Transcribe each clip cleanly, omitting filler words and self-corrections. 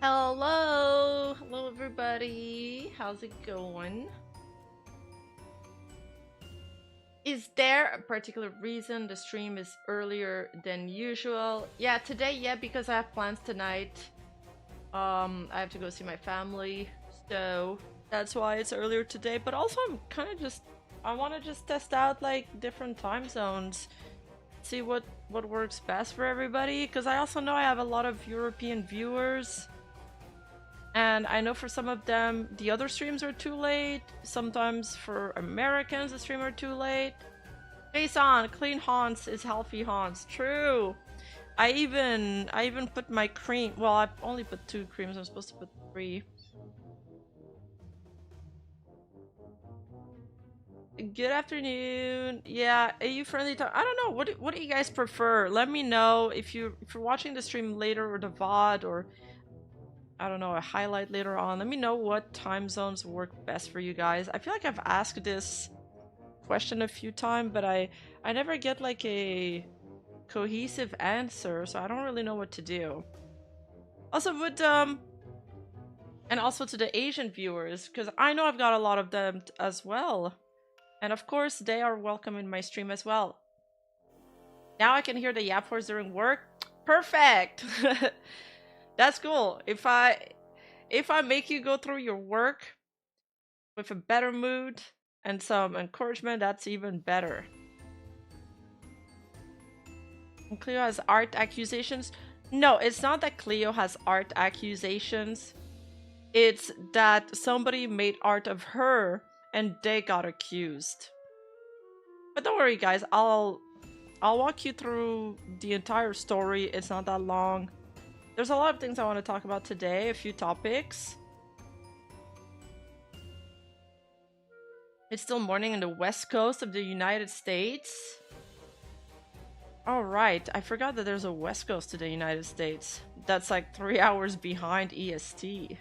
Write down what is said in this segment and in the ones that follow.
Hello everybody. How's it going? Is there a particular reason the stream is earlier than usual? Yeah, today, yeah, because I have plans tonight. I have to go see my family, so that's why it's earlier today. But also, I'm kind of I want to just test out like different time zones, see what works best for everybody. Because I also know I have a lot of European viewers. And I know for some of them, the other streams are too late. Sometimes for Americans, the stream are too late. Jason, clean haunts is healthy haunts. True. I even put my cream. Well, I only put 2 creams. I'm supposed to put 3. Good afternoon. Yeah, are you friendly to? I don't know. What do you guys prefer? Let me know if you're watching the stream later or the VOD or I don't know, a highlight later on. Let me know what time zones work best for you guys. I feel like I've asked this question a few times, but I never get like a cohesive answer, so I don't really know what to do. Also, and also to the Asian viewers, because I know I've got a lot of them as well. And of course, they are welcome in my stream as well. Now I can hear the yap horse during work. Perfect! That's cool. If I make you go through your work with a better mood and some encouragement, that's even better. And Cleo has art accusations. No, it's not that Cleo has art accusations. It's that somebody made art of her and they got accused. But don't worry, guys. I'll walk you through the entire story. It's not that long. There's a lot of things I want to talk about today, a few topics. It's still morning in the west coast of the United States. Alright, I forgot that there's a west coast to the United States. That's like 3 hours behind EST.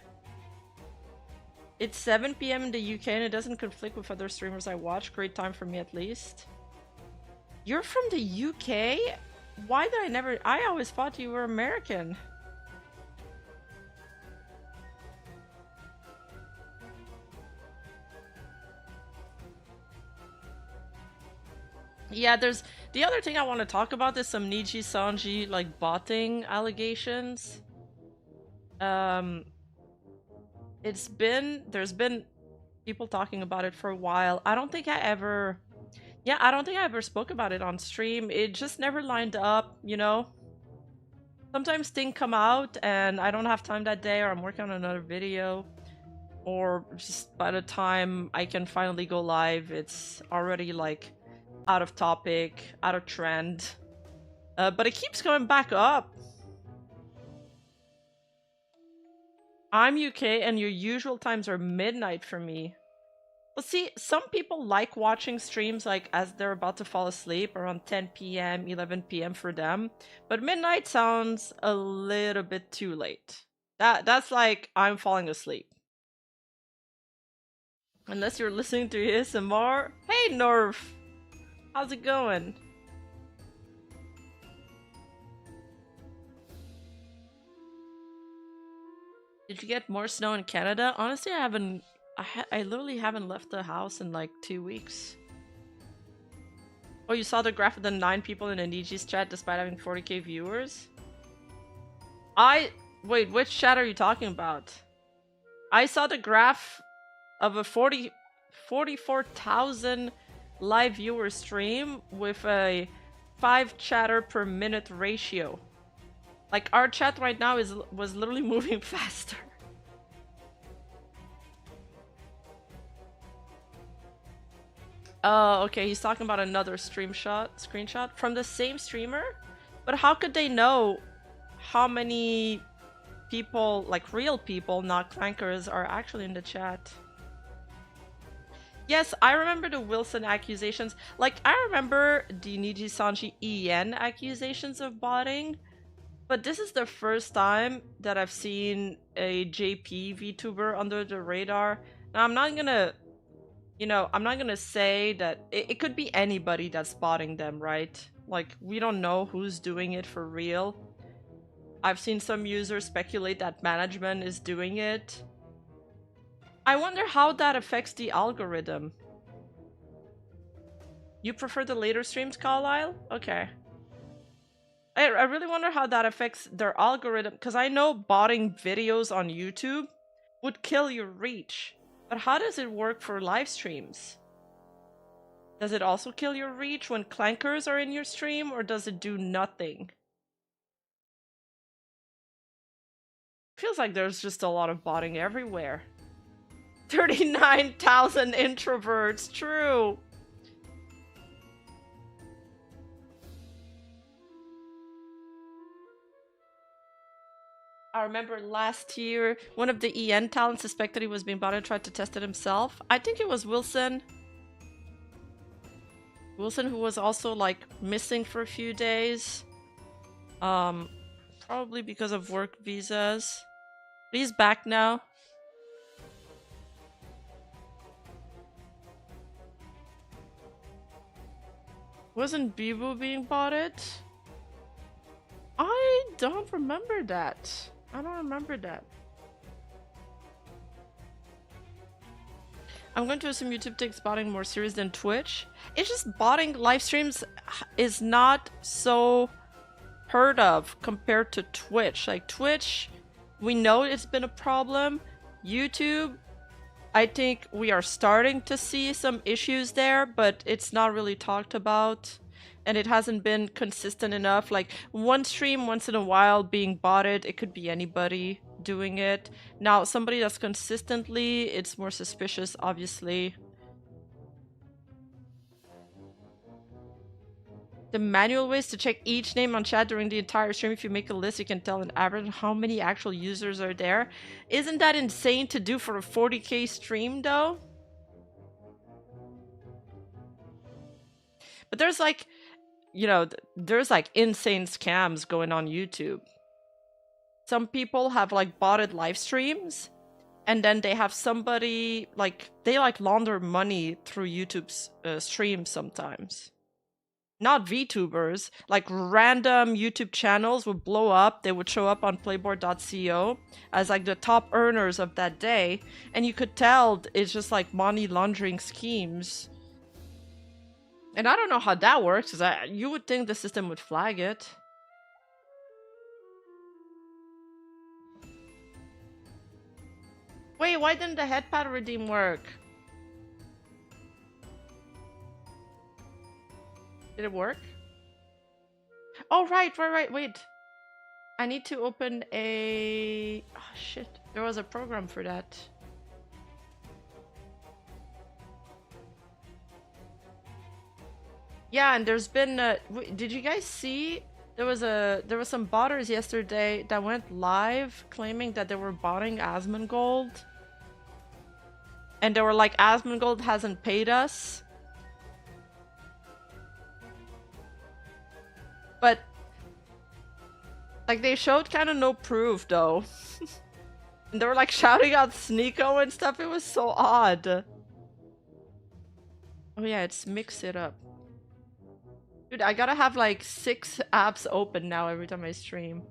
It's 7 PM in the UK and it doesn't conflict with other streamers I watch. Great time for me at least. You're from the UK? Why did I always thought you were American. Yeah, there's the other thing I want to talk about is some Niji Sanji like botting allegations. There's been people talking about it for a while. I don't think I ever spoke about it on stream. It just never lined up, you know. Sometimes things come out and I don't have time that day, or I'm working on another video, or just by the time I can finally go live, it's already like out of topic, out of trend. But it keeps coming back up. I'm UK and your usual times are midnight for me. Well, see, some people like watching streams like as they're about to fall asleep around 10 PM, 11 PM for them. But midnight sounds a little bit too late. That's like I'm falling asleep. Unless you're listening to ASMR. Hey, Nerf! How's it going? Did you get more snow in Canada? Honestly, I literally haven't left the house in like 2 weeks. Oh, you saw the graph of the 9 people in the Niji's chat despite having 40k viewers? Wait, which chat are you talking about? I saw the graph of a 44,000 live viewer stream with a 5 chatter per minute ratio. Like our chat right now was literally moving faster. Oh, okay, he's talking about another screenshot from the same streamer? But how could they know how many people, like real people, not clankers, are actually in the chat? Yes, I remember the Wilson accusations. Like, I remember the Niji Sanji EN accusations of botting. But this is the first time that I've seen a JP VTuber under the radar. Now, I'm not gonna, I'm not gonna say that it could be anybody that's spotting them, right? Like, we don't know who's doing it for real. I've seen some users speculate that management is doing it. I wonder how that affects the algorithm. You prefer the later streams, Carlisle? Okay. I really wonder how that affects their algorithm, because I know botting videos on YouTube would kill your reach. But how does it work for live streams? Does it also kill your reach when clankers are in your stream, or does it do nothing? Feels like there's just a lot of botting everywhere. 39,000 introverts, true! I remember last year, one of the EN talents suspected he was being botted and tried to test it himself. I think it was Wilson. Wilson, who was also, like, missing for a few days. Probably because of work visas. But he's back now. Wasn't Bibu being botted? I don't remember that. I don't remember that. I'm going to assume YouTube takes botting more serious than Twitch. It's just botting live streams is not so heard of compared to Twitch. Like Twitch, we know it's been a problem. YouTube, I think we are starting to see some issues there, but it's not really talked about. And it hasn't been consistent enough. Like one stream once in a while being botted, it could be anybody doing it. Now somebody that's consistently, it's more suspicious, obviously. The manual ways to check each name on chat during the entire stream. If you make a list, you can tell an average how many actual users are there. Isn't that insane to do for a 40k stream though? But there's like, you know, there's like insane scams going on YouTube. Some people have like botted live streams and then they have somebody like, they like launder money through YouTube's streams sometimes. Not VTubers, like random YouTube channels would blow up. They would show up on playboard.co as like the top earners of that day. And you could tell it's just like money laundering schemes. And I don't know how that works, because you would think the system would flag it. Wait, why didn't the headpad redeem work? Did it work? Oh, right, wait. I need to open a... Oh, shit. There was a program for that. Yeah, and there's been did you guys see there was some botters yesterday that went live claiming that they were botting Asmongold, and they were like, Asmongold hasn't paid us, but like they showed kind of no proof though. And they were like shouting out Sneeko and stuff. It was so odd. Oh yeah, it's Mix It Up. Dude, I gotta have like 6 apps open now every time I stream.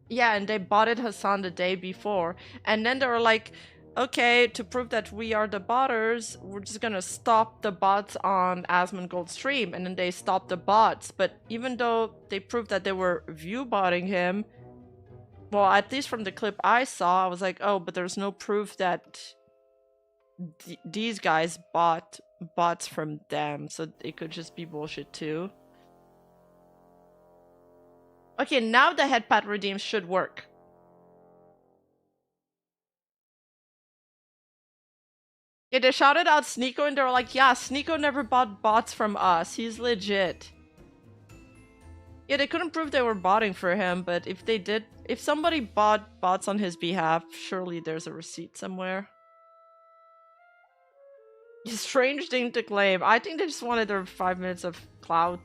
Yeah, and they botted Hassan the day before. And then they were like, okay, to prove that we are the botters, we're just gonna stop the bots on Asmongold's stream. And then they stopped the bots. But even though they proved that they were viewbotting him, well, at least from the clip I saw, I was like, oh, but there's no proof that these guys bought bots from them, so it could just be bullshit too. Okay, now the headpad redeem should work. Yeah, they shouted out Sneeko and they were like, yeah, Sneeko never bought bots from us. He's legit. Yeah, they couldn't prove they were botting for him, but if they did, if somebody bought bots on his behalf, surely there's a receipt somewhere. Strange thing to claim. I think they just wanted their 5 minutes of clout.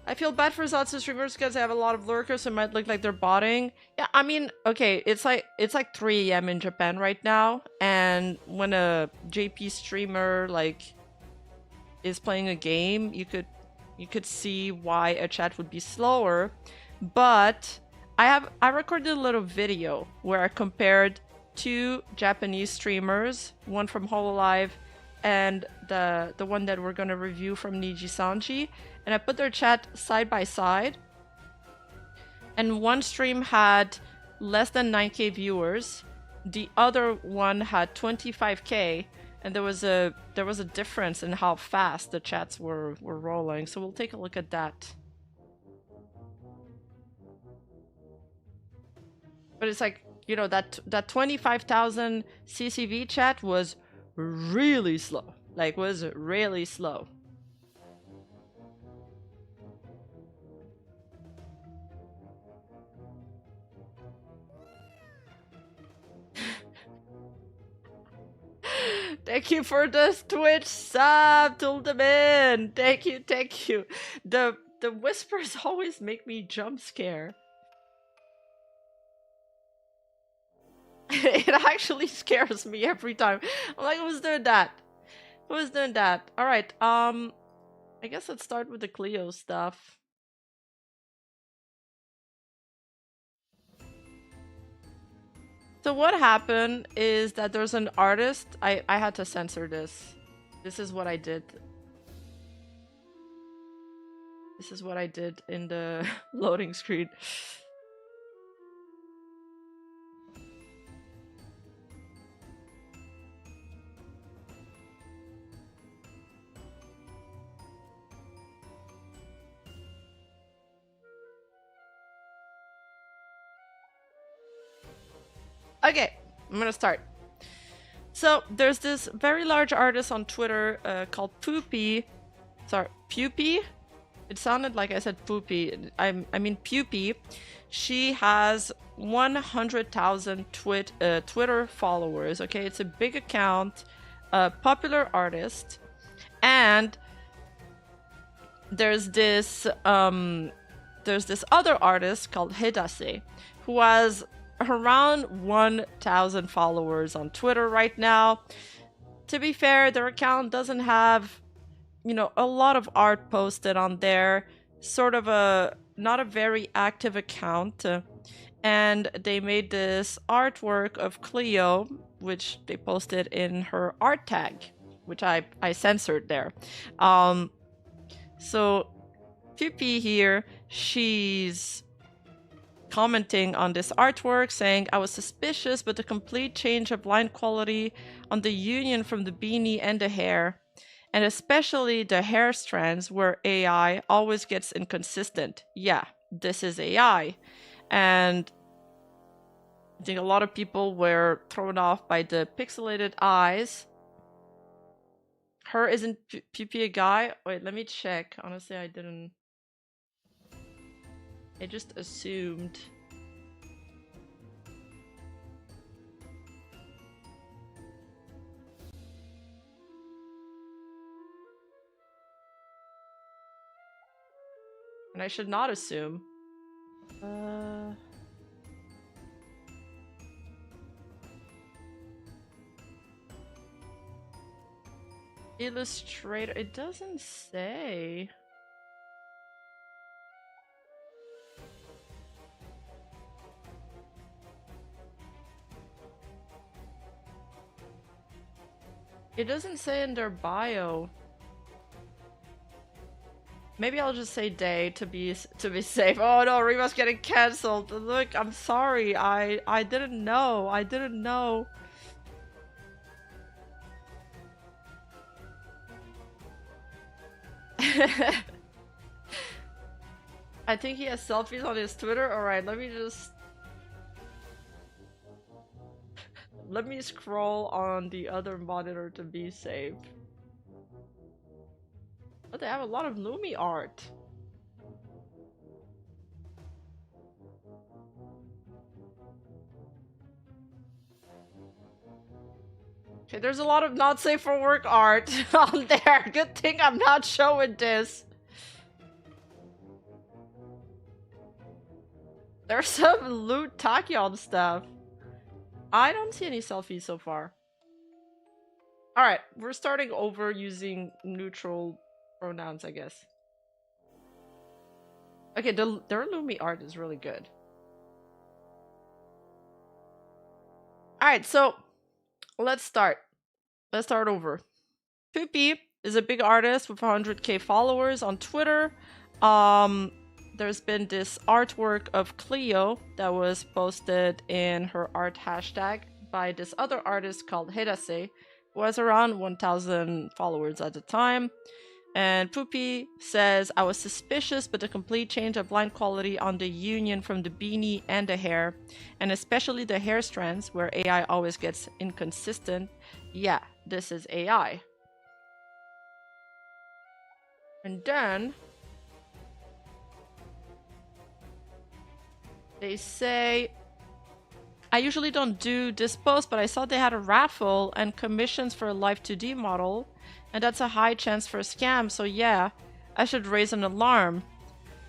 I feel bad for Zatsu streamers because they have a lot of lurkers and might look like they're botting. Yeah, I mean, okay, it's like 3 AM in Japan right now, and when a JP streamer like is playing a game, you could see why a chat would be slower. But I recorded a little video where I compared 2 Japanese streamers, one from Hololive and the one that we're gonna review from Niji Sanji, and I put their chat side by side. And one stream had less than 9K viewers, the other one had 25K, and there was a difference in how fast the chats were rolling. So we'll take a look at that. But it's like, you know, that 25,000 CCV chat was really slow. Like, was really slow. Thank you for the Twitch sub, Tuldamin. Thank you, thank you. The whispers always make me jump scare. It actually scares me every time. I'm like, who's doing that? Who's doing that? Alright, I guess let's start with the Cleo stuff. So what happened is that there's an artist. I had to censor this. This is what I did. This is what I did in the loading screen. Okay, I'm gonna start. So there's this very large artist on Twitter called Poopy. Sorry, Poopy? It sounded like I said Poopy. I mean Poopy. She has 100,000 Twitter followers. Okay, it's a big account, a popular artist, and there's this other artist called Hidase who has around 1,000 followers on Twitter right now. To be fair, their account doesn't have, you know, a lot of art posted on there. Sort of not a very active account. And they made this artwork of Cleo, which they posted in her art tag, which I censored there. So Pipi here, she's commenting on this artwork saying, I was suspicious, but the complete change of line quality on the union from the beanie and the hair, and especially the hair strands where AI always gets inconsistent. Yeah, this is AI. And I think a lot of people were thrown off by the pixelated eyes. Her isn't PP a guy? Wait, let me check. Honestly, I didn't. I just assumed. And I should not assume. Illustrator, it doesn't say. It doesn't say in their bio. Maybe I'll just say day to be safe. Oh no, Rima's getting cancelled. Look, I'm sorry. I didn't know. I didn't know. I think he has selfies on his Twitter. Alright, let me just... Let me scroll on the other monitor to be safe. But they have a lot of Lumi art. Okay, there's a lot of not safe for work art on there. Good thing I'm not showing this. There's some loot tachyon stuff. I don't see any selfies so far. Alright, we're starting over using neutral pronouns, I guess. Okay, their Lumi art is really good. Alright, so let's start. Let's start over. Poopy is a big artist with 100k followers on Twitter. There's been this artwork of Cleo that was posted in her art hashtag by this other artist called Hirase, who has around 1,000 followers at the time. And Poopy says, I was suspicious, but the complete change of line quality on the union from the beanie and the hair, and especially the hair strands, where AI always gets inconsistent. Yeah, this is AI. And then they say, I usually don't do this post, but I saw they had a raffle and commissions for a live 2D model, and that's a high chance for a scam, so yeah, I should raise an alarm.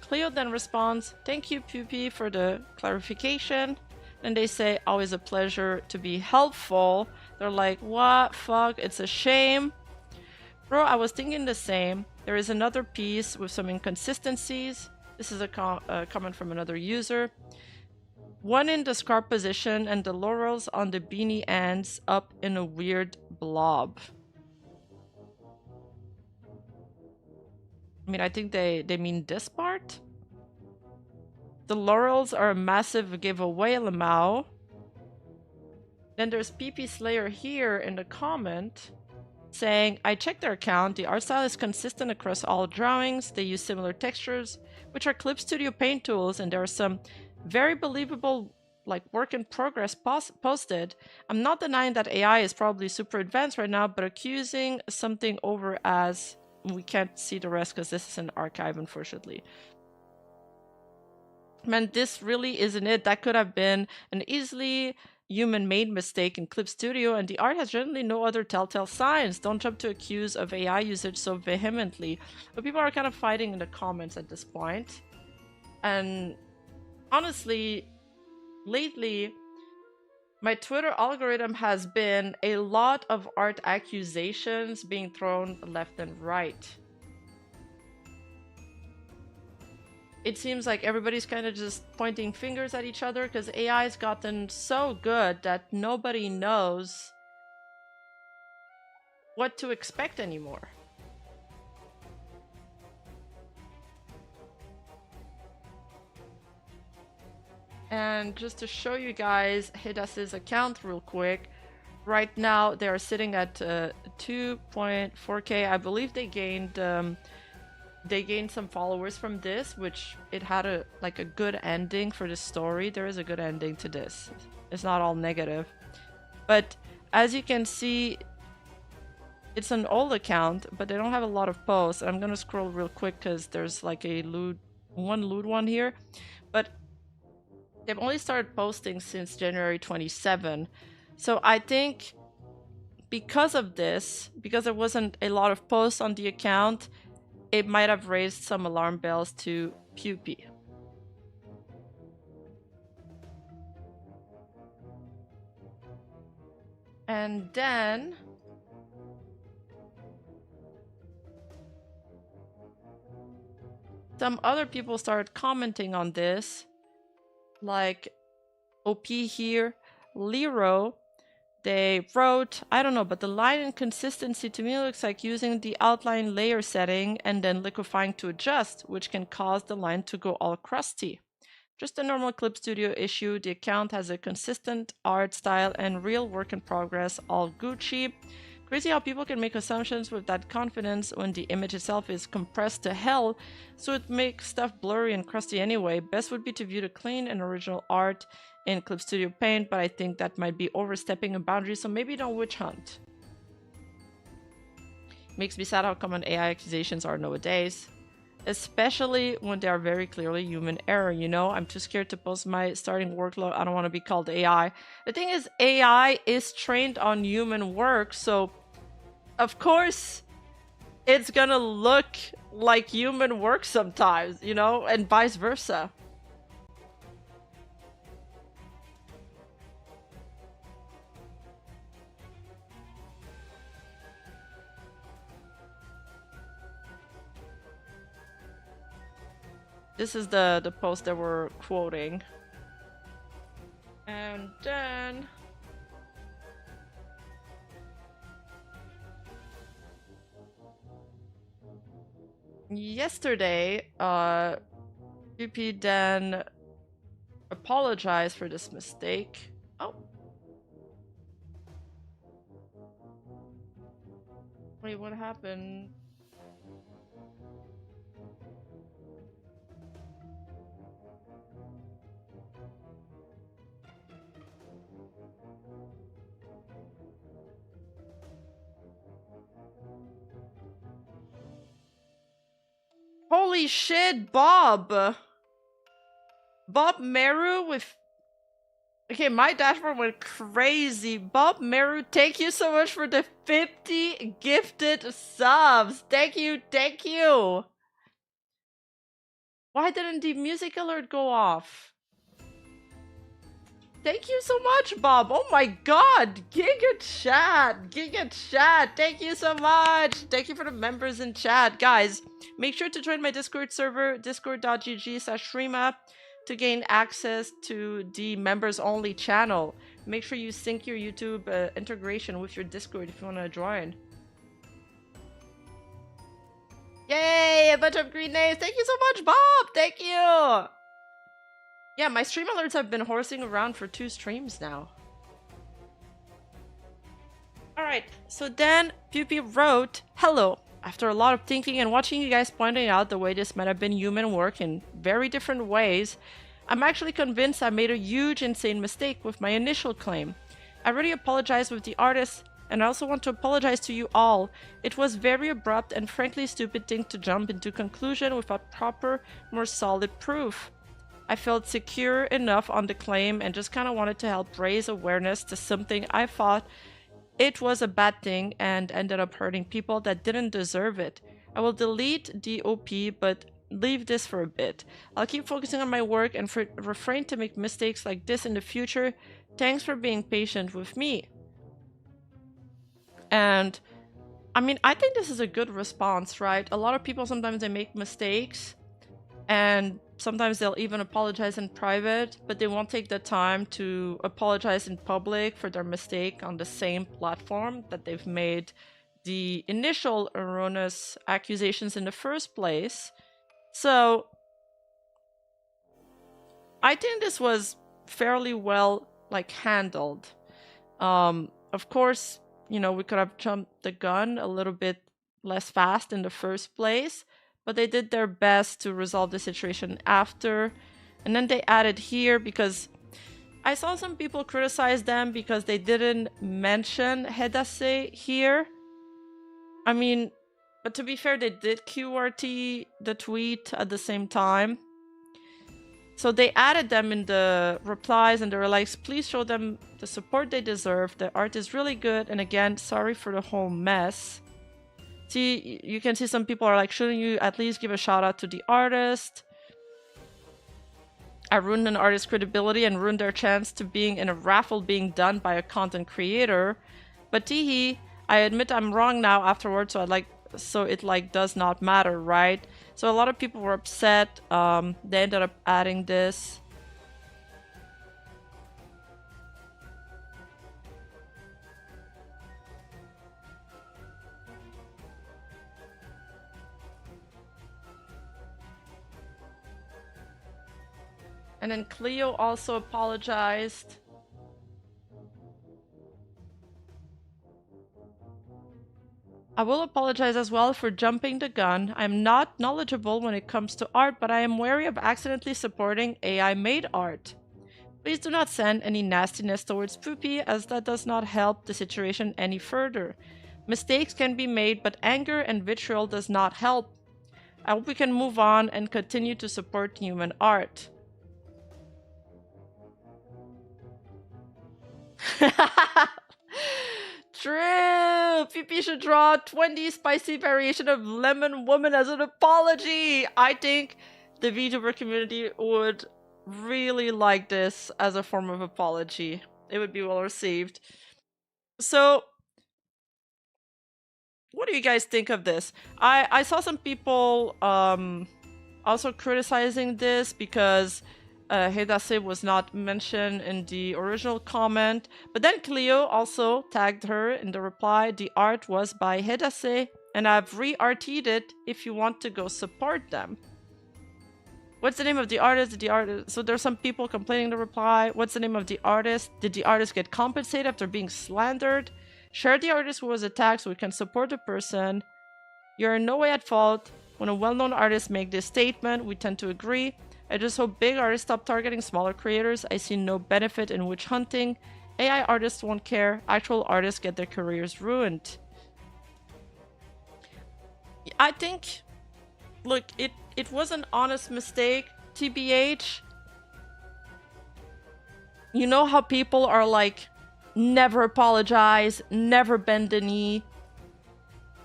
Cleo then responds, thank you, Poopy, for the clarification. And they say, always a pleasure to be helpful. They're like, what? Fuck, it's a shame. Bro, I was thinking the same. There is another piece with some inconsistencies. This is a comment from another user. One in the scarf position and the laurels on the beanie ends up in a weird blob. I mean, I think they mean this part. The laurels are a massive giveaway, Lamau. Then there's PP Slayer here in the comment saying, I checked their account. The art style is consistent across all drawings. They use similar textures, which are Clip Studio Paint tools, and there are some very believable like work in progress posted. I'm not denying that AI is probably super advanced right now, but accusing something over as we can't see the rest because this is an archive, unfortunately. Man, this really isn't it. That could have been an easily human-made mistake in Clip Studio, and the art has generally no other telltale signs. Don't jump to accuse of AI usage so vehemently. But people are kind of fighting in the comments at this point. And honestly, lately, my Twitter algorithm has been a lot of art accusations being thrown left and right. It seems like everybody's kind of just pointing fingers at each other because AI has gotten so good that nobody knows what to expect anymore. And just to show you guys Hidas's account real quick, right now they are sitting at 2.4k. I believe they gained some followers from this, which it had a good ending for the story. There is a good ending to this. It's not all negative. But as you can see, it's an old account, but they don't have a lot of posts. I'm gonna scroll real quick because there's like a lewd one here. But they've only started posting since January 27. So I think because of this, because there wasn't a lot of posts on the account, it might have raised some alarm bells to Poopy. And then some other people started commenting on this, like OP here, Nuro. They wrote, I don't know, but the line inconsistency to me looks like using the outline layer setting and then liquefying to adjust, which can cause the line to go all crusty. Just a normal Clip Studio issue. The account has a consistent art style and real work in progress, all Gucci. Crazy how people can make assumptions with that confidence when the image itself is compressed to hell, so it makes stuff blurry and crusty anyway. Best would be to view the clean and original art in Clip Studio Paint, but I think that might be overstepping a boundary, so maybe don't witch hunt. Makes me sad how common AI accusations are nowadays, especially when they are very clearly human error, you know? I'm too scared to post my starting workload. I don't want to be called AI. The thing is, AI is trained on human work, so of course it's gonna look like human work sometimes, you know, and vice versa. This is the post that we're quoting. And then yesterday, PP then apologized for this mistake. Oh. Wait, what happened? Holy shit, Bob! Bob Meru with... Okay, my dashboard went crazy. Bob Meru, thank you so much for the 50 gifted subs. Thank you, thank you. Why didn't the music alert go off? Thank you so much, Bob. Oh my god. Giga chat. Giga chat. Thank you so much. Thank you for the members in chat. Guys, make sure to join my Discord server, discord.gg/streama, to gain access to the members only channel. Make sure you sync your YouTube integration with your Discord if you want to join. Yay, a bunch of green names. Thank you so much, Bob. Thank you. Yeah, my stream alerts have been horsing around for 2 streams now. Alright, so then Pupi wrote, "Hello. After a lot of thinking and watching you guys pointing out the way this might have been human work in very different ways, I'm actually convinced I made a huge, insane mistake with my initial claim. I already apologized with the artist, and I also want to apologize to you all. It was very abrupt and frankly stupid thing to jump into conclusion without proper, more solid proof. I felt secure enough on the claim and just kind of wanted to help raise awareness to something I thought it was a bad thing and ended up hurting people that didn't deserve it. I will delete the OP, but leave this for a bit. I'll keep focusing on my work and refrain to make mistakes like this in the future. Thanks for being patient with me." And I mean, I think this is a good response, right? A lot of people sometimes they make mistakes and sometimes they'll even apologize in private, but they won't take the time to apologize in public for their mistake on the same platform that they've made the initial erroneous accusations in the first place. So I think this was fairly well handled. Of course, you know, we could have jumped the gun a little bit less fast in the first place, but they did their best to resolve the situation after. And then they added here because I saw some people criticize them because they didn't mention Hedase here. I mean, but to be fair, they did QRT the tweet at the same time. So they added them in the replies and they were like, "Please show them the support they deserve. The art is really good. And again, sorry for the whole mess." See, you can see some people are like, "Shouldn't you at least give a shout out to the artist? I ruined an artist's credibility and ruined their chance to being in a raffle being done by a content creator. But teehee, I admit I'm wrong now afterwards, so it does not matter, right?" So a lot of people were upset. They ended up adding this. And then Cleo also apologized. "I will apologize as well for jumping the gun. I'm not knowledgeable when it comes to art, but I am wary of accidentally supporting AI-made art. Please do not send any nastiness towards Poopy, as that does not help the situation any further. Mistakes can be made, but anger and vitriol does not help. I hope we can move on and continue to support human art." True! PP should draw 20 spicy variation of Lemon Woman as an apology! I think the VTuber community would really like this as a form of apology. It would be well received. So, what do you guys think of this? I saw some people also criticizing this because Hedase was not mentioned in the original comment. But then Cleo also tagged her in the reply. The art was by Hedase, and I've re-arted it if you want to go support them. What's the name of the artist? Did the artist... So there's some people complaining in the reply. What's the name of the artist? Did the artist get compensated after being slandered? Share the artist who was attacked so we can support the person. You're in no way at fault. When a well-known artist makes this statement, we tend to agree. I just hope big artists stop targeting smaller creators. I see no benefit in witch hunting. AI artists won't care. Actual artists get their careers ruined. I think... Look, it was an honest mistake, TBH. You know how people are like, never apologize, never bend the knee.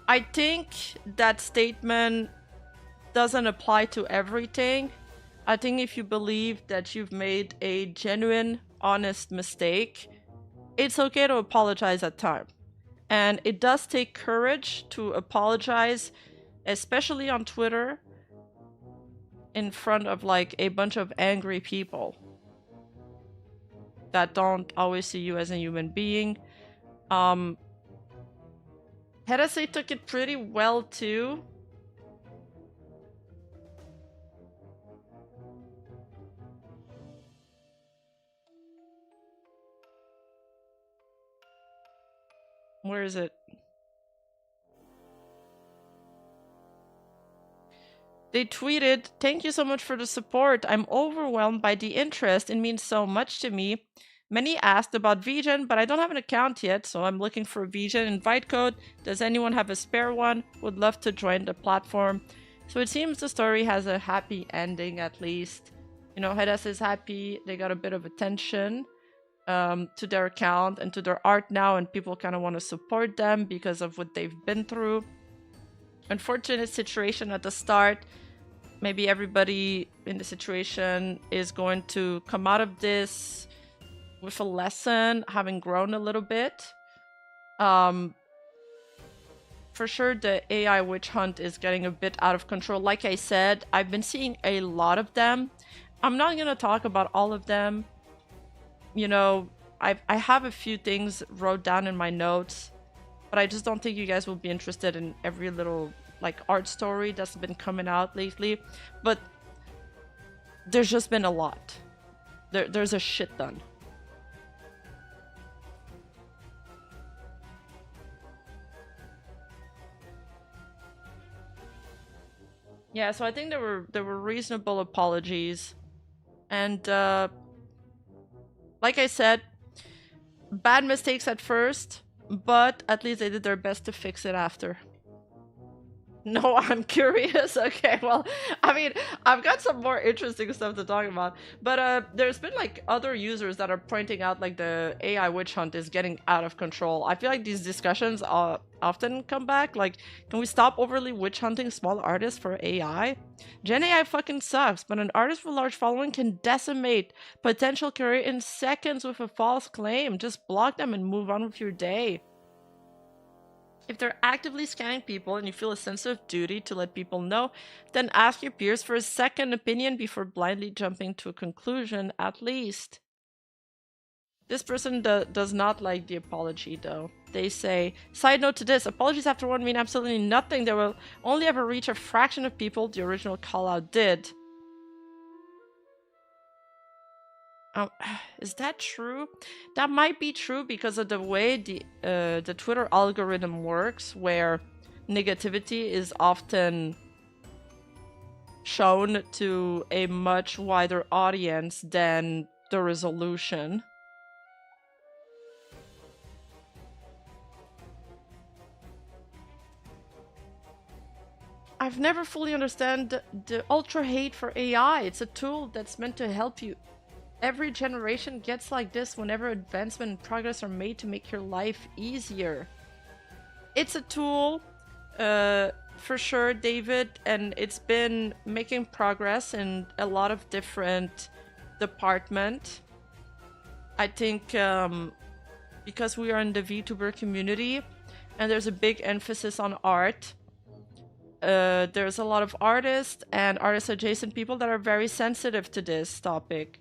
I think that statement doesn't apply to everything. I think if you believe that you've made a genuine, honest mistake, it's okay to apologize at times. And it does take courage to apologize, especially on Twitter, in front of like a bunch of angry people that don't always see you as a human being. Hedase took it pretty well too. Where is it? They tweeted, "Thank you so much for the support. I'm overwhelmed by the interest. It means so much to me. Many asked about VGen, but I don't have an account yet, so I'm looking for a VGen invite code. Does anyone have a spare one? Would love to join the platform." So it seems the story has a happy ending, at least. You know, Hedase is happy. They got a bit of attention to their account and to their art now, and people kind of want to support them because of what they've been through. Unfortunate situation at the start. Maybe everybody in the situation is going to come out of this with a lesson, having grown a little bit. For sure, the AI witch hunt is getting a bit out of control. Like I said, I've been seeing a lot of them. I'm not going to talk about all of them. You know, I have a few things wrote down in my notes, but I just don't think you guys will be interested in every little like art story that's been coming out lately. But there's just been a lot. There's a shit ton. Yeah, so I think there were reasonable apologies, and like I said, bad mistakes at first, but at least they did their best to fix it after. No, I'm curious. Okay, well, I mean, I've got some more interesting stuff to talk about, but there's been like other users that are pointing out like the AI witch hunt is getting out of control. I feel like these discussions often come back. Like, can we stop overly witch hunting small artists for AI? Gen AI fucking sucks, but an artist with a large following can decimate potential career in seconds with a false claim. Just block them and move on with your day. If they're actively scanning people and you feel a sense of duty to let people know, then ask your peers for a second opinion before blindly jumping to a conclusion, at least. This person does not like the apology, though. They say, side note to this, apologies after one mean absolutely nothing. They will only ever reach a fraction of people the original call-out did. Is that true? That might be true because of the way the Twitter algorithm works, where negativity is often shown to a much wider audience than the resolution. I've never fully understood the ultra hate for AI. It's a tool that's meant to help you. Every generation gets like this whenever advancement and progress are made to make your life easier. It's a tool, for sure, David, and it's been making progress in a lot of different departments. I think because we are in the VTuber community and there's a big emphasis on art, there's a lot of artists and artist adjacent people that are very sensitive to this topic.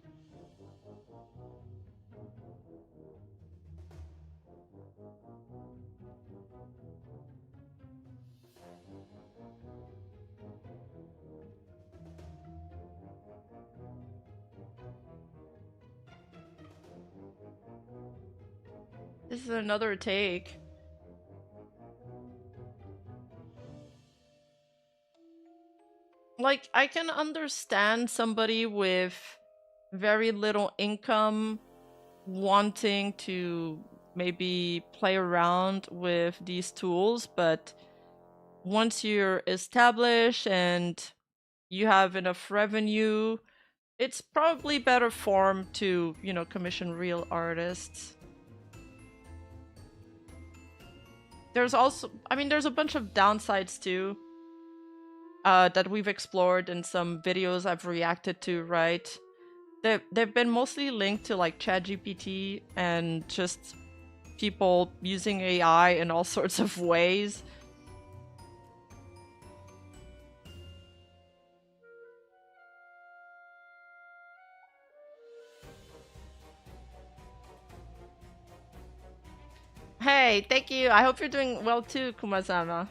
This is another take. Like, I can understand somebody with very little income wanting to maybe play around with these tools, but once you're established and you have enough revenue, it's probably better form to, you know, commission real artists. There's also, I mean, there's a bunch of downsides too, that we've explored in some videos I've reacted to, right? They've been mostly linked to like ChatGPT and just people using AI in all sorts of ways. Hey, thank you. I hope you're doing well too, Kumazama.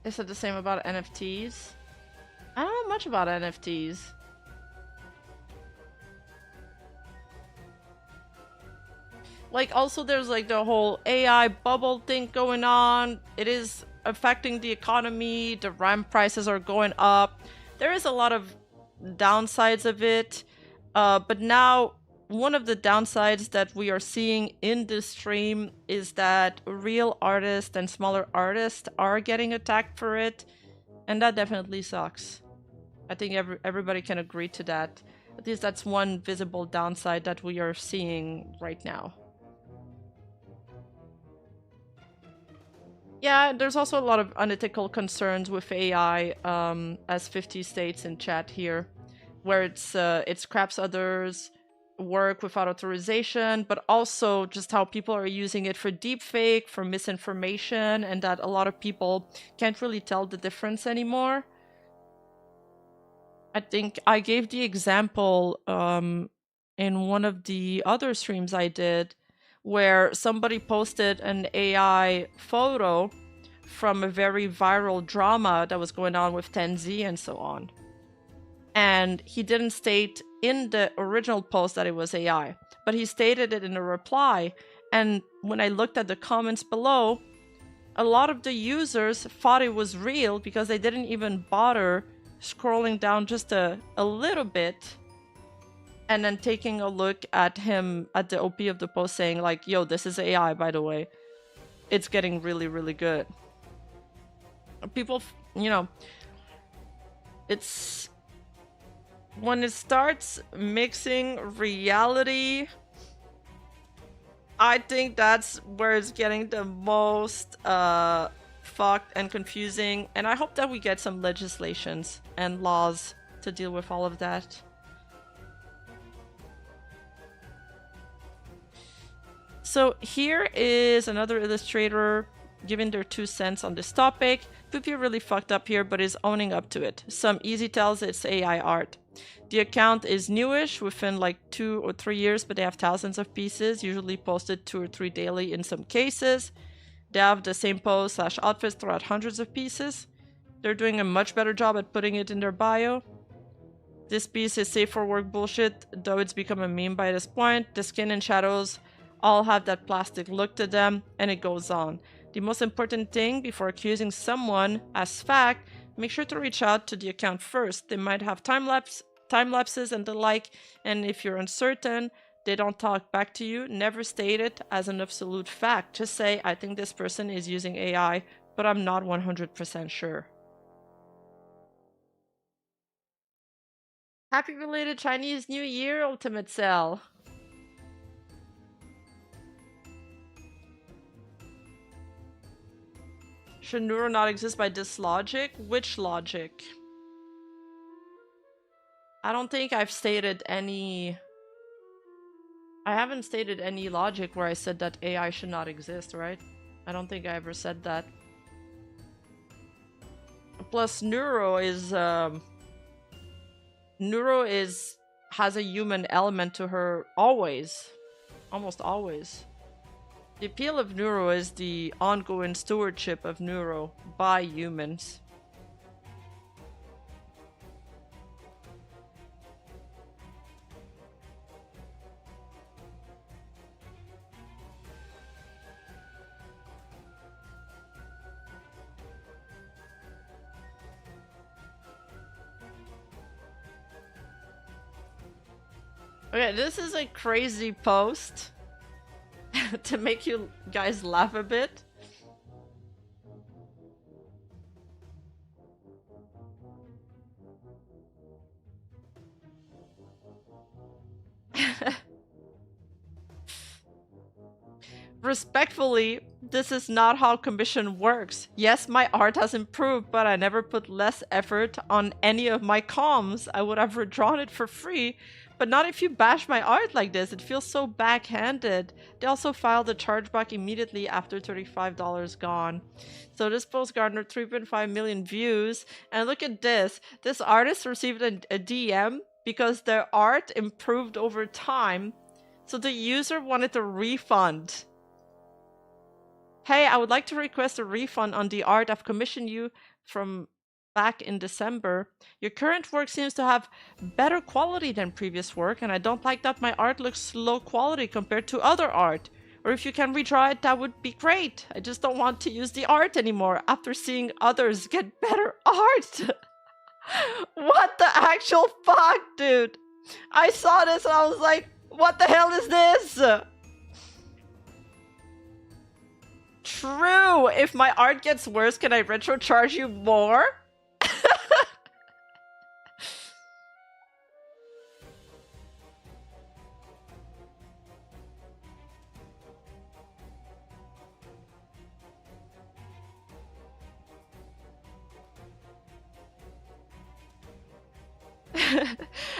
Is it the same about NFTs? I don't know much about NFTs. Like, also there's like the whole AI bubble thing going on. It is affecting the economy. The RAM prices are going up. There is a lot of downsides of it. But now one of the downsides that we are seeing in this stream is that real artists and smaller artists are getting attacked for it. And that definitely sucks. I think everybody can agree to that. At least that's one visible downside that we are seeing right now. Yeah, there's also a lot of unethical concerns with AI, as 50 states in chat here, where it scraps others' work without authorization, but also just how people are using it for deepfake, for misinformation, and that a lot of people can't really tell the difference anymore. I think I gave the example in one of the other streams I did, where somebody posted an AI photo from a very viral drama that was going on with 10Z and so on. And he didn't state in the original post that it was AI, but he stated it in a reply. And when I looked at the comments below, a lot of the users thought it was real because they didn't even bother scrolling down just a little bit and then taking a look at him at the OP of the post saying like, yo, this is AI, by the way. It's getting really, really good. People, you know, it's when it starts mixing reality, I think that's where it's getting the most fucked and confusing. And I hope that we get some legislations and laws to deal with all of that. So here is another illustrator giving their 2 cents on this topic. Poopy really fucked up here, but is owning up to it. Some easy tells it's AI art. The account is newish, within like 2 or 3 years, but they have thousands of pieces, usually posted 2 or 3 daily in some cases. They have the same pose / outfits throughout hundreds of pieces. They're doing a much better job at putting it in their bio. This piece is safe for work bullshit, though it's become a meme by this point. The skin and shadows all have that plastic look to them, and it goes on. The most important thing before accusing someone as fact, make sure to reach out to the account first. They might have time lapses and the like, and if you're uncertain, they don't talk back to you, never state it as an absolute fact. Just say, I think this person is using AI, but I'm not 100% sure. Happy belated Chinese New Year, Ultimate Cell. Should Nuro not exist by this logic? Which logic? I don't think I've stated any I haven't stated any logic where I said that AI should not exist, right? I don't think I ever said that. Plus, Nuro has a human element to her always. Almost always. The appeal of Nuro is the ongoing stewardship of Nuro by humans. Okay, this is a crazy post to make you guys laugh a bit. Respectfully, this is not how commission works. Yes, my art has improved, but I never put less effort on any of my comms. I would have redrawn it for free, but not if you bash my art like this. It feels so backhanded. They also filed a chargeback immediately after $35 gone. So this post garnered 3.5 million views. And look at this. This artist received a DM because their art improved over time. So the user wanted a refund. Hey, I would like to request a refund on the art I've commissioned you from back in December. Your current work seems to have better quality than previous work, and I don't like that my art looks low quality compared to other art. Or if you can redraw it, that would be great. I just don't want to use the art anymore after seeing others get better art. What the actual fuck, dude? I saw this and I was like, what the hell is this? True! If my art gets worse, can I retro charge you more?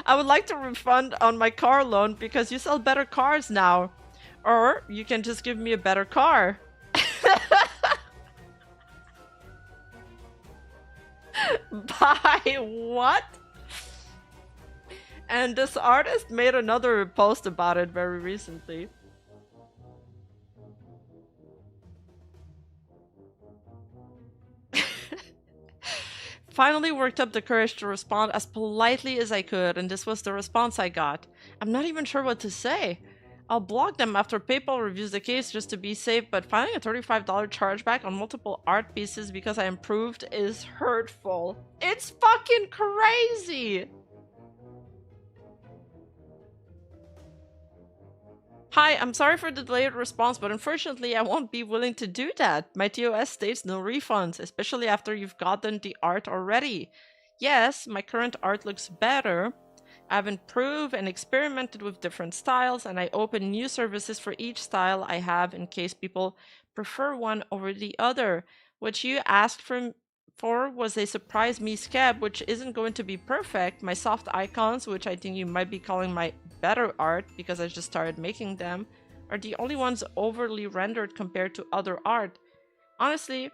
I would like to refund on my car loan because you sell better cars now. Or you can just give me a better car. By what? And this artist made another post about it very recently. Finally worked up the courage to respond as politely as I could, and this was the response I got. I'm not even sure what to say. I'll block them after PayPal reviews the case just to be safe, but filing a $35 chargeback on multiple art pieces because I improved is hurtful. It's fucking crazy! Hi, I'm sorry for the delayed response, but unfortunately I won't be willing to do that. My TOS states no refunds, especially after you've gotten the art already. Yes, my current art looks better. I've improved and experimented with different styles, and I open new services for each style I have in case people prefer one over the other. What you asked for was a surprise me scab, which isn't going to be perfect. My soft icons, which I think you might be calling my better art because I just started making them, are the only ones overly rendered compared to other art. Honestly,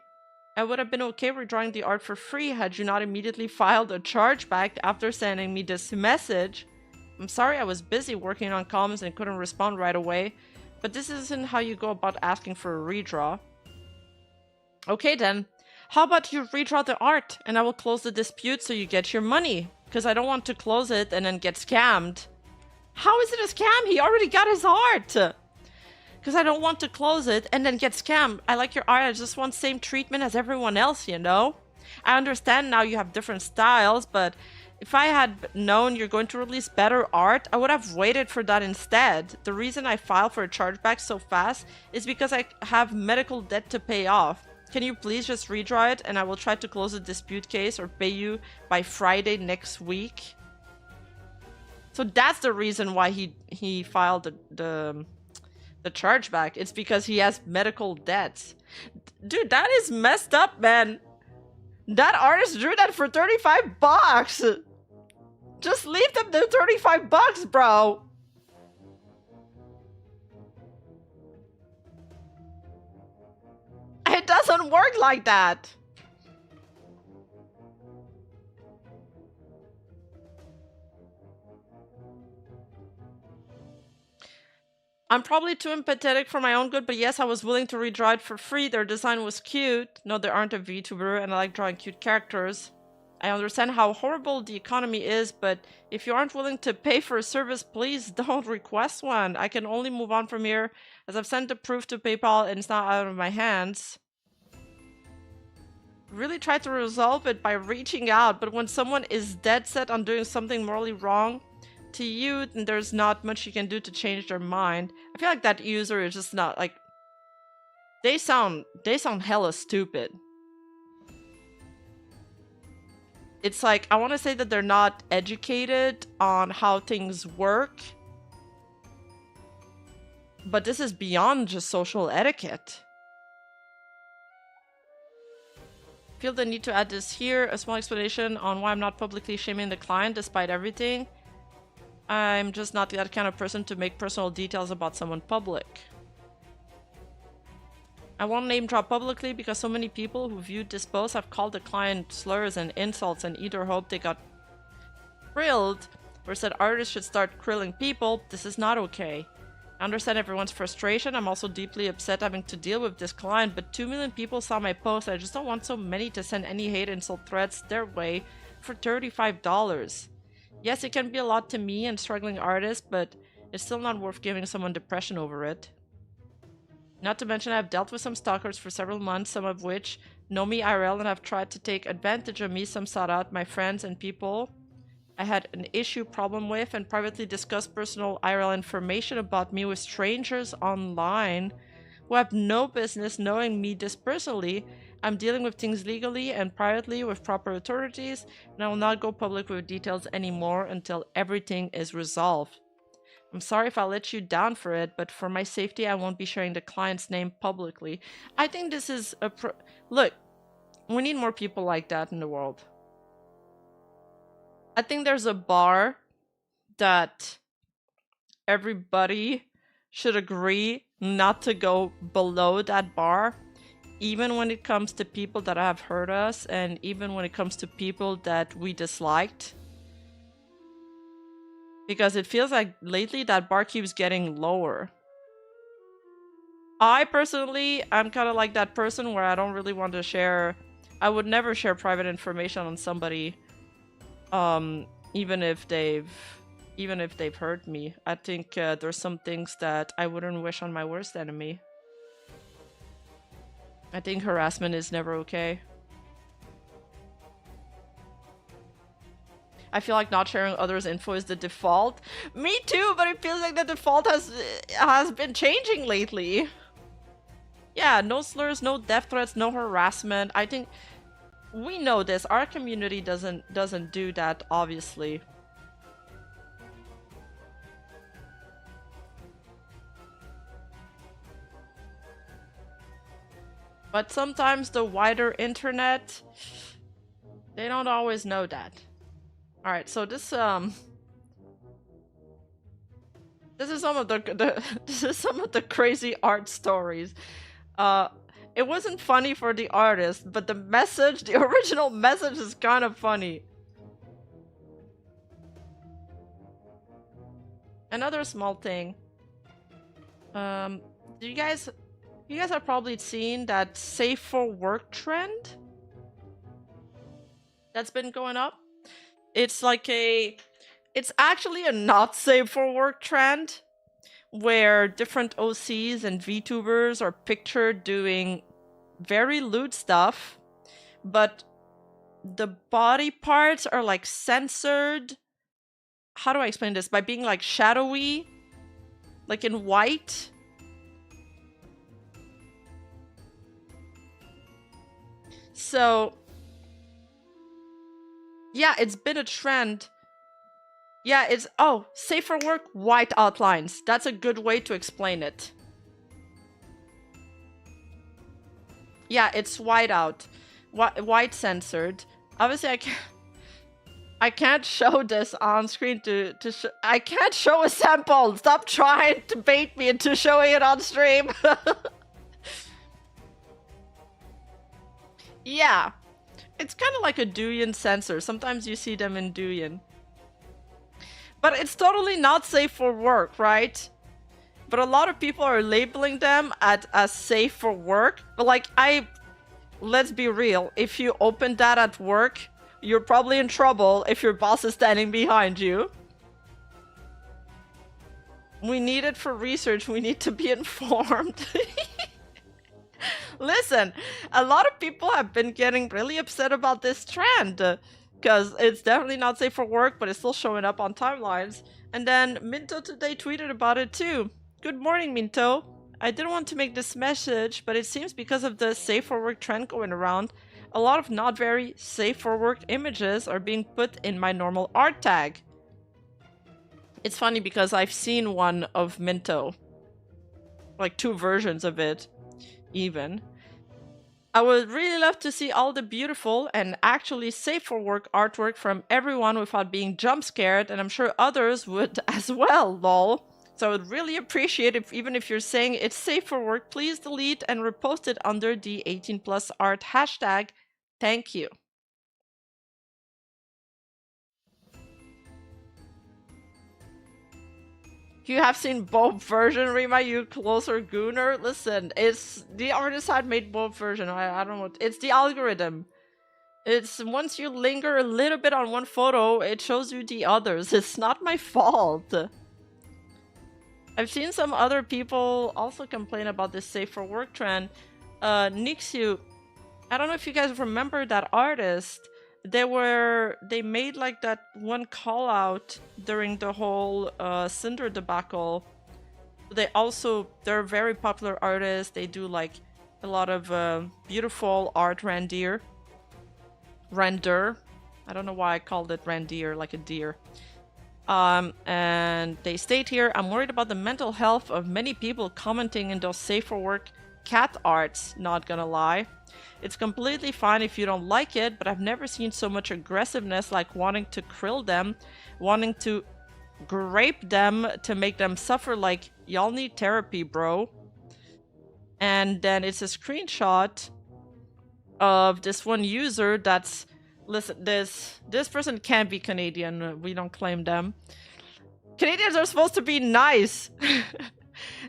I would have been okay redrawing the art for free had you not immediately filed a chargeback after sending me this message. I'm sorry I was busy working on comments and couldn't respond right away, but this isn't how you go about asking for a redraw. Okay then, how about you redraw the art and I will close the dispute so you get your money, because I don't want to close it and then get scammed. How is it a scam? He already got his art! Because I don't want to close it and then get scammed. I like your art, I just want same treatment as everyone else, you know? I understand now you have different styles, but if I had known you're going to release better art, I would have waited for that instead. The reason I filed for a chargeback so fast is because I have medical debt to pay off. Can you please just redraw it and I will try to close the dispute case or pay you by Friday next week? So that's the reason why he filed the chargeback. It's because he has medical debts. Dude, that is messed up, man. That artist drew that for 35 bucks. Just leave them the 35 bucks, bro. It doesn't work like that. I'm probably too empathetic for my own good, but yes, I was willing to redraw it for free. Their design was cute. No, they aren't a VTuber, and I like drawing cute characters. I understand how horrible the economy is, but if you aren't willing to pay for a service, please don't request one. I can only move on from here, as I've sent the proof to PayPal and it's not out of my hands. Really try to resolve it by reaching out, but when someone is dead set on doing something morally wrong to you, then there's not much you can do to change their mind. I feel like that user is just not like... They sound hella stupid. It's like, I want to say that they're not educated on how things work. But this is beyond just social etiquette. Feel the need to add this here. A small explanation on why I'm not publicly shaming the client despite everything. I'm just not that kind of person to make personal details about someone public. I won't name drop publicly because so many people who viewed this post have called the client slurs and insults and either hope they got grilled or said artists should start grilling people. This is not okay. I understand everyone's frustration. I'm also deeply upset having to deal with this client, but 2 million people saw my post. I just don't want so many to send any hate insult threats their way for $35. Yes, it can be a lot to me and struggling artists, but it's still not worth giving someone depression over it. Not to mention I've dealt with some stalkers for several months, some of which know me IRL and have tried to take advantage of me. Some sought out my friends and people I had an problem with and privately discussed personal IRL information about me with strangers online who have no business knowing me this personally. I'm dealing with things legally and privately with proper authorities, and I will not go public with details anymore until everything is resolved. I'm sorry if I let you down for it, but for my safety, I won't be sharing the client's name publicly. I think this is a look, we need more people like that in the world. I think there's a bar that everybody should agree not to go below that bar, even when it comes to people that have hurt us and even when it comes to people that we disliked. Because it feels like lately that bar keeps getting lower. I personally, I'm kind of like that person where I don't really want to share... I would never share private information on somebody, even if they've hurt me. I think there's some things that I wouldn't wish on my worst enemy. I think harassment is never okay. I feel like not sharing others' info is the default. Me too, but it feels like the default has been changing lately. Yeah, no slurs, no death threats, no harassment. I think we know this. Our community doesn't do that, obviously. But sometimes the wider internet, they don't always know that. Alright, so this is some of the crazy art stories. It wasn't funny for the artist, but the original message is kind of funny. Another small thing. You guys have probably seen that safe for work trend that's been going up. It's like it's actually a not safe for work trend where different OCs and VTubers are pictured doing very lewd stuff, but the body parts are like censored. How do I explain this? By being like shadowy, like in white. So yeah, it's been a trend. Yeah, it's... Oh, safe for work, white outlines. That's a good way to explain it. Yeah, it's white out. White censored. Obviously, I can't show this on screen to show... I can't show a sample! Stop trying to bait me into showing it on stream! Yeah, it's kind of like a Douyin sensor. Sometimes you see them in Douyin. But it's totally not safe for work, right? But a lot of people are labeling them as safe for work. But like, let's be real. If you open that at work, you're probably in trouble if your boss is standing behind you. We need it for research. We need to be informed. Listen, a lot of people have been getting really upset about this trend because it's definitely not safe for work, but it's still showing up on timelines. And then Minto today tweeted about it too. Good morning, Minto. I didn't want to make this message, but it seems because of the safe for work trend going around, a lot of not very safe for work images are being put in my normal art tag. It's funny because I've seen one of Minto. Like 2 versions of it, even. I would really love to see all the beautiful and actually safe for work artwork from everyone without being jump scared, and I'm sure others would as well, lol. So I would really appreciate if, even if you're saying it's safe for work, please delete and repost it under the 18+ art hashtag. Thank you. You have seen both version, Rima, you closer gooner. Listen, it's the artist had made both version. I don't know. It's the algorithm. It's once you linger a little bit on one photo, it shows you the others. It's not my fault. I've seen some other people also complain about this safe for work trend. Nixu, I don't know if you guys remember that artist. They made like that one call out during the whole Cinder debacle. They're a very popular artist. They do like a lot of beautiful art render. I don't know why I called it reindeer, like a deer. And they state here, I'm worried about the mental health of many people commenting in those safe for work cat arts, not gonna lie. It's completely fine if you don't like it, but I've never seen so much aggressiveness, like wanting to krill them, wanting to grape them to make them suffer. Like, y'all need therapy, bro. And then it's a screenshot of this one user that's, listen, this person can't be Canadian. We don't claim them. Canadians are supposed to be nice.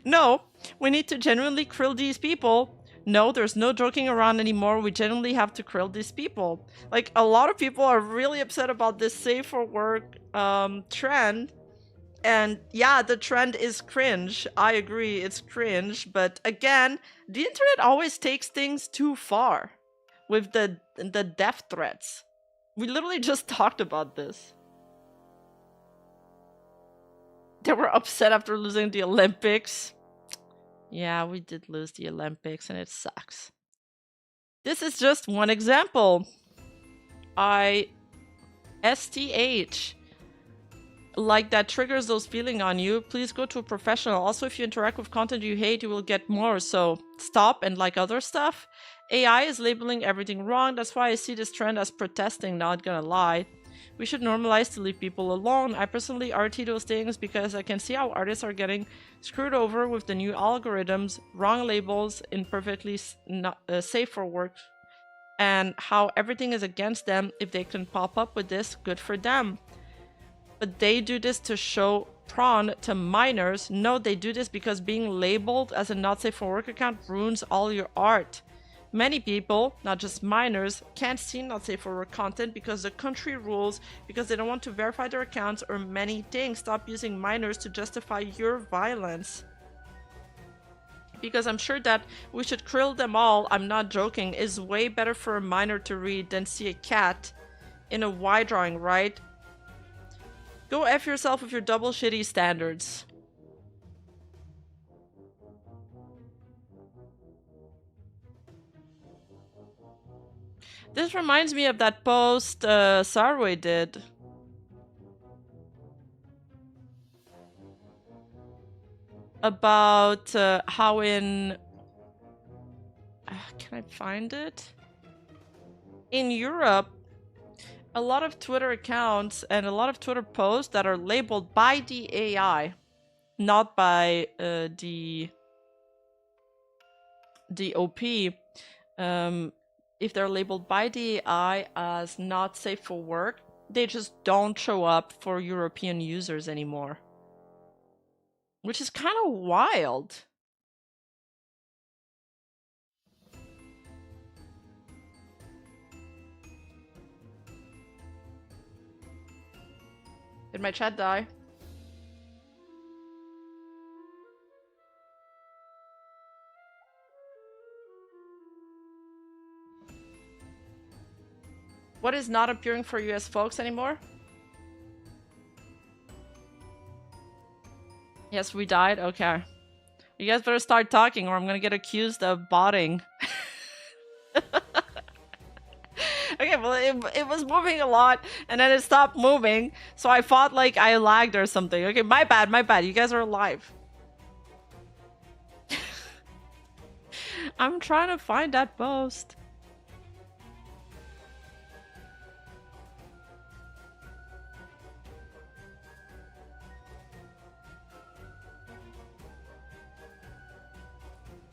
No, we need to genuinely krill these people. No, there's no joking around anymore. We genuinely have to krill these people. Like, a lot of people are really upset about this safe for work trend. And yeah, the trend is cringe. I agree, it's cringe. But again, the internet always takes things too far with the death threats. We literally just talked about this. They were upset after losing the Olympics. Yeah, we did lose the Olympics and it sucks. This is just one example. STH. Like, that triggers those feelings on you, please go to a professional. Also, if you interact with content you hate, you will get more, so stop. And like other stuff, AI is labeling everything wrong. That's why I see this trend as protesting, not gonna lie. We should normalize to leave people alone. I personally RT those things because I can see how artists are getting screwed over with the new algorithms, wrong labels, imperfectly safe for work, and how everything is against them. If they can pop up with this, good for them. But they do this to show prawn to minors. No, they do this because being labeled as a not safe for work account ruins all your art. Many people, not just minors, can't see not safe for work content because the country rules, because they don't want to verify their accounts, or many things. Stop using minors to justify your violence. Because I'm sure that we should krill them all, I'm not joking, is way better for a minor to read than see a cat in a Y drawing, right? Go F yourself with your double shitty standards. This reminds me of that post Sarway did. About how in... can I find it? In Europe, a lot of Twitter accounts and a lot of Twitter posts that are labeled by the AI, not by the OP, if they're labeled by the AI as not safe for work, they just don't show up for European users anymore. Which is kind of wild. Did my chat die? What is not appearing for US folks anymore? Yes, we died? Okay. You guys better start talking or I'm gonna get accused of botting. Okay, well, it was moving a lot and then it stopped moving. So I thought like I lagged or something. Okay, my bad, my bad. You guys are alive. I'm trying to find that post.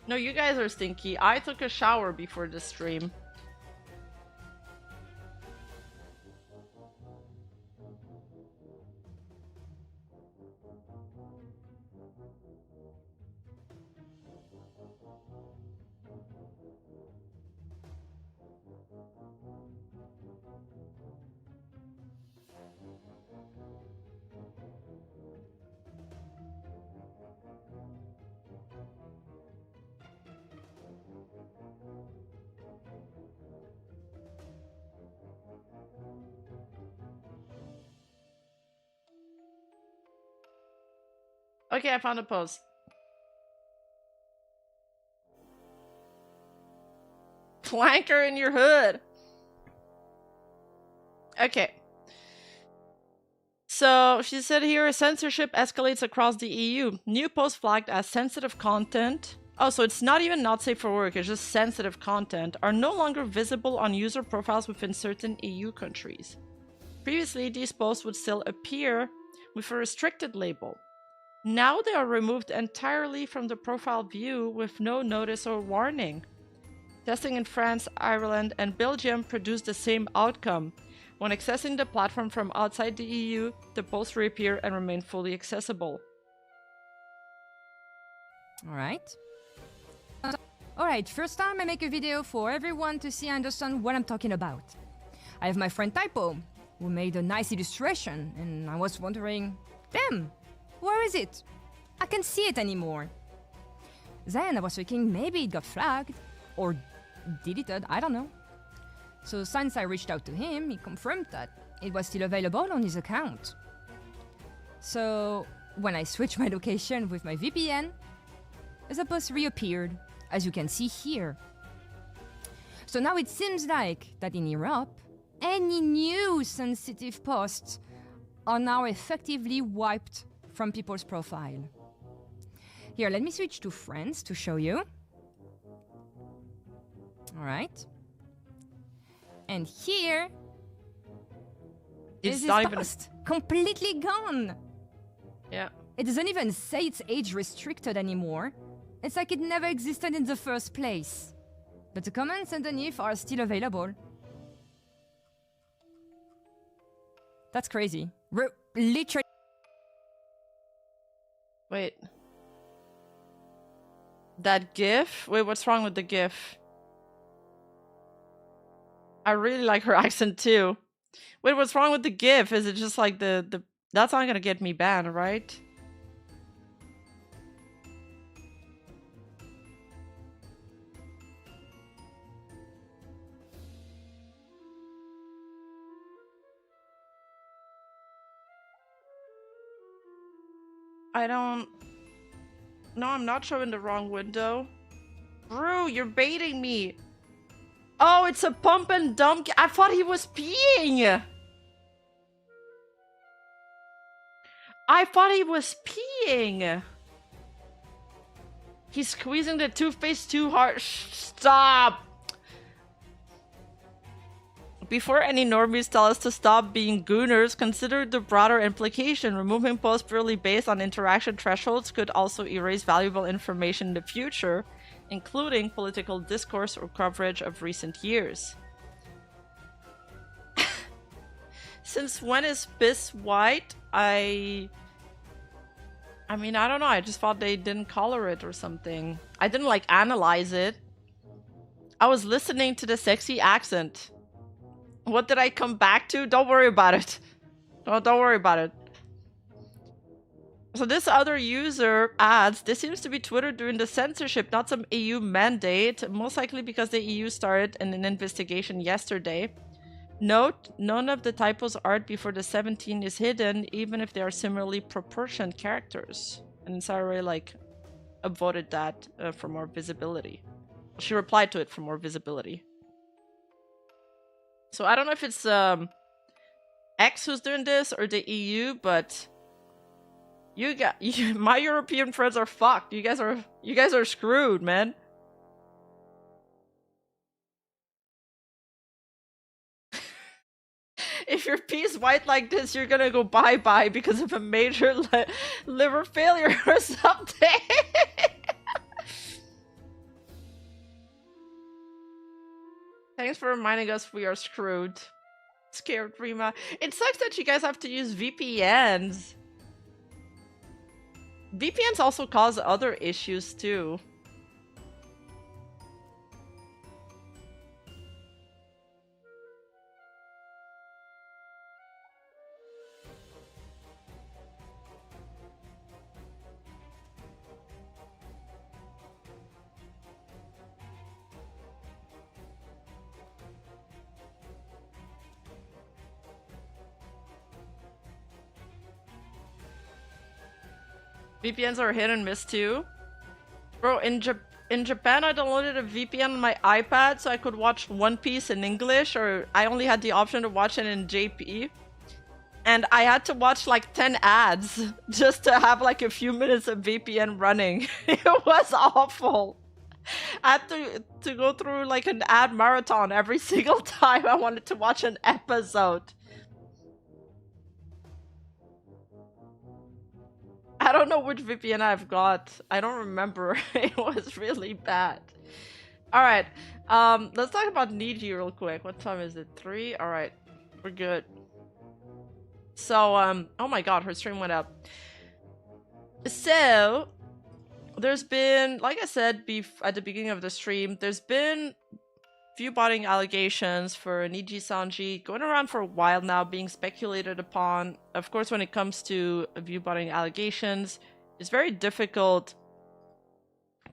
No, you guys are stinky. I took a shower before the stream. Okay, I found a post. Flanker in your hood. Okay. So she said here, censorship escalates across the EU. New post flagged as sensitive content. Oh, so it's not even not safe for work, it's just sensitive content, are no longer visible on user profiles within certain EU countries. Previously, these posts would still appear with a restricted label. Now they are removed entirely from the profile view with no notice or warning. Testing in France, Ireland, and Belgium produced the same outcome. When accessing the platform from outside the EU, the posts reappear and remain fully accessible. Alright, first time I make a video for everyone to see and understand what I'm talking about. I have my friend Typo, who made a nice illustration, and I was wondering, damn, where is it? I can't see it anymore. Then I was thinking maybe it got flagged, or deleted, I don't know. So since I reached out to him, he confirmed that it was still available on his account. So when I switched my location with my VPN, the post reappeared, as you can see here. So now it seems like that in Europe, any new sensitive posts are now effectively wiped from people's profile. Here, let me switch to France to show you. Alright. And here is this post, completely gone. Yeah. It doesn't even say it's age restricted anymore. It's like it never existed in the first place. But the comments underneath are still available. That's crazy. Literally. Wait. That GIF? Wait, what's wrong with the GIF? I really like her accent too. Wait, what's wrong with the GIF? Is it just like the that's not gonna get me banned, right? I don't... No, I'm not showing the wrong window. Brew, you're baiting me. Oh, it's a pump and dump. I thought he was peeing. I thought he was peeing. He's squeezing the toothpaste too hard. Stop. Before any normies tell us to stop being gooners, consider the broader implication. Removing posts purely based on interaction thresholds could also erase valuable information in the future. including political discourse or coverage of recent years. Since when is Piss white? I mean, I don't know. I just thought they didn't color it or something. I didn't like analyze it. I was listening to the sexy accent. What did I come back to? Don't worry about it. Oh, don't worry about it. So this other user adds, this seems to be Twitter doing the censorship, not some EU mandate, most likely because the EU started an investigation yesterday. Note, none of the typos art before the 17 is hidden, even if they are similarly proportioned characters. And Sarah like upvoted that for more visibility. She replied to it for more visibility. So I don't know if it's X who's doing this or the EU, but my European friends are fucked. You guys are screwed, man. If your piece white like this, you're gonna go bye-bye because of a major liver failure or something. Thanks for reminding us we are screwed. Scared Rima. It sucks that you guys have to use VPNs. VPNs also cause other issues too. VPNs are hit and miss too. Bro, in Japan I downloaded a VPN on my iPad so I could watch One Piece in English, or I only had the option to watch it in JP. And I had to watch like 10 ads just to have like a few minutes of VPN running. It was awful. I had to go through like an ad marathon every single time I wanted to watch an episode. I don't know which VPN I've got. I don't remember. It was really bad. Alright, let's talk about Niji real quick. What time is it? 3? Alright, we're good. So, oh my god, her stream went up. So, there's been, like I said at the beginning of the stream, there's been viewbotting allegations for Niji Sanji going around for a while now, being speculated upon. Of course, when it comes to viewbotting allegations, it's very difficult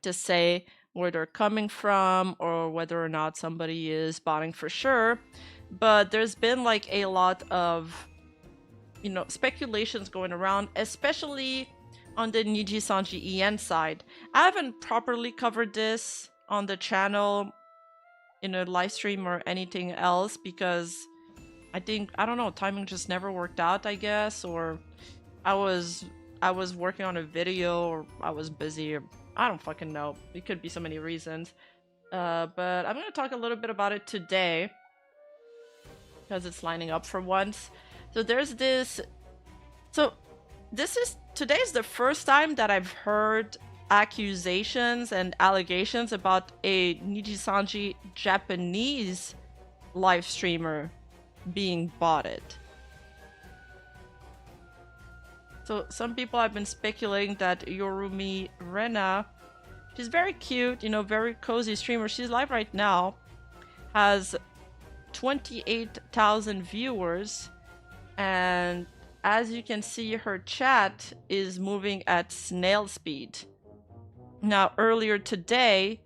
to say where they're coming from or whether or not somebody is botting for sure. But there's been like a lot of, you know, speculations going around, especially on the Niji Sanji EN side. I haven't properly covered this on the channel in a live stream or anything else because I don't know, timing just never worked out, I guess, or I was working on a video, or I was busy, or I don't fucking know. It could be so many reasons. But I'm gonna talk a little bit about it today because it's lining up for once. So there's this. So today's the first time that I've heard accusations and allegations about a Nijisanji Japanese live streamer being botted. So some people have been speculating that Yorumi Rena, she's very cute, you know, very cozy streamer. She's live right now, has 28,000 viewers, and as you can see, her chat is moving at snail speed. Now, earlier today,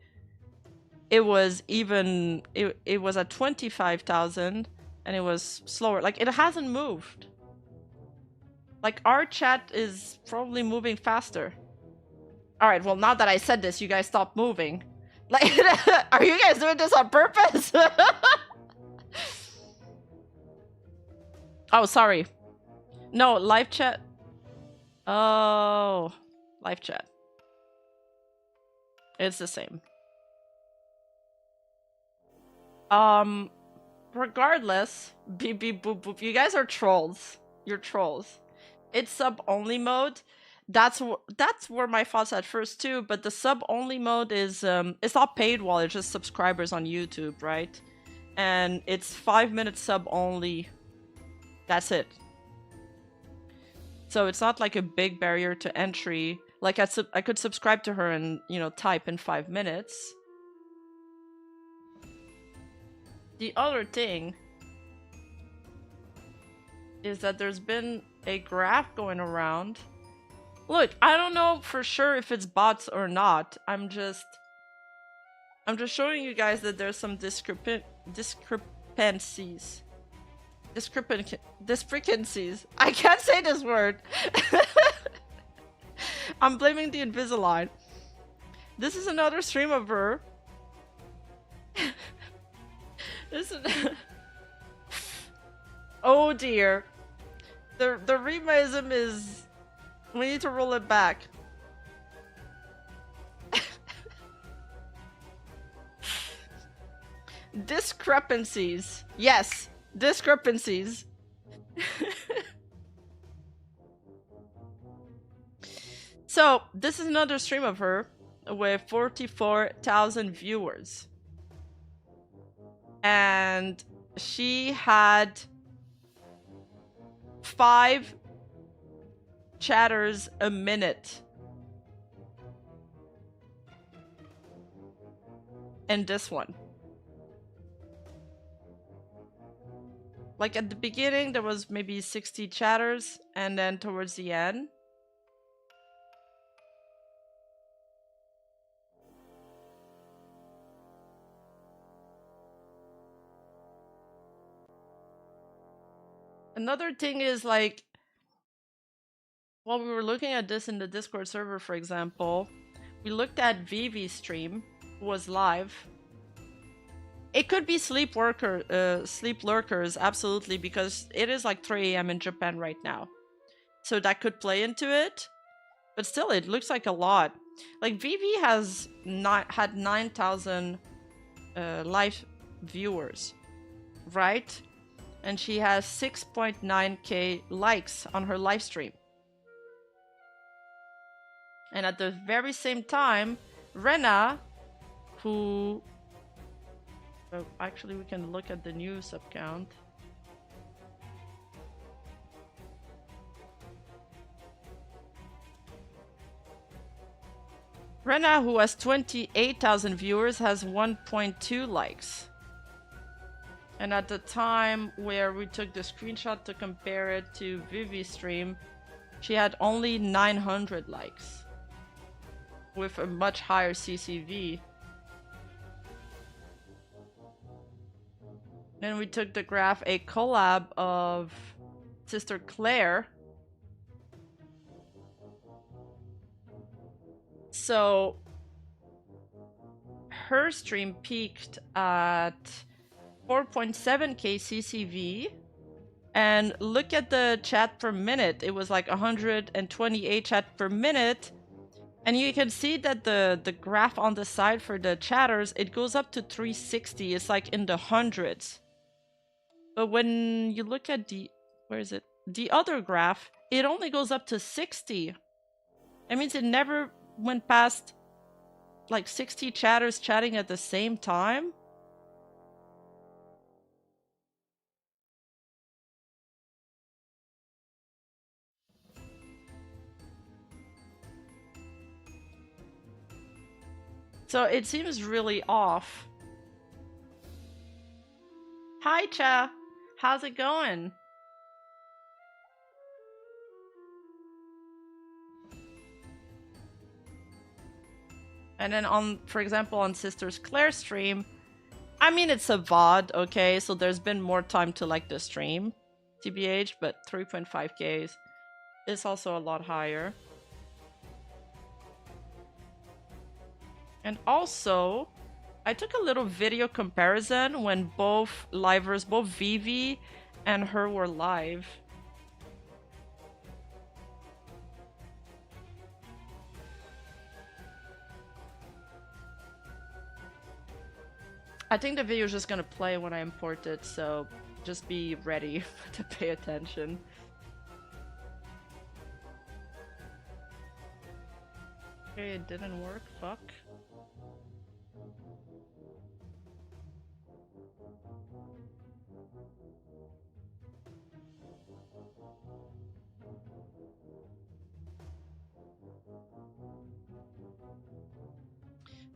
it was at 25,000, and it was slower. Like, it hasn't moved. Like, our chat is probably moving faster. Alright, well, now that I said this, you guys stop moving. Like, are you guys doing this on purpose? Oh, sorry. No, live chat. Oh, live chat. It's the same. Regardless, beep beep boop boop. You guys are trolls. You're trolls. It's sub-only mode. That's where my thoughts at first too. But the sub only mode is it's not paid wall. It's just subscribers on YouTube, right? And it's 5 minute sub only. That's it. So it's not like a big barrier to entry. Like I could subscribe to her and, you know, type in 5 minutes. The other thing is that there's been a graph going around. Look, I don't know for sure if it's bots or not. I'm just showing you guys that there's some discrepancies. Discrepancies. I can't say this word. I'm blaming the Invisalign. This is another stream of her. This is oh dear. The Remism is... We need to roll it back. Discrepancies. Yes, discrepancies. So, this is another stream of her with 44,000 viewers. And she had 5 chatters a minute. And this one. Like at the beginning, there was maybe 60 chatters, and then towards the end. Another thing is like, while we were looking at this in the Discord server, for example, we looked at Vivi's stream, who was live. It could be sleep lurkers, absolutely, because it is like 3 AM in Japan right now. So that could play into it. But still, it looks like a lot. Like, Vivi has had 9,000 live viewers, right? And she has 6.9k likes on her live stream. And at the very same time, Rena, who... actually, we can look at the new sub count. Rena, who has 28,000 viewers, has 1.2 likes. And at the time where we took the screenshot to compare it to Vivi's stream, she had only 900 likes. With a much higher CCV. Then we took the graph, a collab of Sister Claire. So her stream peaked at 4.7k CCV. And look at the chat per minute. It was like 128 chat per minute. And you can see that the graph on the side for the chatters, it goes up to 360. It's like in the hundreds. But when you look at the... where is it? The other graph, it only goes up to 60. That means it never went past like 60 chatters chatting at the same time. So it seems really off. Hi, Cha. How's it going? And then on, for example, on Sisters Claire stream, I mean, it's a VOD, okay? So there's been more time to like the stream, TBH, but 3.5k is also a lot higher. And also, I took a little video comparison when both livers, both Vivi and her were live. I think the video is just gonna play when I import it, so just be ready to pay attention. Okay, it didn't work. Fuck.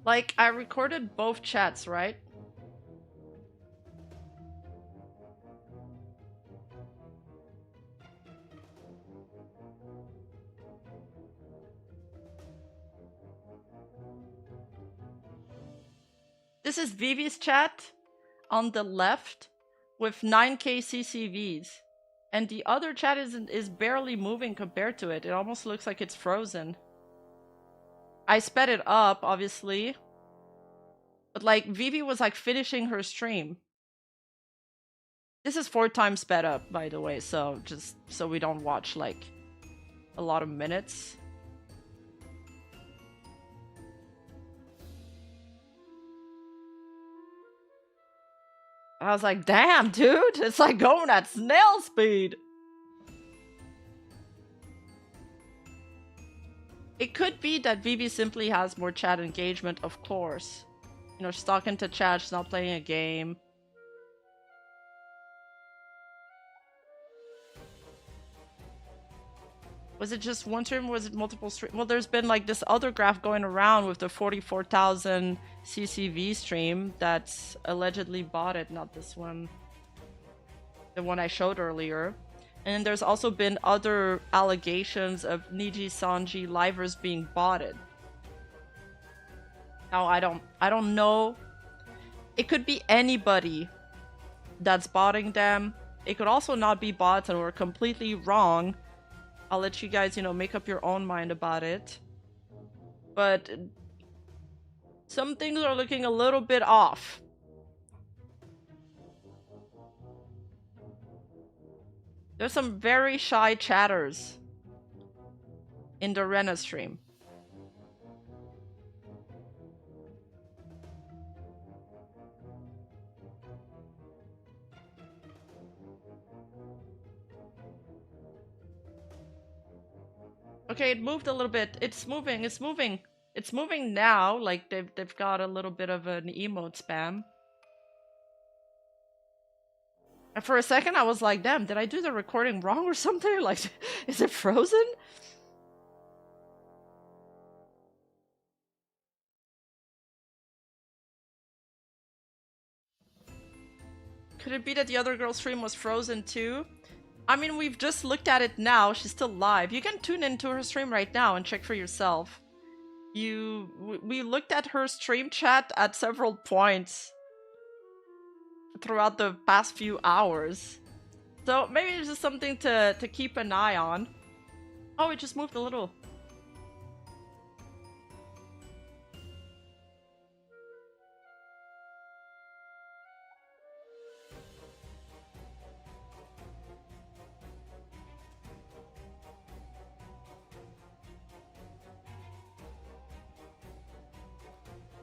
Like, I recorded both chats, right? This is Vivi's chat on the left with 9k CCVs. And the other chat is barely moving compared to it. It almost looks like it's frozen. I sped it up, obviously. But like, Vivi was like finishing her stream. This is 4 times sped up, by the way, so just so we don't watch like a lot of minutes. I was like, damn, dude, it's like going at snail speed. It could be that Vivi simply has more chat engagement, of course. You know, she's talking to chat, she's not playing a game. Was it just one stream or was it multiple streams? Well, there's been like this other graph going around with the 44,000 CCV stream that's allegedly bought it, not this one. The one I showed earlier. And there's also been other allegations of Niji Sanji livers being botted. Now I don't know. It could be anybody that's botting them. It could also not be bots and we're completely wrong. I'll let you guys, you know, make up your own mind about it. But some things are looking a little bit off. There's some very shy chatters in the Rena stream. Okay, it moved a little bit. It's moving, it's moving. It's moving now, like they've got a little bit of an emote spam. And for a second I was like, damn, did I do the recording wrong or something? Like, is it frozen? Could it be that the other girl's stream was frozen too? I mean, we've just looked at it now. She's still live. You can tune into her stream right now and check for yourself. We looked at her stream chat at several points throughout the past few hours. So maybe it's just something to keep an eye on. Oh, it just moved a little.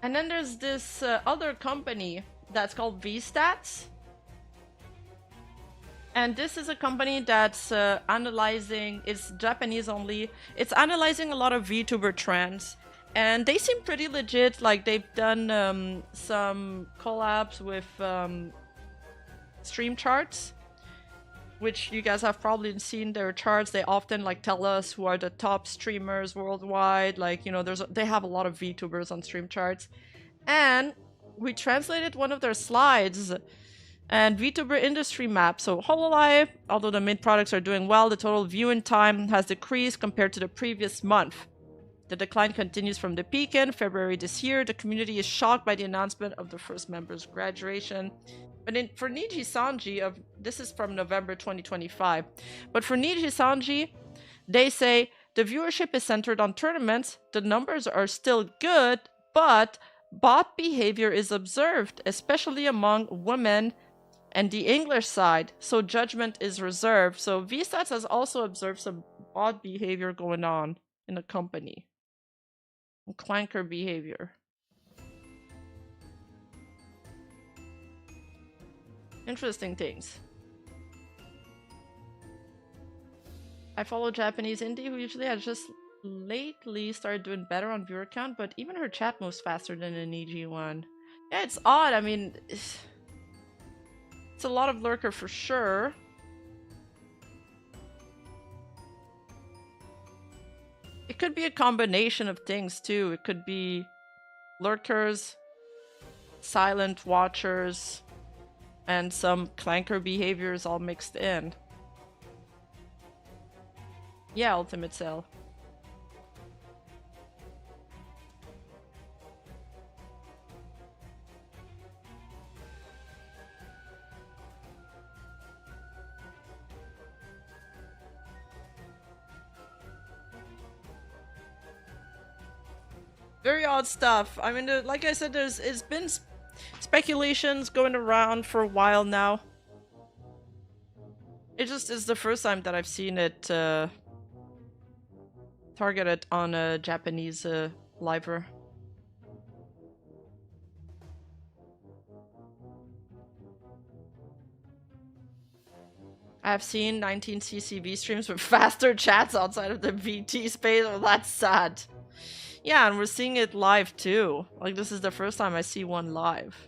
And then there's this other company that's called VStats. And this is a company that's analyzing, it's Japanese only, it's analyzing a lot of VTuber trends. And they seem pretty legit, like they've done some collabs with stream charts, which you guys have probably seen their charts. They often like tell us who are the top streamers worldwide. Like, you know, they have a lot of VTubers on stream charts. And we translated one of their slides and VTuber industry map. So Hololive, although the mid products are doing well, the total viewing time has decreased compared to the previous month. The decline continues from the peak in February this year. The community is shocked by the announcement of the first member's graduation. But for Niji Sanji, this is from November 2025. But for Niji Sanji, they say the viewership is centered on tournaments. The numbers are still good, but bot behavior is observed, especially among women and the English side. So judgment is reserved. So VStats has also observed some bot behavior going on in the company. Clanker behavior. Interesting things. I follow Japanese indie who usually has just lately started doing better on viewer count, but even her chat moves faster than the Niji one. Yeah, it's odd. I mean, it's a lot of lurker for sure. It could be a combination of things too. It could be lurkers, silent watchers, and some clanker behaviors all mixed in. Yeah, Ultimate Cell. Very odd stuff. I mean, like I said, it's been speculations going around for a while now. It just is the first time that I've seen it targeted on a Japanese liver. I've seen 19 CCV streams with faster chats outside of the VT space. Well, that's sad. Yeah, and we're seeing it live too. Like, this is the first time I see one live.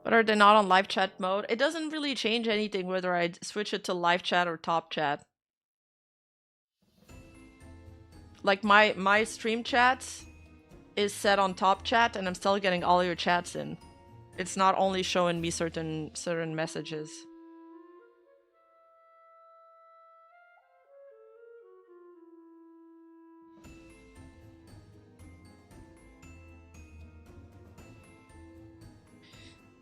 But are they not on live chat mode? It doesn't really change anything whether I switch it to live chat or top chat. Like my stream chat is set on top chat and I'm still getting all your chats in. It's not only showing me certain messages.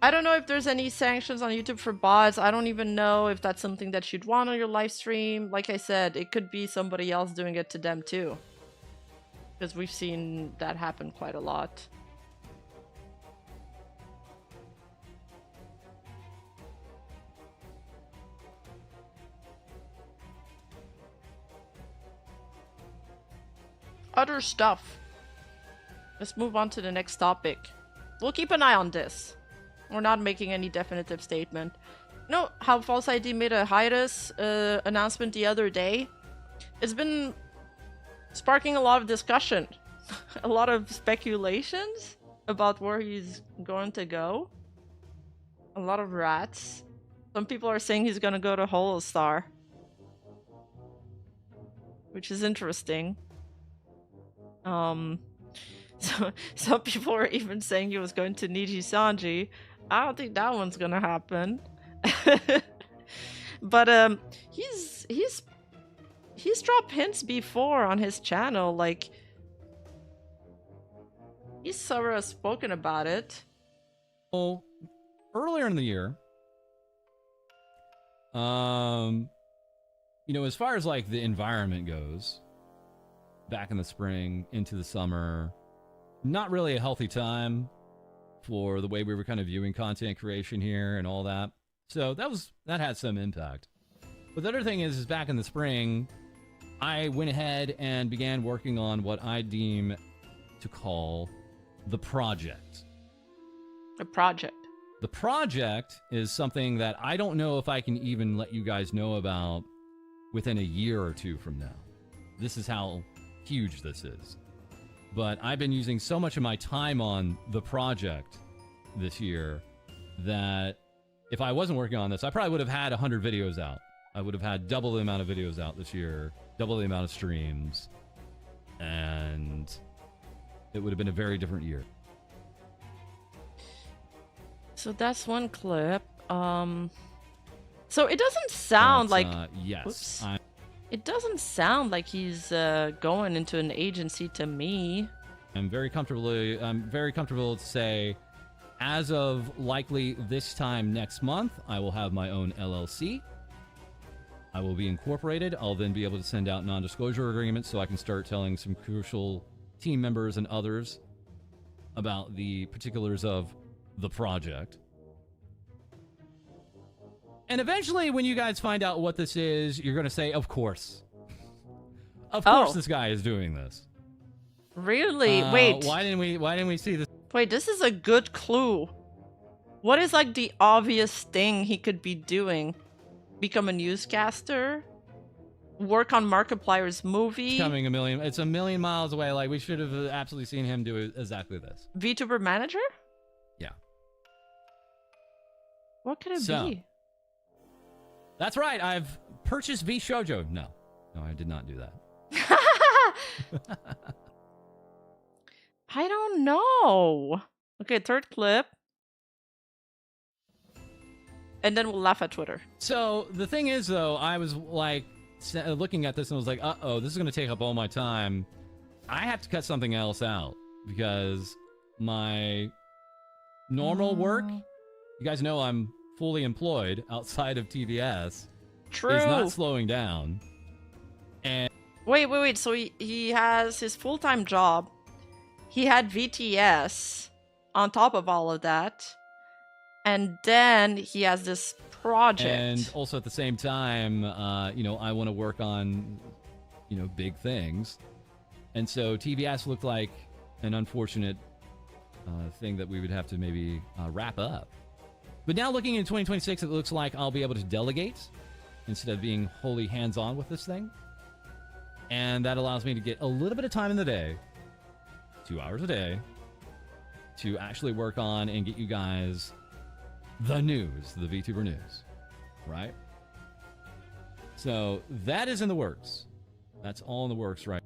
I don't know if there's any sanctions on YouTube for bots. I don't even know if that's something that you'd want on your live stream. Like I said, it could be somebody else doing it to them too. Because we've seen that happen quite a lot. Other stuff. Let's move on to the next topic. We'll keep an eye on this. We're not making any definitive statement. You know how False ID made a hiatus announcement the other day? It's been sparking a lot of discussion. A lot of speculations about where he's going to go. A lot of rats. Some people are saying he's gonna go to Holostar. Which is interesting. So some people are even saying he was going to Niji Sanji. I don't think that one's gonna happen. But he's dropped hints before on his channel, like he's sort of spoken about it. Well, earlier in the year, you know, as far as like the environment goes, back in the spring into the summer, not really a healthy time for the way we were kind of viewing content creation here and all that. So that had some impact. But the other thing is back in the spring, I went ahead and began working on what I deem to call the project. A project. The project is something that I don't know if I can even let you guys know about within a year or two from now. This is how huge this is. But I've been using so much of my time on the project this year that if I wasn't working on this, I probably would have had 100 videos out. I would have had double the amount of videos out this year, double the amount of streams, and it would have been a very different year. So that's one clip. So it doesn't sound like... Yes. It doesn't sound like he's going into an agency to me. I'm very comfortable to say, as of likely this time next month, I will have my own LLC. I will be incorporated. I'll then be able to send out non-disclosure agreements so I can start telling some crucial team members and others about the particulars of the project. And eventually, when you guys find out what this is, you're going to say, of course. Of course this guy is doing this. Really? Wait. Why didn't we see this? Wait, this is a good clue. What is like the obvious thing he could be doing? Become a newscaster? Work on Markiplier's movie? It's a million miles away. Like, we should have absolutely seen him do exactly this. VTuber manager? Yeah. What could it be? That's right. I've purchased V Shoujo. No, I did not do that. I don't know. Okay, third clip. And then we'll laugh at Twitter. So the thing is, though, I was like looking at this and was like, uh-oh, this is going to take up all my time. I have to cut something else out because my normal work, you guys know I'm fully employed outside of TVS. True. Is not slowing down. And wait. So he has his full-time job. He had VTS on top of all of that. And then he has this project. And also at the same time, I want to work on, big things. And so TVS looked like an unfortunate thing that we would have to maybe wrap up. But now looking in 2026, it looks like I'll be able to delegate instead of being wholly hands-on with this thing. And that allows me to get a little bit of time in the day, 2 hours a day, to actually work on and get you guys the news, the VTuber news, right? So that is in the works. That's all in the works, right?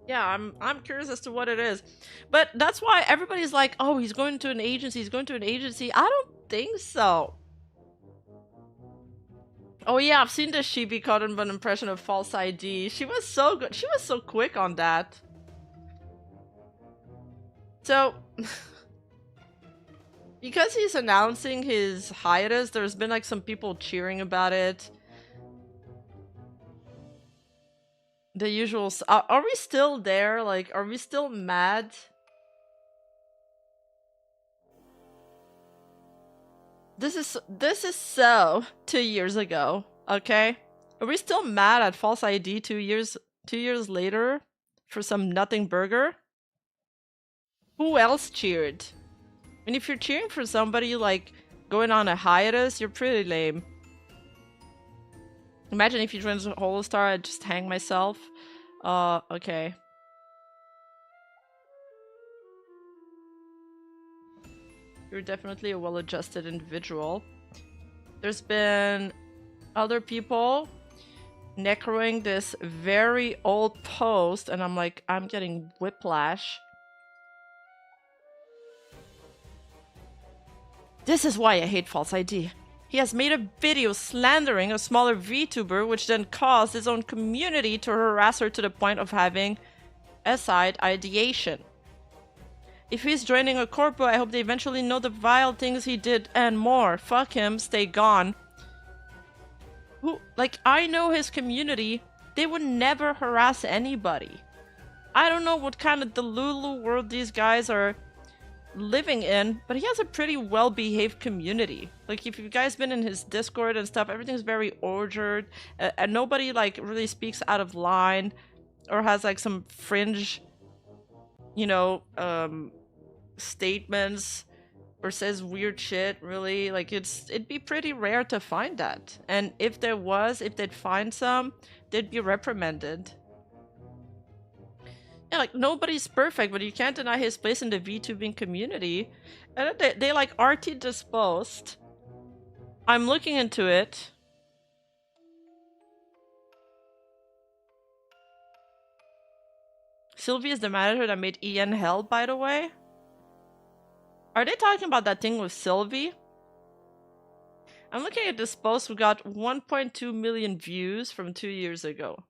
Yeah, I'm curious as to what it is. But that's why everybody's like, oh, he's going to an agency, I don't think so. Oh yeah, I've seen the Shibi cotton bud impression of false ID. She was so good. She was so quick on that. So, because he's announcing his hiatus, there's been like some people cheering about it. The usual. Are we still there? Like, are we still mad? This is so 2 years ago. Okay, are we still mad at false ID 2 years later for some nothing burger? Who else cheered? And if you're cheering for somebody like going on a hiatus, you're pretty lame. Imagine if you joined Holostar, I'd just hang myself. Okay. You're definitely a well-adjusted individual. There's been other people necroing this very old post, and I'm like, I'm getting whiplash. This is why I hate false ID. He has made a video slandering a smaller VTuber, which then caused his own community to harass her to the point of having a side ideation. If he's joining a corpo, I hope they eventually know the vile things he did and more. Fuck him, stay gone. I know his community, they would never harass anybody. I don't know what kind of Delulu world these guys are living in, but he has a pretty well-behaved community. Like, if you guys been in his Discord and stuff, everything's very ordered, and nobody like really speaks out of line or has like some fringe, statements or says weird shit. Really, like, it'd be pretty rare to find that. And if they'd find some, they'd be reprimanded. Yeah, like, nobody's perfect, but you can't deny his place in the VTubing community. And they like RT disposed. I'm looking into it. Sylvie is the manager that made Ian hell, by the way. Are they talking about that thing with Sylvie? I'm looking at this post. We got 1.2 million views from 2 years ago.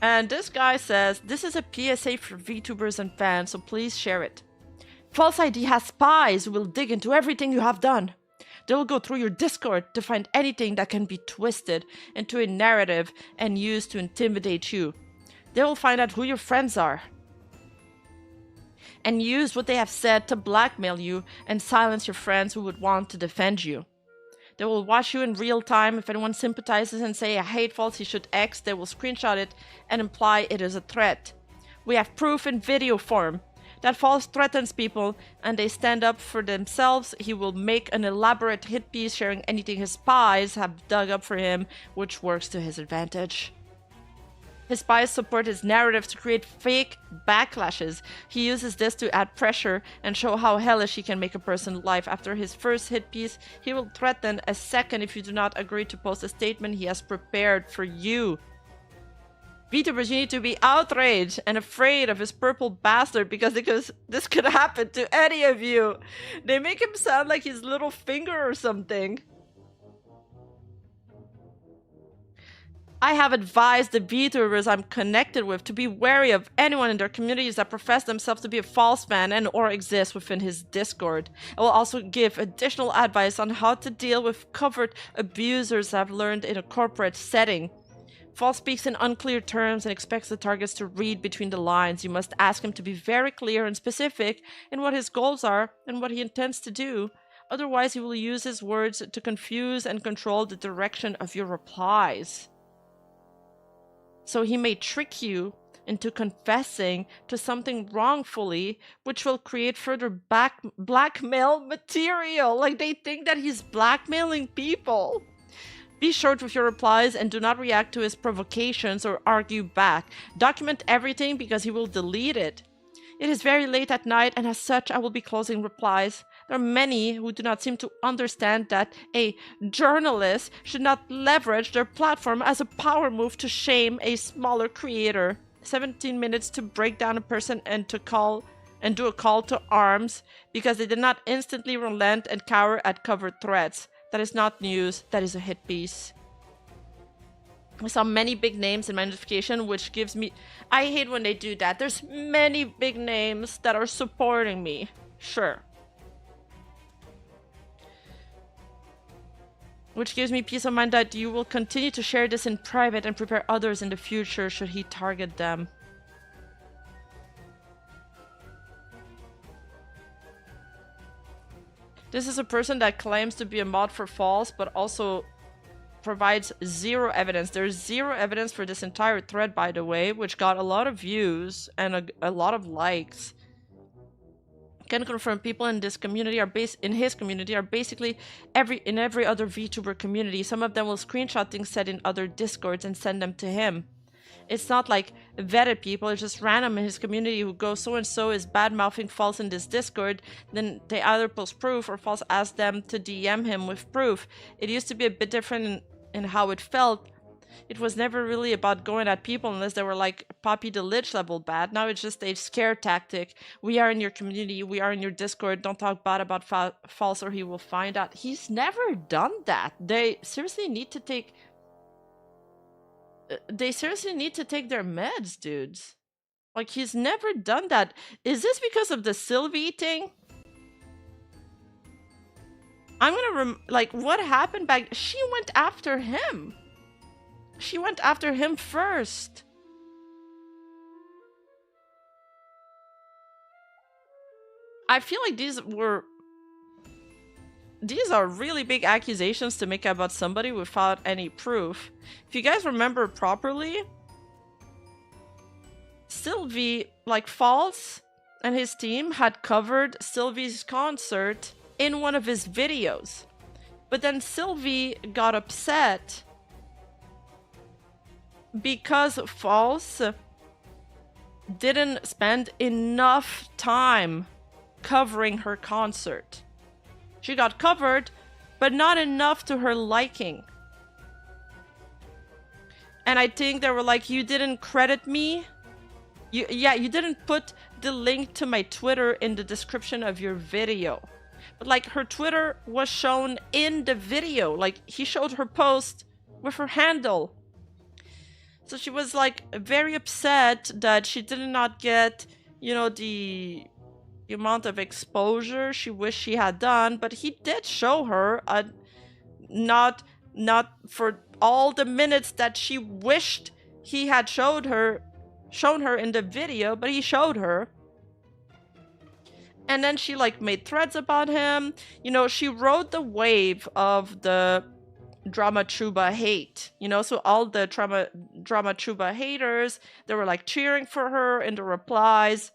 And this guy says, this is a PSA for VTubers and fans, so please share it. False ID has spies who will dig into everything you have done. They will go through your Discord to find anything that can be twisted into a narrative and used to intimidate you. They will find out who your friends are and use what they have said to blackmail you and silence your friends who would want to defend you. They will watch you in real time. If anyone sympathizes and say, I hate false, he should X, they will screenshot it and imply it is a threat. We have proof in video form that false threatens people and they stand up for themselves. He will make an elaborate hit piece sharing anything his spies have dug up for him, which works to his advantage. His spies support his narrative to create fake backlashes. He uses this to add pressure and show how hellish he can make a person's life. After his first hit piece, he will threaten a second if you do not agree to post a statement he has prepared for you. VTubers, you need to be outraged and afraid of his purple bastard because this could happen to any of you. They make him sound like his little finger or something. I have advised the VTubers I'm connected with to be wary of anyone in their communities that profess themselves to be a false fan and or exist within his Discord. I will also give additional advice on how to deal with covert abusers I've learned in a corporate setting. False speaks in unclear terms and expects the targets to read between the lines. You must ask him to be very clear and specific in what his goals are and what he intends to do. Otherwise, he will use his words to confuse and control the direction of your replies. So he may trick you into confessing to something wrongfully, which will create further blackmail material. Like, they think that he's blackmailing people. Be short with your replies and do not react to his provocations or argue back. Document everything because he will delete it. It is very late at night and as such I will be closing replies. There are many who do not seem to understand that a journalist should not leverage their platform as a power move to shame a smaller creator. 17 minutes to break down a person and do a call to arms because they did not instantly relent and cower at covert threats. That is not news, that is a hit piece. I saw many big names in my notification, which gives me... I hate when they do that. There's many big names that are supporting me. Sure. Which gives me peace of mind that you will continue to share this in private and prepare others in the future should he target them. This is a person that claims to be a mod for false, but also provides zero evidence. There's zero evidence for this entire thread, by the way, which got a lot of views and a lot of likes. Can confirm people in this community are basically in every other VTuber community. Some of them will screenshot things said in other Discords and send them to him. It's not like vetted people, it's just random in his community who go so-and-so is bad-mouthing false in this Discord, then they either post proof or false ask them to DM him with proof. It used to be a bit different in how it felt. It was never really about going at people unless they were like Poppy the Lich level bad. Now it's just a scare tactic. We are in your community, we are in your Discord, don't talk bad about false or he will find out. He's never done that. They seriously need to take their meds, dudes. Like, he's never done that. Is this because of the Sylvie thing? I'm gonna like, what happened back? She went after him. She went after him first. I feel like these are really big accusations to make about somebody without any proof. If you guys remember properly, Sylvie, like False and his team had covered Sylvie's concert in one of his videos. But then Sylvie got upset because False didn't spend enough time covering her concert. She got covered, but not enough to her liking. And I think they were like, you didn't credit me? You didn't put the link to my Twitter in the description of your video. But like, her Twitter was shown in the video. Like, he showed her post with her handle. So she was like very upset that she did not get, you know, the amount of exposure she wished she had done, but he did show her not for all the minutes that she wished he had shown her in the video, but he showed her. And then she like made threads about him. You know, she rode the wave of the drama chuba hate, you know, so all the drama chuba haters, they were like cheering for her in the replies.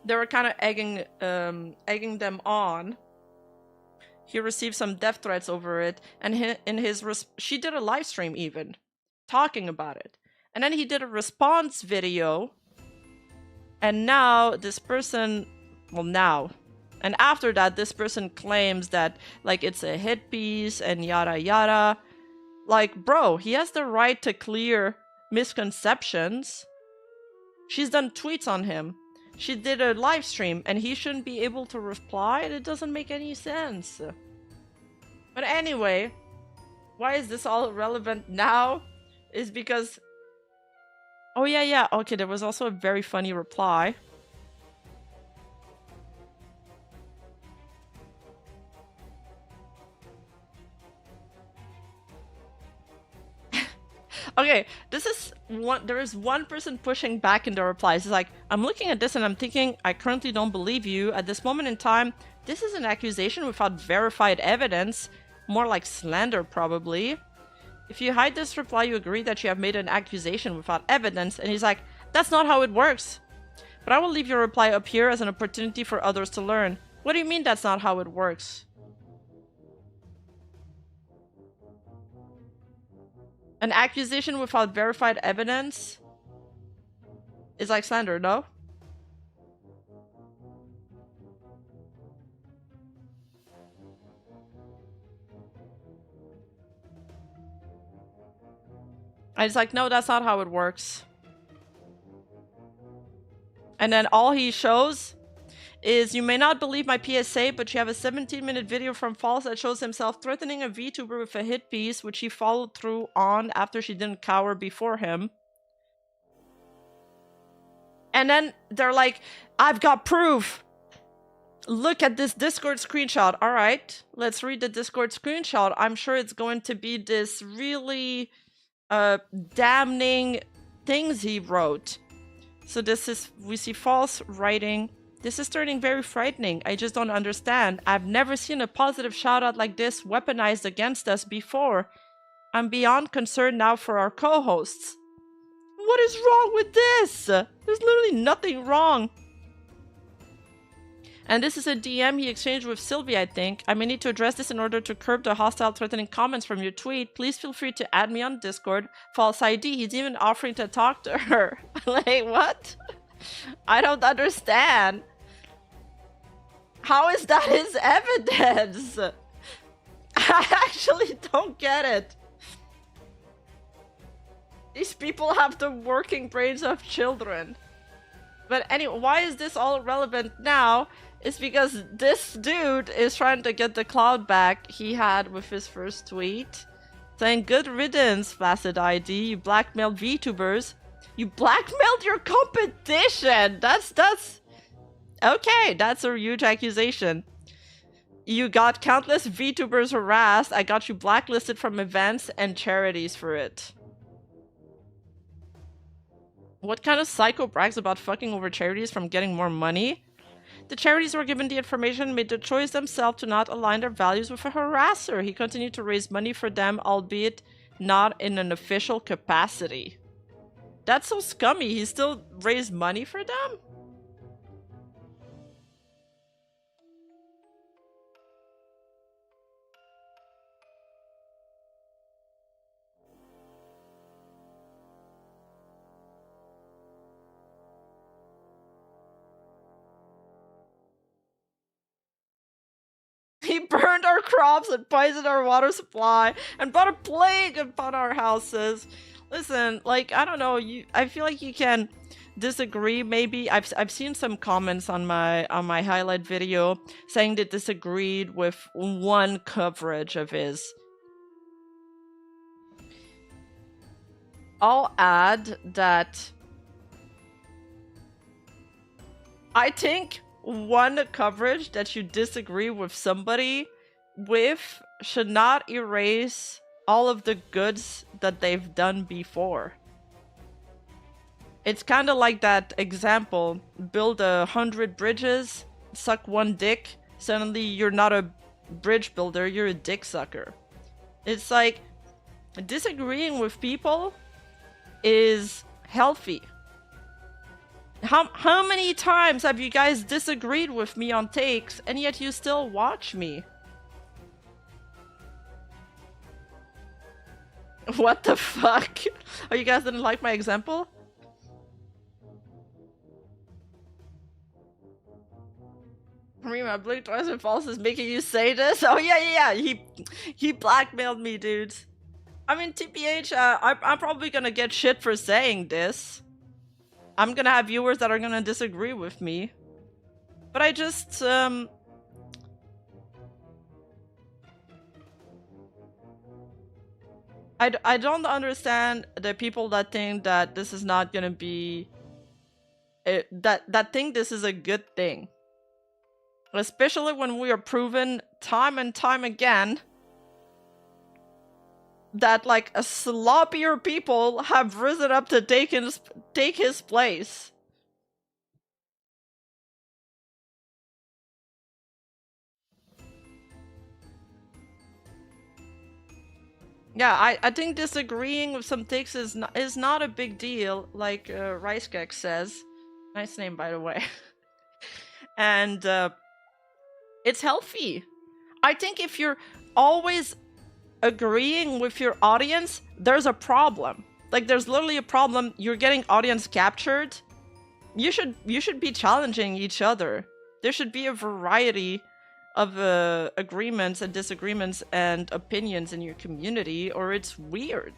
They were kind of egging them on. He received some death threats over it, and she did a live stream even talking about it. And then he did a response video, and now this person, well, now and after that, this person claims that like it's a hit piece and yada yada. Like, bro, he has the right to clear misconceptions. She's done tweets on him. She did a live stream and he shouldn't be able to reply? It doesn't make any sense. But anyway, why is this all relevant now? Is because... Oh yeah, okay, there was also a very funny reply. Okay, this is one. There is one person pushing back in the replies. It's like, I'm looking at this and I'm thinking, I currently don't believe you. At this moment in time, this is an accusation without verified evidence. More like slander, probably. If you hide this reply, you agree that you have made an accusation without evidence. And he's like, that's not how it works. But I will leave your reply up here as an opportunity for others to learn. What do you mean that's not how it works? An accusation without verified evidence is like slander, no? And it's like, no, that's not how it works. And then all he shows is, you may not believe my PSA, but you have a 17-minute video from False that shows himself threatening a VTuber with a hit piece, which he followed through on after she didn't cower before him. And then they're like, I've got proof! Look at this Discord screenshot. Alright, let's read the Discord screenshot. I'm sure it's going to be this really damning things he wrote. So this is, we see False writing, this is turning very frightening. I just don't understand. I've never seen a positive shoutout like this weaponized against us before. I'm beyond concerned now for our co-hosts. What is wrong with this? There's literally nothing wrong. And this is a DM he exchanged with Sylvie, I think. I may need to address this in order to curb the hostile threatening comments from your tweet. Please feel free to add me on Discord. False ID, he's even offering to talk to her. Like, what? I don't understand. How is that his evidence? I actually don't get it. These people have the working brains of children. But anyway, why is this all relevant now? It's because this dude is trying to get the cloud back he had with his first tweet. Saying, good riddance, Flaccid ID, you blackmailed VTubers. You blackmailed your competition! That's... Okay, that's a huge accusation. You got countless VTubers harassed. I got you blacklisted from events and charities for it. What kind of psycho brags about fucking over charities from getting more money? The charities were given the information, made the choice themselves to not align their values with a harasser. He continued to raise money for them, albeit not in an official capacity. That's so scummy. He still raised money for them? He burned our crops and poisoned our water supply and brought a plague upon our houses. Listen, like, I don't know, I feel like you can disagree. Maybe I've seen some comments on my highlight video saying they disagreed with one coverage of his. I'll add that I think one coverage that you disagree with somebody with should not erase all of the goods that they've done before. It's kind of like that example. Build 100 bridges, suck one dick. Suddenly you're not a bridge builder, you're a dick sucker. It's like disagreeing with people is healthy. How many times have you guys disagreed with me on takes and yet you still watch me? What the fuck? Oh, you guys didn't like my example? Rima, blink twice and false is making you say this? Oh yeah. He blackmailed me, dude. I mean, TPH, I'm probably gonna get shit for saying this. I'm gonna have viewers that are gonna disagree with me. But I just, I don't understand the people that think that this is not gonna be... that think this is a good thing. Especially when we are proven time and time again that like a sloppier people have risen up to take his place. Yeah, I think disagreeing with some takes is not a big deal, like Ricekek says. Nice name, by the way. And it's healthy. I think if you're always agreeing with your audience, there's a problem. Like, there's literally a problem. You're getting audience captured. You should be challenging each other. There should be a variety of agreements and disagreements and opinions in your community, or it's weird.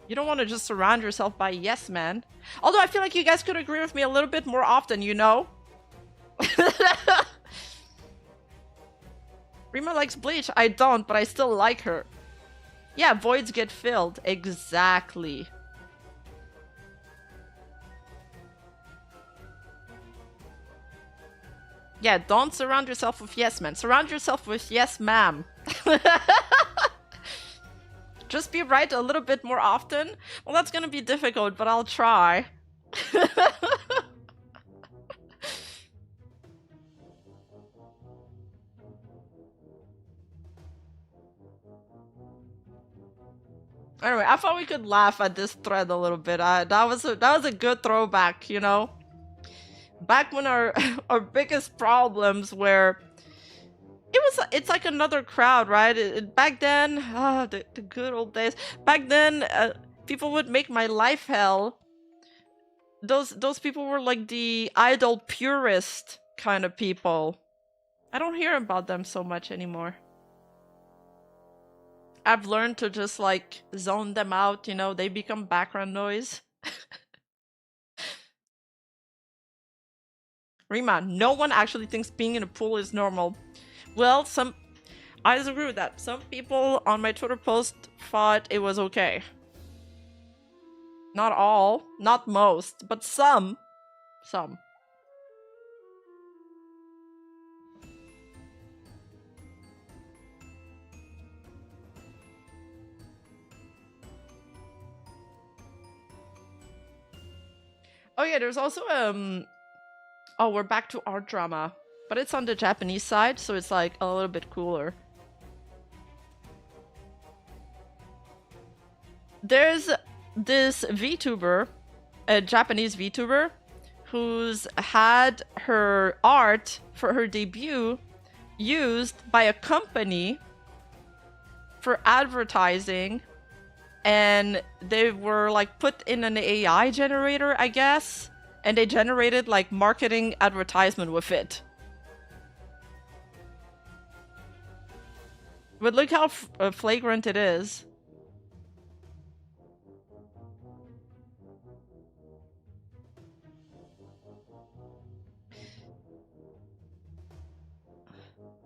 You don't want to just surround yourself by yes man. Although I feel like you guys could agree with me a little bit more often, you know? Rima likes Bleach. I don't, but I still like her. Yeah, voids get filled. Exactly. Yeah, don't surround yourself with yes men. Surround yourself with yes ma'am. Just be right a little bit more often. Well, that's gonna be difficult, but I'll try. Anyway, I thought we could laugh at this thread a little bit. That was a good throwback, you know. Back when our biggest problems were, it's like another crowd, right? Back then, the good old days. Back then, people would make my life hell. Those people were like the idol purist kind of people. I don't hear about them so much anymore. I've learned to just like zone them out, you know, they become background noise. Rima, no one actually thinks being in a pool is normal. Well, I disagree with that. Some people on my Twitter post thought it was okay. Not all, not most, but some. Some. Oh yeah, there's also oh, we're back to art drama, but it's on the Japanese side, so it's like a little bit cooler. There's this VTuber, a Japanese VTuber, who's had her art for her debut used by a company for advertising, and they were like put in an AI generator, I guess, and they generated like marketing advertisement with it. But look how flagrant it is.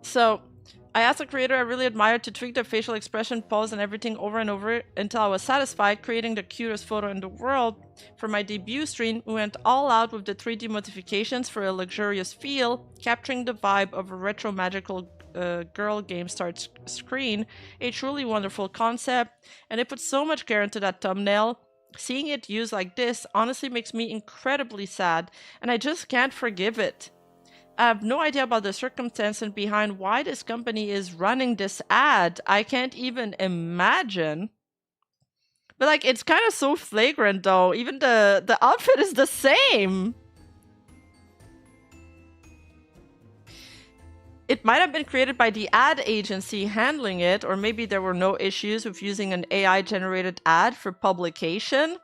So, I asked the creator I really admired to tweak the facial expression, pose, and everything over and over until I was satisfied, creating the cutest photo in the world. For my debut stream, we went all out with the 3D modifications for a luxurious feel, capturing the vibe of a retro magical girl game start screen. A truly wonderful concept, and they put so much care into that thumbnail. Seeing it used like this honestly makes me incredibly sad, and I just can't forgive it. I have no idea about the circumstances behind why this company is running this ad. I can't even imagine. But like, it's kind of so flagrant though. Even the outfit is the same. It might have been created by the ad agency handling it, or maybe there were no issues with using an AI-generated ad for publication.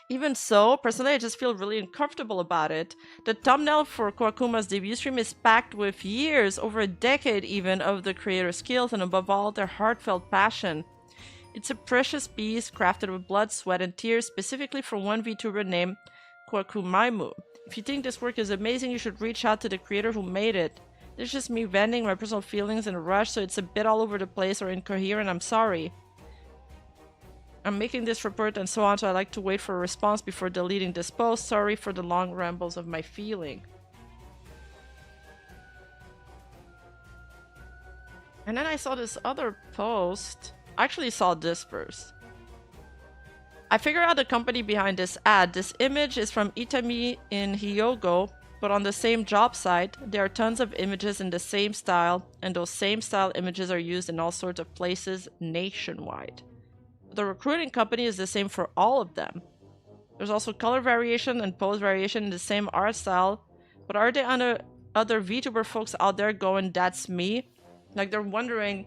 Even so, personally, I just feel really uncomfortable about it. The thumbnail for Koakuma's debut stream is packed with years, over a decade even, of the creator's skills and above all, their heartfelt passion. It's a precious piece crafted with blood, sweat, and tears specifically for one VTuber named Koakumaimu. If you think this work is amazing, you should reach out to the creator who made it. This is just me venting my personal feelings in a rush, so it's a bit all over the place or incoherent. I'm sorry. I'm making this report and so on, so I like to wait for a response before deleting this post. Sorry for the long rambles of my feeling. And then I saw this other post. I actually saw this first. I figured out the company behind this ad. This image is from Itami in Hyogo, but on the same job site, there are tons of images in the same style, and those same style images are used in all sorts of places nationwide. The recruiting company is the same for all of them. There's also color variation and pose variation in the same art style, but are there other VTuber folks out there going, that's me? Like, they're wondering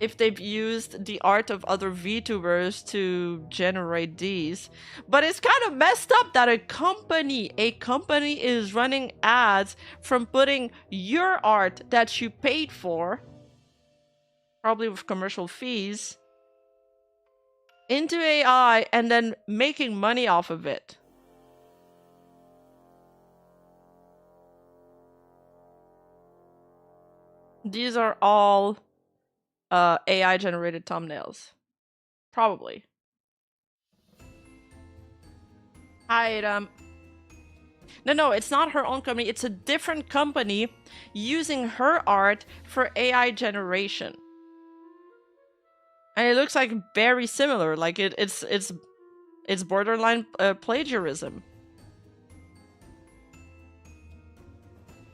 if they've used the art of other VTubers to generate these. But it's kind of messed up that a company is running ads from putting your art that you paid for, probably with commercial fees, into AI and then making money off of it. These are all AI generated thumbnails. Probably. Hi, No, it's not her own company. It's a different company using her art for AI generation. And it looks like very similar. Like it's borderline plagiarism.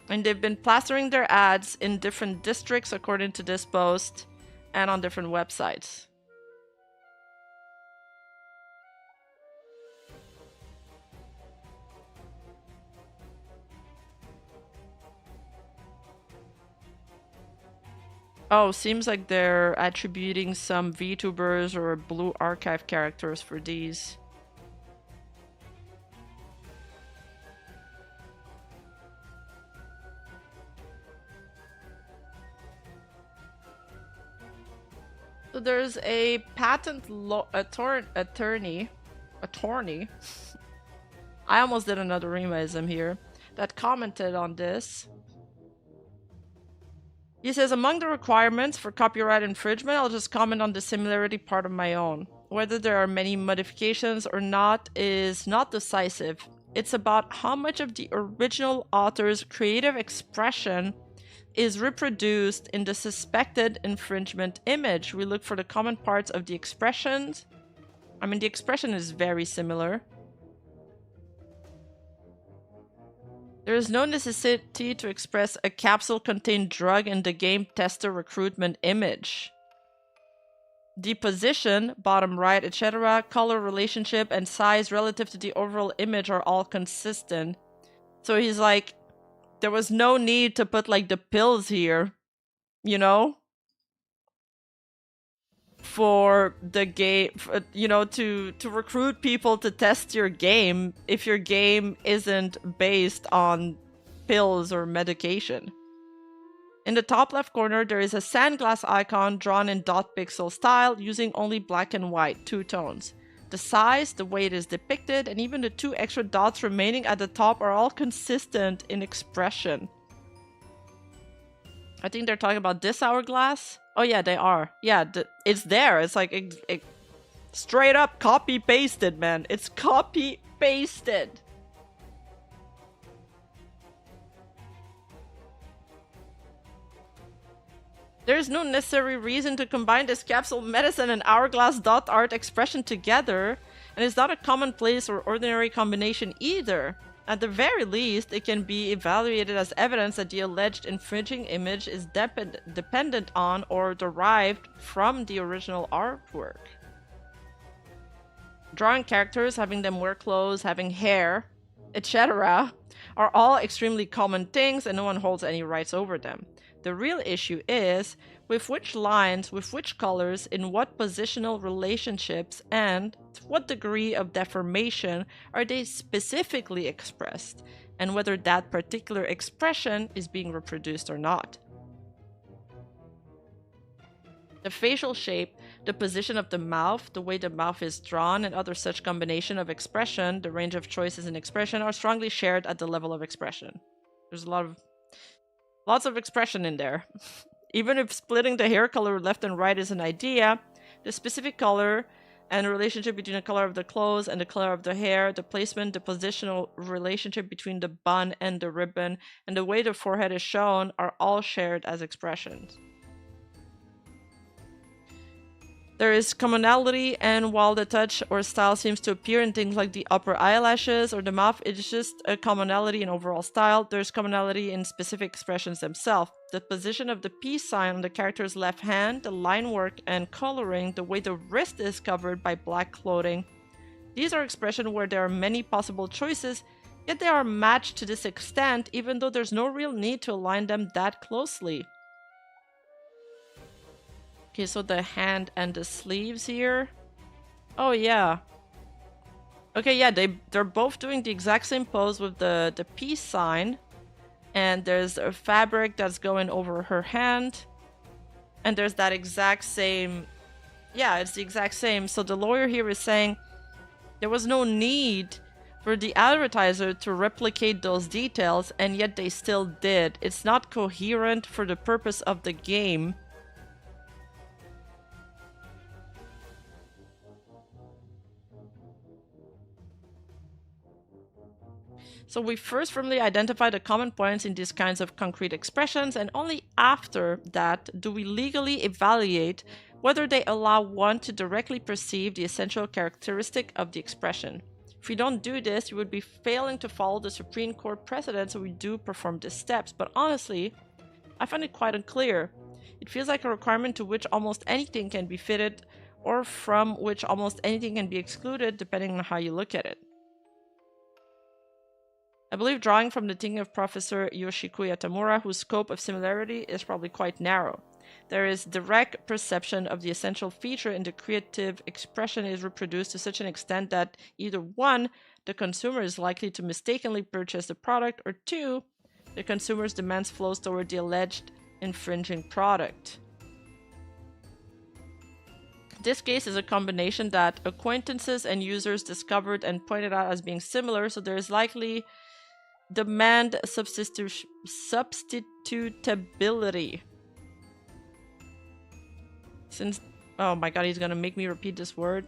And they've been plastering their ads in different districts according to this post and on different websites. Oh, seems like they're attributing some VTubers or Blue Archive characters for these. So there's a patent attorney. I almost did another Rimaism here, that commented on this. He says, among the requirements for copyright infringement, I'll just comment on the similarity part of my own. Whether there are many modifications or not is not decisive. It's about how much of the original author's creative expression is reproduced in the suspected infringement image. We look for the common parts of the expressions. I mean, the expression is very similar. There is no necessity to express a capsule-contained drug in the game tester recruitment image. The position, bottom right, etc., color relationship, and size relative to the overall image are all consistent. So he's like, there was no need to put like the pills here, you know? For the game, you know, to recruit people to test your game if your game isn't based on pills or medication. In the top left corner, there is a sandglass icon drawn in dot pixel style using only black and white, 2 tones. The size, the way it is depicted, and even the 2 extra dots remaining at the top are all consistent in expression. I think they're talking about this hourglass. Oh yeah, they are. Yeah, it's there. It's like it straight up copy-pasted, man. It's copy-pasted. There's no necessary reason to combine this capsule medicine and hourglass dot art expression together. And it's not a commonplace or ordinary combination either. At the very least, it can be evaluated as evidence that the alleged infringing image is dependent on or derived from the original artwork. Drawing characters, having them wear clothes, having hair, etc., are all extremely common things and no one holds any rights over them. The real issue is with which lines, with which colors, in what positional relationships, and to what degree of deformation are they specifically expressed, and whether that particular expression is being reproduced or not. The facial shape, the position of the mouth, the way the mouth is drawn, and other such combination of expression, the range of choices in expression, are strongly shared at the level of expression. There's lots of expression in there. Even if splitting the hair color left and right is an idea, the specific color and the relationship between the color of the clothes and the color of the hair, the placement, the positional relationship between the bun and the ribbon, and the way the forehead is shown are all shared as expressions. There is commonality, and while the touch or style seems to appear in things like the upper eyelashes or the mouth, it is just a commonality in overall style. There's commonality in specific expressions themselves. The position of the peace sign on the character's left hand, the line work and coloring, the way the wrist is covered by black clothing. These are expressions where there are many possible choices, yet they are matched to this extent, even though there's no real need to align them that closely. Okay, so the hand and the sleeves here. Oh, yeah. Okay, yeah, they're both doing the exact same pose with the peace sign. And there's a fabric that's going over her hand. And there's that exact same... Yeah, it's the exact same. So the lawyer here is saying there was no need for the advertiser to replicate those details, and yet they still did. It's not coherent for the purpose of the game. So we first firmly identify the common points in these kinds of concrete expressions, and only after that do we legally evaluate whether they allow one to directly perceive the essential characteristic of the expression. If we don't do this, we would be failing to follow the Supreme Court precedent, so we do perform these steps. But honestly, I find it quite unclear. It feels like a requirement to which almost anything can be fitted, or from which almost anything can be excluded, depending on how you look at it. I believe drawing from the thinking of Professor Yoshiko Yatamura, whose scope of similarity is probably quite narrow. There is direct perception of the essential feature in the creative expression is reproduced to such an extent that either 1, the consumer is likely to mistakenly purchase the product, or 2, the consumer's demands flows toward the alleged infringing product. This case is a combination that acquaintances and users discovered and pointed out as being similar, so there is likely demand substitutability. Since, oh my god, he's gonna make me repeat this word.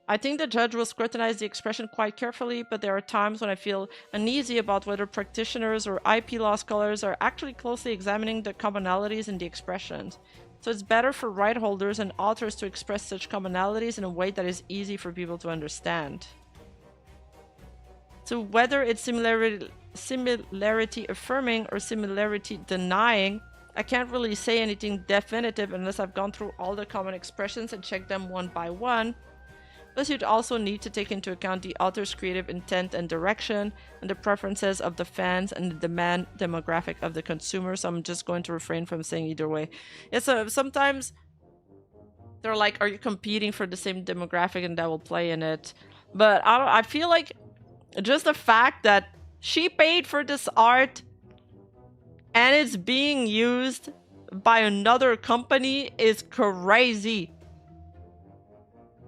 I think the judge will scrutinize the expression quite carefully, but there are times when I feel uneasy about whether practitioners or IP law scholars are actually closely examining the commonalities in the expressions. So it's better for right holders and authors to express such commonalities in a way that is easy for people to understand. So whether it's similarity affirming or similarity denying, I can't really say anything definitive unless I've gone through all the common expressions and checked them one by one. Plus, you'd also need to take into account the author's creative intent and direction, and the preferences of the fans and the demand demographic of the consumer. So I'm just going to refrain from saying either way. Yeah, so sometimes they're like, are you competing for the same demographic, and that will play in it. But I feel like just the fact that she paid for this art and it's being used by another company is crazy.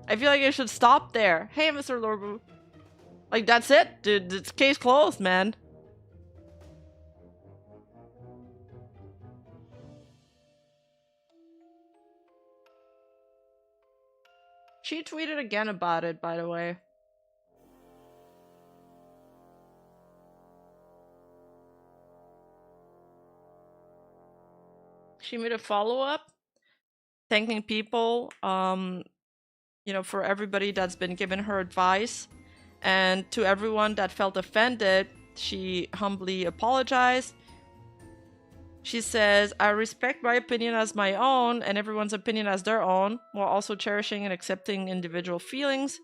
I feel like I should stop there. Hey, Mr. Lorbu. Like, that's it, dude. It's case closed, man. She tweeted again about it, by the way. She made a follow-up. thanking people, you know, for everybody that's been giving her advice. And to everyone that felt offended, she humbly apologized. She says, I respect my opinion as my own and everyone's opinion as their own, while also cherishing and accepting individual feelings.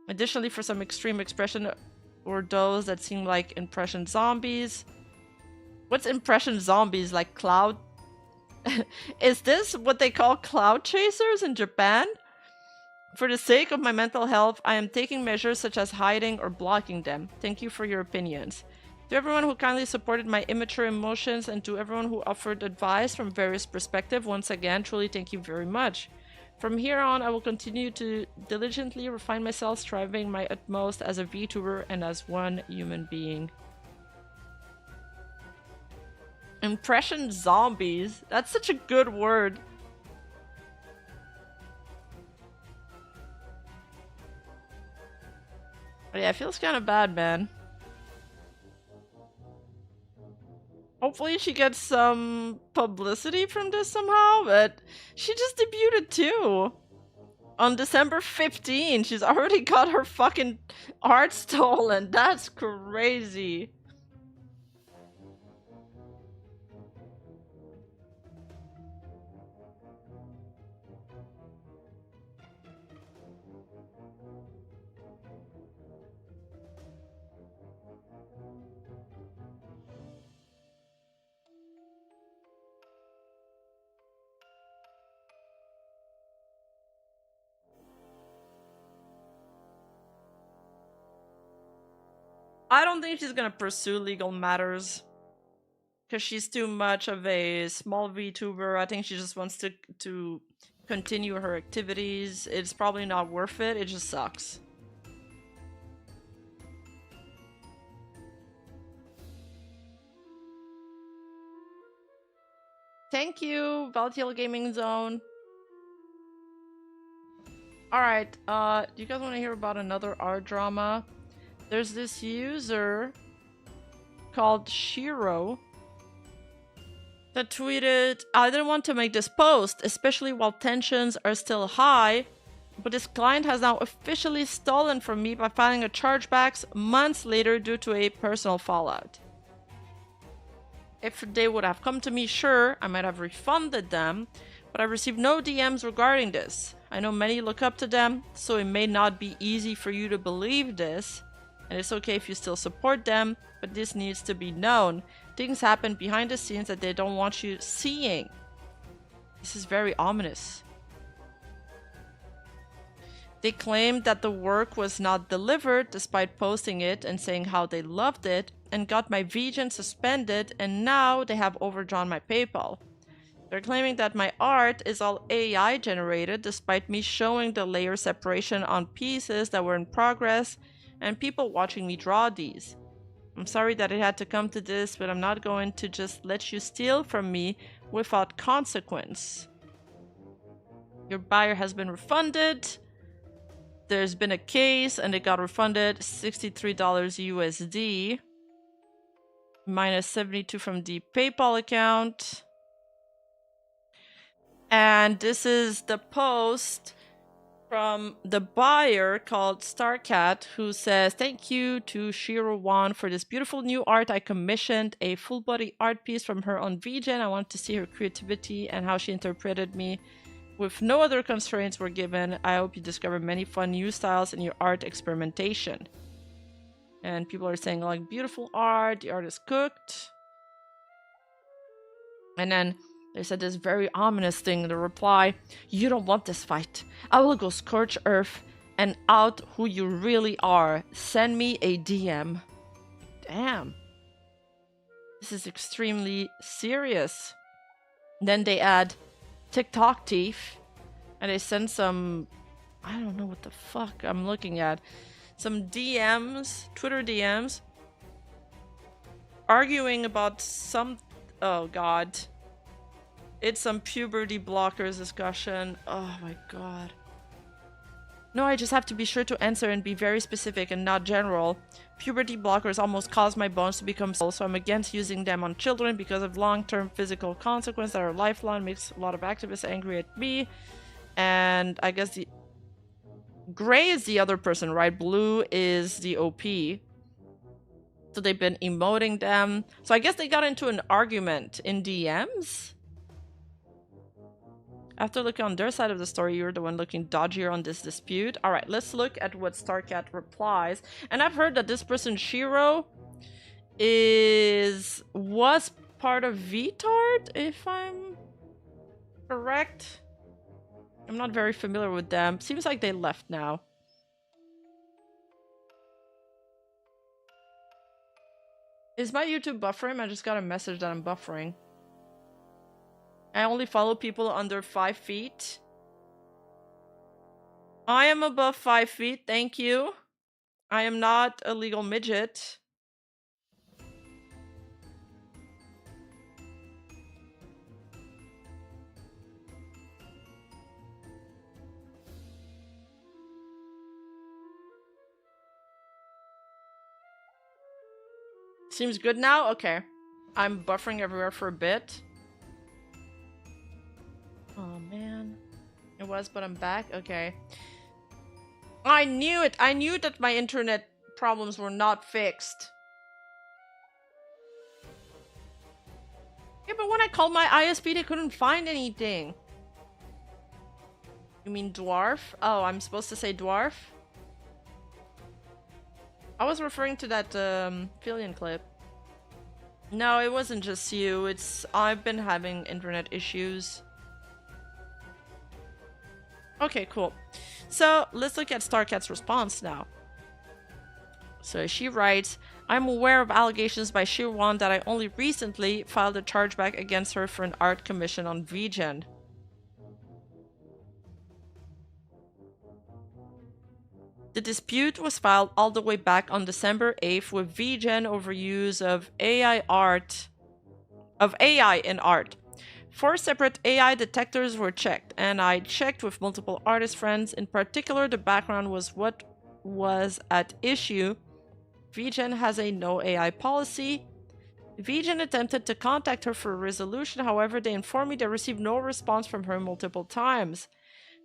Additionally, for some extreme expression or those that seem like impression zombies. What's impression zombies? Like cloud? Is this what they call cloud chasers in Japan? For the sake of my mental health, I am taking measures such as hiding or blocking them. Thank you for your opinions. To everyone who kindly supported my immature emotions and to everyone who offered advice from various perspectives, once again, truly thank you very much. From here on, I will continue to diligently refine myself, striving my utmost as a VTuber and as one human being. Impression zombies. That's such a good word. But yeah, it feels kind of bad, man. Hopefully she gets some publicity from this somehow, but she just debuted too. On December 15, she's already got her fucking art stolen. That's crazy. I don't think she's gonna pursue legal matters because she's too much of a small VTuber. I think she just wants to continue her activities. It's probably not worth it. It just sucks. Thank you, Volatile Gaming Zone. Alright, do you guys want to hear about another art drama? There's this user called Shiro that tweeted, I didn't want to make this post, especially while tensions are still high, but this client has now officially stolen from me by filing a chargebacks months later due to a personal fallout. If they would have come to me, sure, I might have refunded them, but I received no DMs regarding this. I know many look up to them, so it may not be easy for you to believe this, and it's okay if you still support them, but this needs to be known. Things happen behind the scenes that they don't want you seeing. This is very ominous. They claimed that the work was not delivered despite posting it and saying how they loved it, and got my VGen suspended, and now they have overdrawn my PayPal. They're claiming that my art is all AI generated despite me showing the layer separation on pieces that were in progress and people watching me draw these. I'm sorry that it had to come to this, but I'm not going to just let you steal from me without consequence. Your buyer has been refunded. There's been a case and it got refunded $63 USD. Minus 72 from the PayPal account. And this is the post from the buyer called Starcat, who says, thank you to Shiro-wan for this beautiful new art. I commissioned a full body art piece from her on VGen. I want to see her creativity and how she interpreted me. With no other constraints were given, I hope you discover many fun new styles in your art experimentation. And people are saying, like, beautiful art, the art is cooked. And then they said this very ominous thing in the reply, you don't want this fight. I will go scorch earth and out who you really are. Send me a DM. Damn. This is extremely serious. Then they add TikTok thief. And they send some, I don't know what the fuck I'm looking at. Some DMs, Twitter DMs. Arguing about some, oh god. It's some puberty blockers discussion. Oh my god. No, I just have to be sure to answer and be very specific and not general. Puberty blockers almost caused my bones to become so I'm against using them on children because of long-term physical consequences that are lifelong. Makes a lot of activists angry at me. And I guess the gray is the other person, right? Blue is the OP. So they've been emoting them. So I guess they got into an argument in DMs? After looking on their side of the story, you're the one looking dodgier on this dispute. Alright, let's look at what Starcat replies. And I've heard that this person, Shiro, was part of VTard, if I'm correct. I'm not very familiar with them. Seems like they left now. Is my YouTube buffering? I just got a message that I'm buffering. I only follow people under 5 feet. I am above 5 feet, thank you. I am not a legal midget. Seems good now? Okay. I'm buffering everywhere for a bit. Oh man. It was, but I'm back? Okay. I knew it! I knew that my internet problems were not fixed. Yeah, but when I called my ISP, they couldn't find anything. You mean dwarf? Oh, I'm supposed to say dwarf? I was referring to that Filion clip. No, it wasn't just you. I've been having internet issues. Okay, cool. So let's look at Starcat's response now. So she writes, I'm aware of allegations by Shirwan that I only recently filed a chargeback against her for an art commission on VGen. The dispute was filed all the way back on December 8th with VGen over use of AI in art. 4 separate AI detectors were checked, and I checked with multiple artist friends. In particular, the background was what was at issue. VGen has a no AI policy. VGen attempted to contact her for a resolution, however, they informed me they received no response from her multiple times.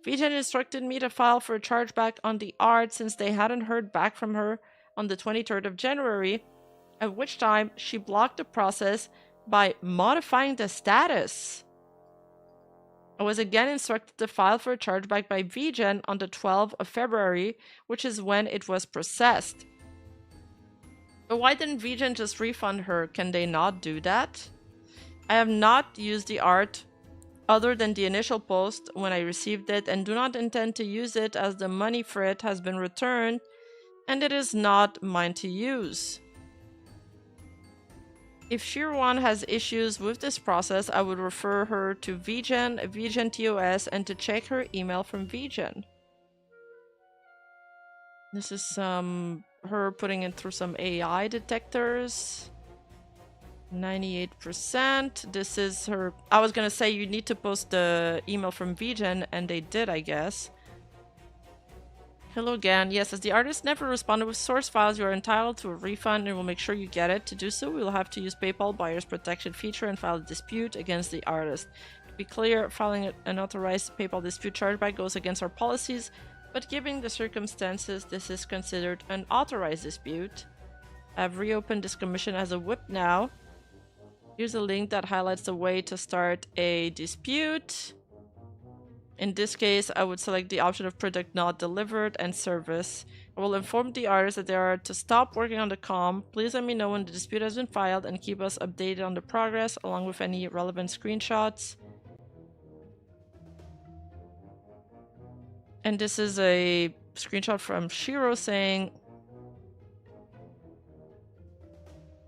VGen instructed me to file for a chargeback on the art since they hadn't heard back from her on the 23rd of January, at which time she blocked the process by modifying the status. I was again instructed to file for a chargeback by VGen on the 12th of February, which is when it was processed. But why didn't VGen just refund her? Can they not do that? I have not used the art other than the initial post when I received it and do not intend to use it as the money for it has been returned and it is not mine to use. If Shirwan has issues with this process, I would refer her to VGen, VGen TOS, and to check her email from VGen. This is her putting it through some AI detectors. 98%. This is her. I was gonna say you need to post the email from VGen, and they did, I guess. Hello again. Yes, as the artist never responded with source files, you are entitled to a refund and we'll make sure you get it. To do so, we will have to use PayPal buyer's protection feature and file a dispute against the artist. To be clear, filing an unauthorized PayPal dispute chargeback goes against our policies, but given the circumstances, this is considered an authorized dispute. I've reopened this commission as a whip now. Here's a link that highlights the way to start a dispute. In this case, I would select the option of product not delivered and service. I will inform the artist that they are to stop working on the comm. Please let me know when the dispute has been filed and keep us updated on the progress along with any relevant screenshots. And this is a screenshot from Shiro saying...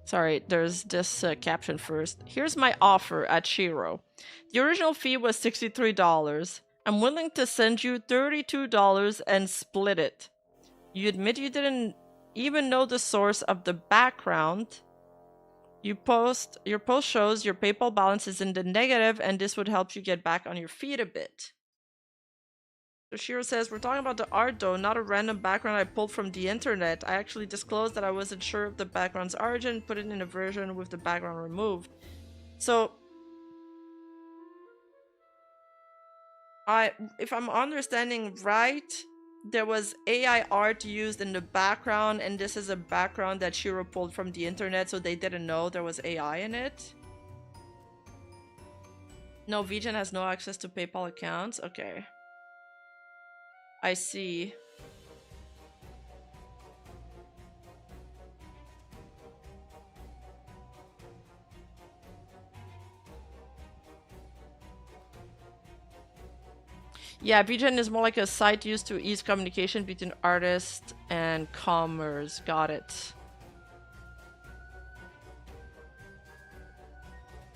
Sorry, there's this caption first. Here's my offer at Shiro. The original fee was $63. I'm willing to send you $32 and split it. You admit you didn't even know the source of the background. Your post shows your PayPal balance is in the negative and this would help you get back on your feet a bit. So Shiro says, we're talking about the art though, not a random background I pulled from the internet. I actually disclosed that I wasn't sure of the background's origin, put it in a version with the background removed. So, if I'm understanding right, there was AI art used in the background, and this is a background that Shiro pulled from the internet, so they didn't know there was AI in it. No, VGen has no access to PayPal accounts. Okay. I see. Yeah, VGen is more like a site used to ease communication between artists and commerce. Got it.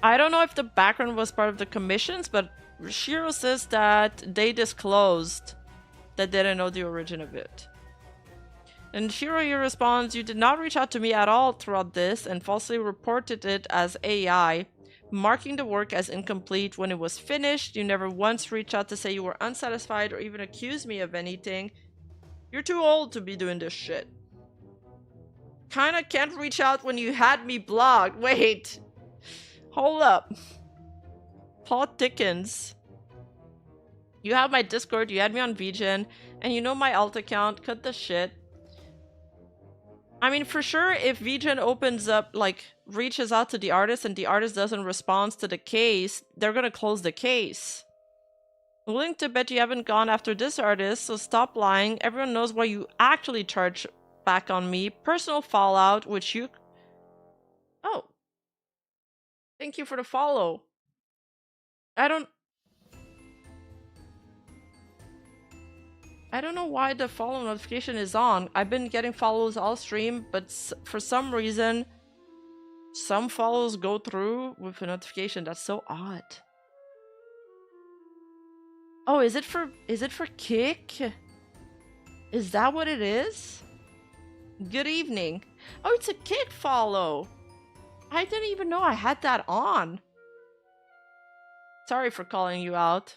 I don't know if the background was part of the commissions, but Shiro says that they disclosed that they didn't know the origin of it. And Shiro here responds, you did not reach out to me at all throughout this and falsely reported it as AI, marking the work as incomplete when it was finished. You never once reached out to say you were unsatisfied or even accuse me of anything. You're too old to be doing this shit. Kinda can't reach out when you had me blocked. Wait. Hold up. Plot thickens. You have my Discord, you had me on VGen, and you know my alt account. Cut the shit. I mean, for sure, if VGen opens up, like, reaches out to the artist and the artist doesn't respond to the case, they're gonna close the case. I'm willing to bet you haven't gone after this artist, so stop lying. Everyone knows why you actually charge back on me. Personal fallout, which you... Oh. Thank you for the follow. I don't know why the follow notification is on. I've been getting follows all stream, but for some reason, some follows go through with a notification. That's so odd. Oh, is it for kick? Is that what it is? Good evening. Oh, it's a kick follow. I didn't even know I had that on. Sorry for calling you out.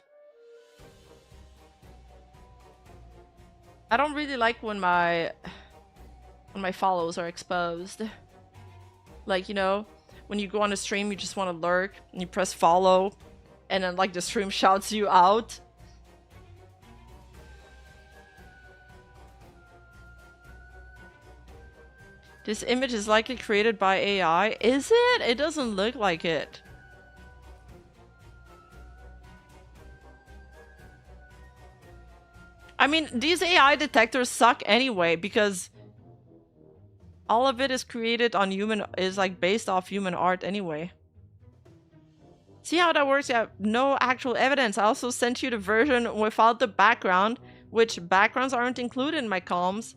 I don't really like when my follows are exposed. Like, you know, when you go on a stream, you just want to lurk, and you press follow, and then, like, the stream shouts you out. This image is likely created by AI. Is it? It doesn't look like it. I mean, these AI detectors suck anyway, because all of it is created on like based off human art anyway. See how that works? Yeah, no actual evidence. I also sent you the version without the background, which backgrounds aren't included in my comms.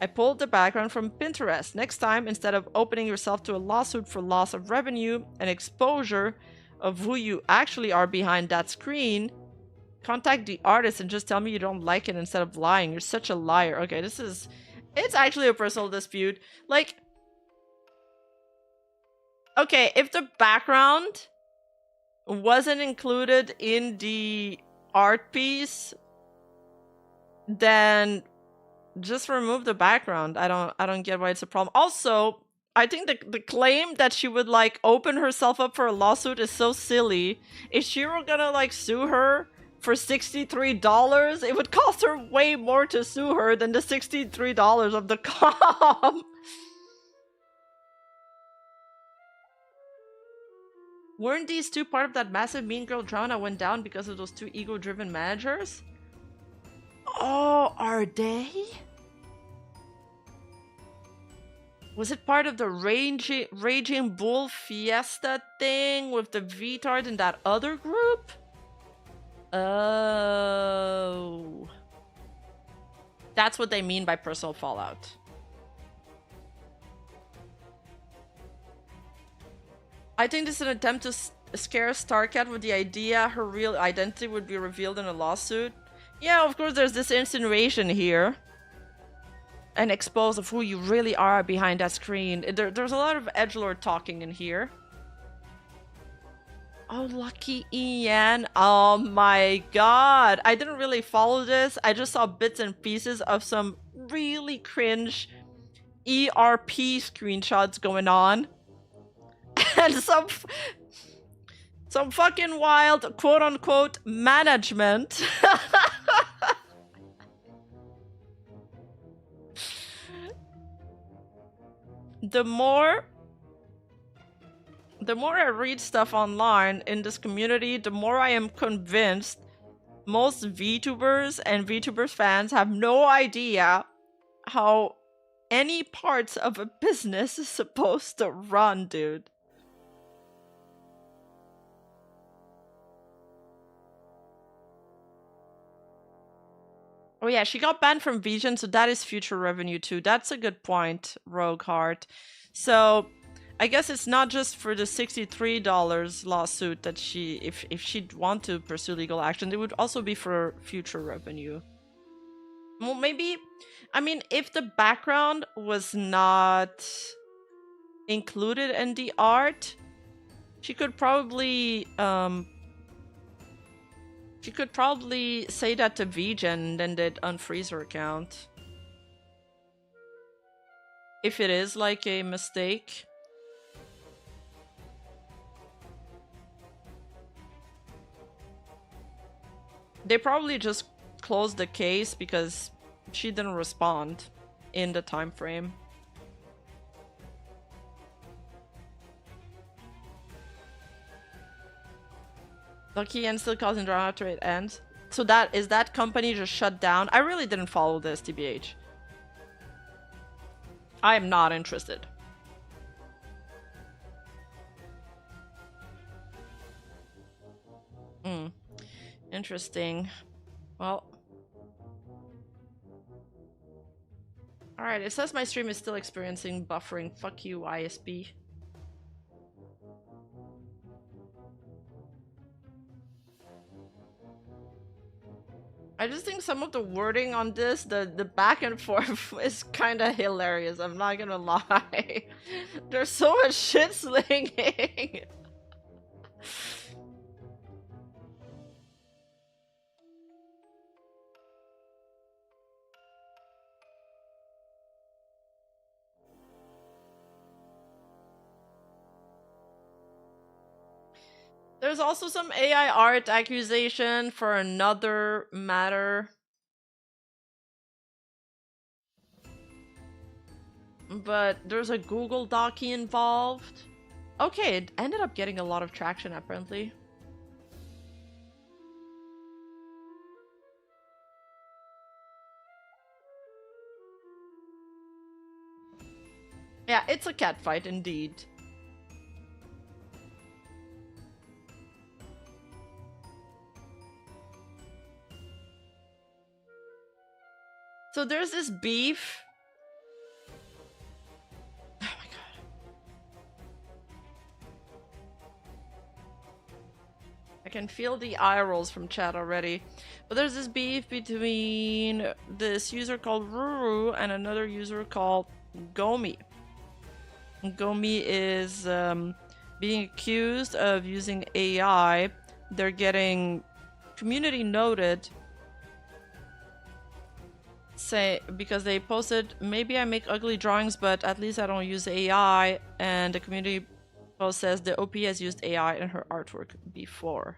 I pulled the background from Pinterest. Next time, instead of opening yourself to a lawsuit for loss of revenue and exposure of who you actually are behind that screen, contact the artist and just tell me you don't like it instead of lying. You're such a liar. Okay, it's actually a personal dispute. Like, okay, if the background wasn't included in the art piece, then just remove the background. I don't get why it's a problem. Also, I think the claim that she would, like, open herself up for a lawsuit is so silly. Is Shiro gonna, like, sue her for $63? It would cost her way more to sue her than the $63 of the comp. Weren't these two part of that massive Mean Girl drama that went down because of those two ego-driven managers? Oh, are they? Was it part of the Raging Bull Fiesta thing with the VTard and that other group? Oh. That's what they mean by personal fallout. I think this is an attempt to scare Starcat with the idea her real identity would be revealed in a lawsuit. Yeah, of course there's this insinuation here. And expose of who you really are behind that screen. There's a lot of edgelord talking in here. Oh, lucky Ian. Oh my god. I didn't really follow this. I just saw bits and pieces of some really cringe ERP screenshots going on. And some fucking wild quote-unquote management. The more I read stuff online in this community, the more I am convinced most VTubers and VTubers fans have no idea how any parts of a business is supposed to run, dude. Oh yeah, she got banned from VGen, so that is future revenue too. That's a good point, Rogue Heart. So I guess it's not just for the $63 lawsuit that she, if she'd want to pursue legal action, it would also be for future revenue. Well, maybe, I mean, if the background was not included in the art, she could probably say that to VGen and then they'd unfreeze her account. If it is like a mistake. They probably just closed the case because she didn't respond in the time frame. Lucky and still causing drama after it ends. So that company just shut down? I really didn't follow this, TBH. I am not interested. Interesting. Well. Alright, it says my stream is still experiencing buffering. Fuck you, ISP. I just think some of the wording on this, the back and forth is kind of hilarious, I'm not gonna lie. There's so much shit slinging. There's also some AI art accusation for another matter. But there's a Google Docky involved. Okay, it ended up getting a lot of traction apparently. Yeah, it's a catfight indeed. So there's this beef. Oh my god. I can feel the eye rolls from chat already. But there's this beef between this user called Ruru and another user called Gomi. Gomi is being accused of using AI. They're getting community noted because they posted, maybe I make ugly drawings, but at least I don't use AI, and the community post says the OP has used AI in her artwork before.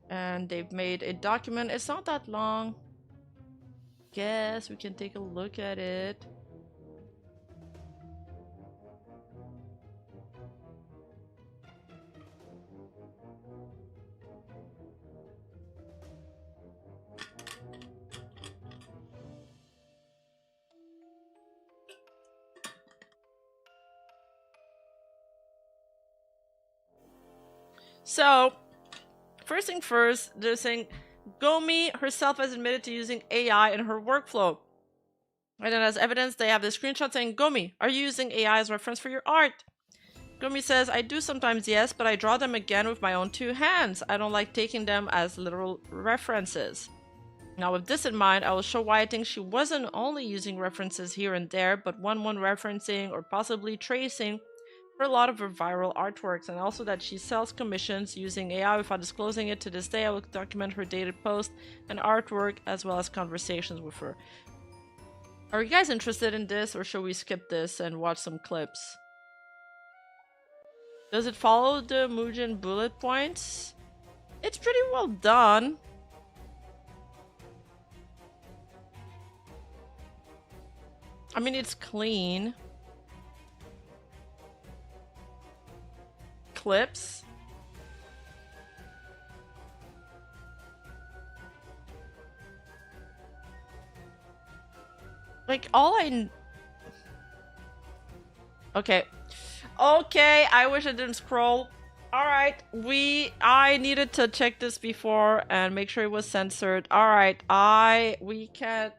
And they've made a document. It's not that long. Guess we can take a look at it. So, first thing first, they're saying Gomi herself has admitted to using AI in her workflow. And then as evidence, they have the screenshot saying, Gomi, are you using AI as reference for your art? Gomi says, I do sometimes, yes, but I draw them again with my own two hands. I don't like taking them as literal references. Now, with this in mind, I will show why I think she wasn't only using references here and there, but one referencing or possibly tracing for a lot of her viral artworks, and also that she sells commissions using AI without disclosing it. To this day, I will document her dated posts and artwork as well as conversations with her. Are you guys interested in this, or should we skip this and watch some clips? Does it follow the Mugen bullet points? It's pretty well done. I mean, it's clean. Clips. Like, okay. Okay, I wish I didn't scroll. Alright, I needed to check this before and make sure it was censored. Alright, we can't...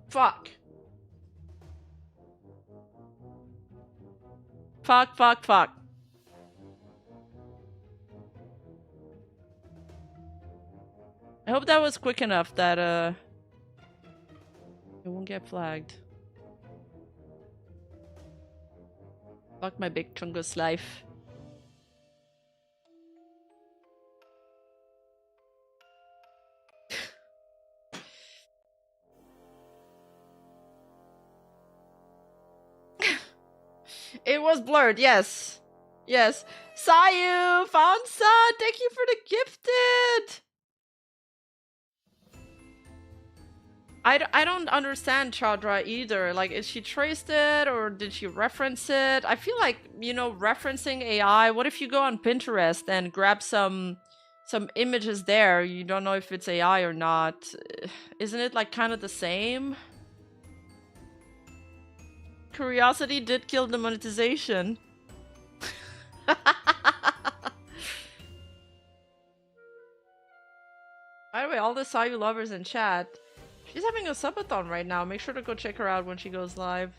Fuck. Fuck. I hope that was quick enough that, it won't get flagged. Fuck my big Chungus life. It was blurred, yes. Yes. Sayu! Fansa! Thank you for the gifted! I don't understand Chadra either. Like, is she traced it or did she reference it? I feel like, you know, referencing AI, what if you go on Pinterest and grab some images there? You don't know if it's AI or not. Isn't it like kind of the same? Curiosity did kill the monetization. By the way, all the Sayu lovers in chat, she's having a subathon right now. Make sure to go check her out when she goes live.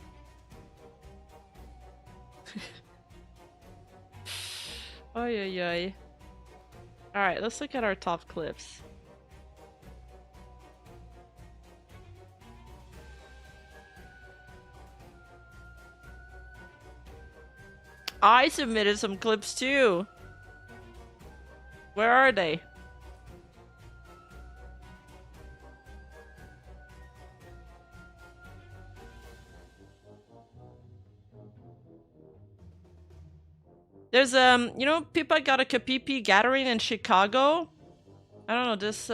Oy, oy, oy. Alright, let's look at our top clips. I submitted some clips too. Where are they? There's you know, Pippa got a Kapipi gathering in Chicago. I don't know, this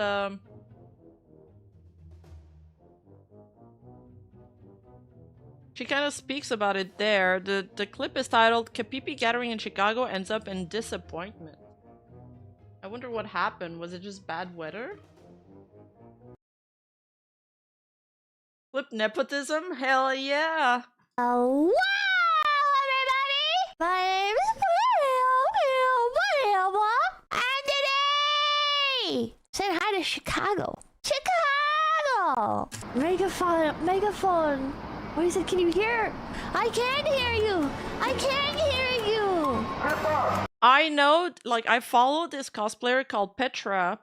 she kind of speaks about it there. The clip is titled "Kapipi Gathering in Chicago Ends Up in Disappointment." I wonder what happened. Was it just bad weather? Clip nepotism? Hell yeah! Wow, everybody! My name is and today, saying hi to Chicago. Chicago! Megaphone. What is it? Can you hear? I can hear you! I can hear you! I know, like, I follow this cosplayer called Petra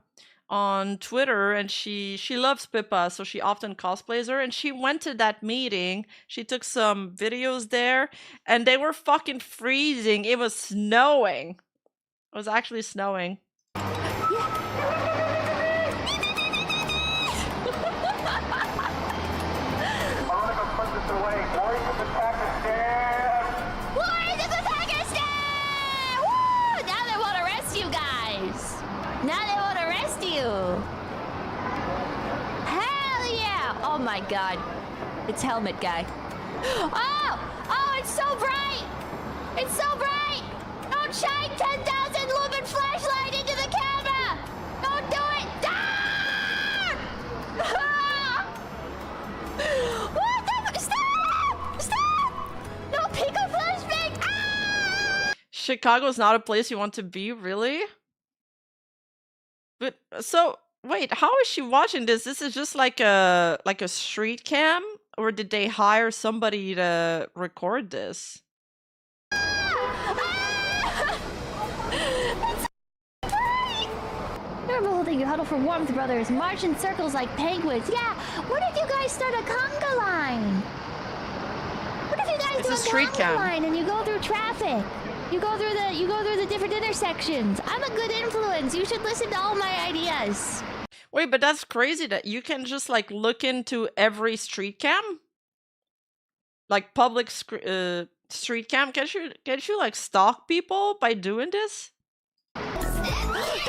on Twitter, and she loves Pippa, so she often cosplays her, and she went to that meeting. She took some videos there, and they were fucking freezing. It was snowing. It was actually snowing. Hell yeah! Oh my god. It's Helmet Guy. Oh! Oh, it's so bright! It's so bright! Don't shine 10,000 lumen flashlight into the camera! Don't do it! Ah! What the? Stop! Stop! No Pico flashbang! Ah! Chicago's not a place you want to be, really? But so wait, how is she watching this? This is just like a street cam, or did they hire somebody to record this? Remember holding you huddle for warmth, brothers. March in circles like penguins. Yeah. What if you guys start a conga line? What if you guys It's do a street conga cam. line and you go through traffic? You go through the different intersections. I'm a good influence. You should listen to all my ideas. Wait, but that's crazy that you can just like look into every street cam, like public street cam. Can't you like stalk people by doing this? Everybody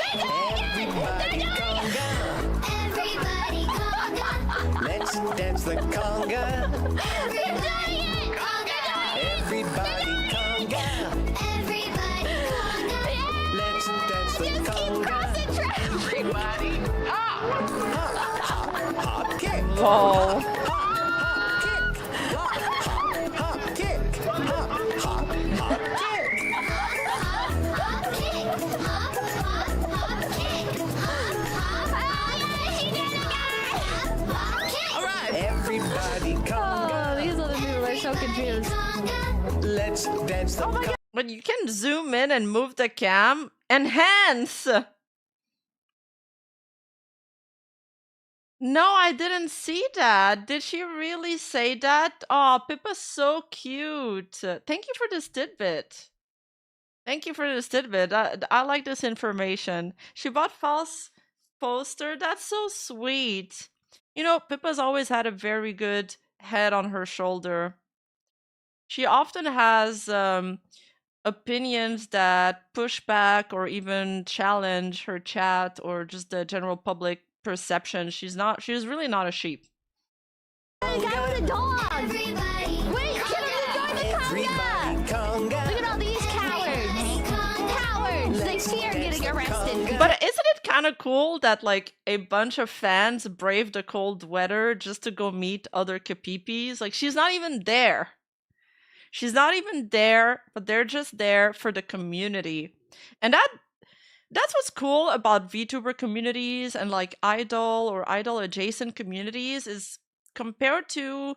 conga. Let's dance the conga. Everybody conga. Everybody conga. Everybody conga. Let's dance the conga. Everybody hop. Hop kick. Lol. Hop kick. Hop kick. Everybody Oh, conga. these other people are so confused. Let's dance the conga. But you can zoom in and move the cam. Enhance! No, I didn't see that. Did she really say that? Oh, Pippa's so cute. Thank you for this tidbit. Thank you for this tidbit. I like this information. She bought false poster. That's so sweet. You know, Pippa's always had a very good head on her shoulder. She often has opinions that push back or even challenge her chat or just the general public perception. She's really not a sheep. Hey, guy with a dog. Everybody Wait, get him to join the conga. conga. Look at all these cowards. Cowards. They fear getting arrested. But isn't it kind of cool that like a bunch of fans braved the cold weather just to go meet other Kapipis? Like she's not even there. She's not even there, but they're just there for the community. And that's what's cool about VTuber communities and like idol or idol adjacent communities is compared to,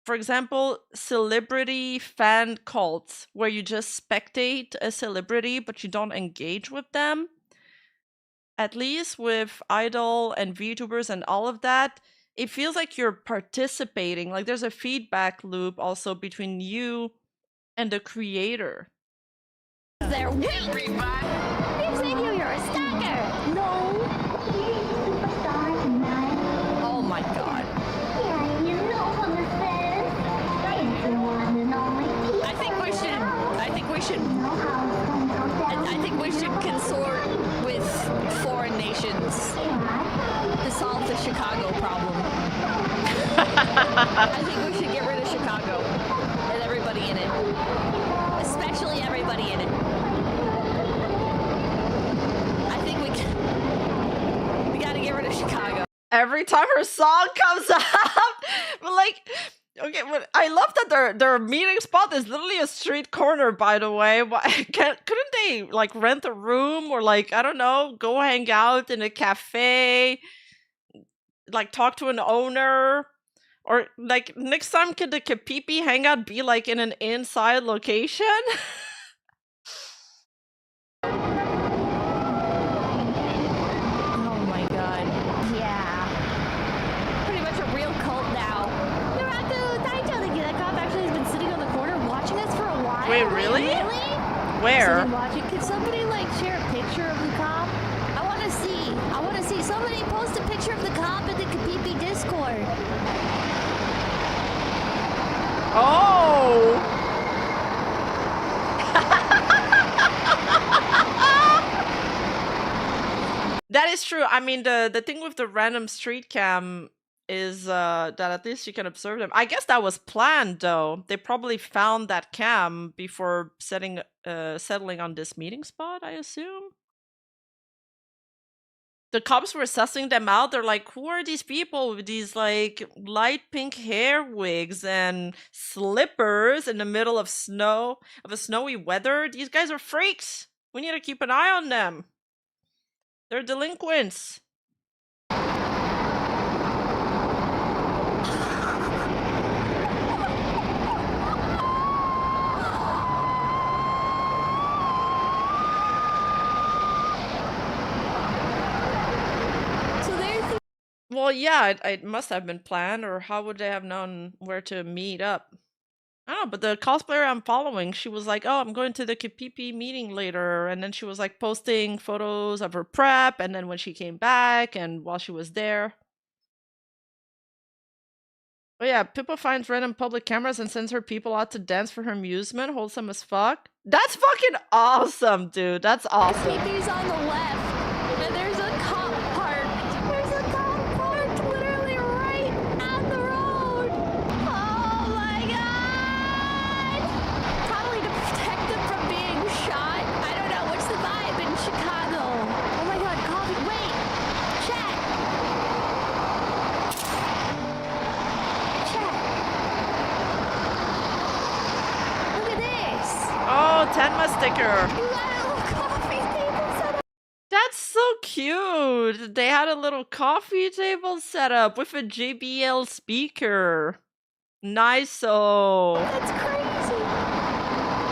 for example, celebrity fan cults where you just spectate a celebrity but you don't engage with them. At least with idol and VTubers and all of that, it feels like you're participating. Like there's a feedback loop also between you and the creator. There. Wait. Xavier, you're a stalker. No. Oh my god. I think we should consort with foreign nations to solve the Chicago problem. I think we should get rid of Chicago and everybody in it. Especially everybody in it. I think we gotta get rid of Chicago. Every time her song comes up, but like, okay, but I love that their meeting spot is literally a street corner. By the way, couldn't they like rent a room or like I don't know, go hang out in a cafe, like talk to an owner, or like next time could the Kapipi hangout be like in an inside location? Oh my god. Yeah. Pretty much a real cult now. Nuraku, that cop actually has been sitting on the corner watching us for a while. Wait, really? Really? Where? Sitting watching. Could somebody like share a picture of the cop? I want to see. Somebody post a picture of the cop in the Kapipi Discord. Oh! That is true. I mean, the thing with the random street cam is that at least you can observe them. I guess that was planned, though. They probably found that cam before settling on this meeting spot, I assume. The cops were sussing them out. They're like, who are these people with these like light pink hair wigs and slippers in the middle of a snowy weather? These guys are freaks. We need to keep an eye on them. They're delinquents. Well, yeah, it must have been planned, or how would they have known where to meet up? I don't know, but the cosplayer I'm following, she was like, "Oh, I'm going to the KPP meeting later," and then she was like posting photos of her prep, and then when she came back, and while she was there. Oh yeah, Pippa finds random public cameras and sends her people out to dance for her amusement. Wholesome as fuck. That's fucking awesome, dude. That's awesome. PP's on the left, and there's a cop parked. There's a cop parked literally right on the road. Oh my god! Probably to protect them from being shot. I don't know. What's the vibe in Chicago? Oh my god, coffee. Wait, chat. Chat. Look at this. Oh, Tenma sticker. You got a little coffee table set up. That's so cute. They had a little coffee table set up with a JBL speaker. Nice. Oh. That's crazy.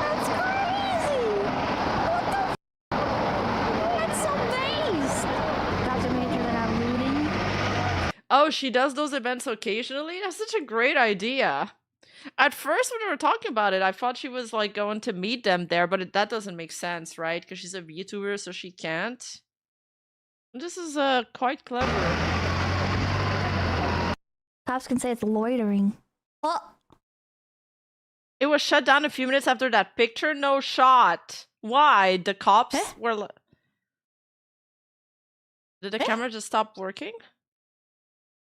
That's crazy. What the f? That's so based. Dr. Major that I'm looting. Oh, she does those events occasionally? That's such a great idea. At first, when we were talking about it, I thought she was like going to meet them there, but that doesn't make sense, right? Because she's a VTuber, so she can't. This is quite clever. Cops can say it's loitering. Oh, It was shut down a few minutes after that picture. No shot. Why? The cops Eh? were. Did the Eh? camera just stop working?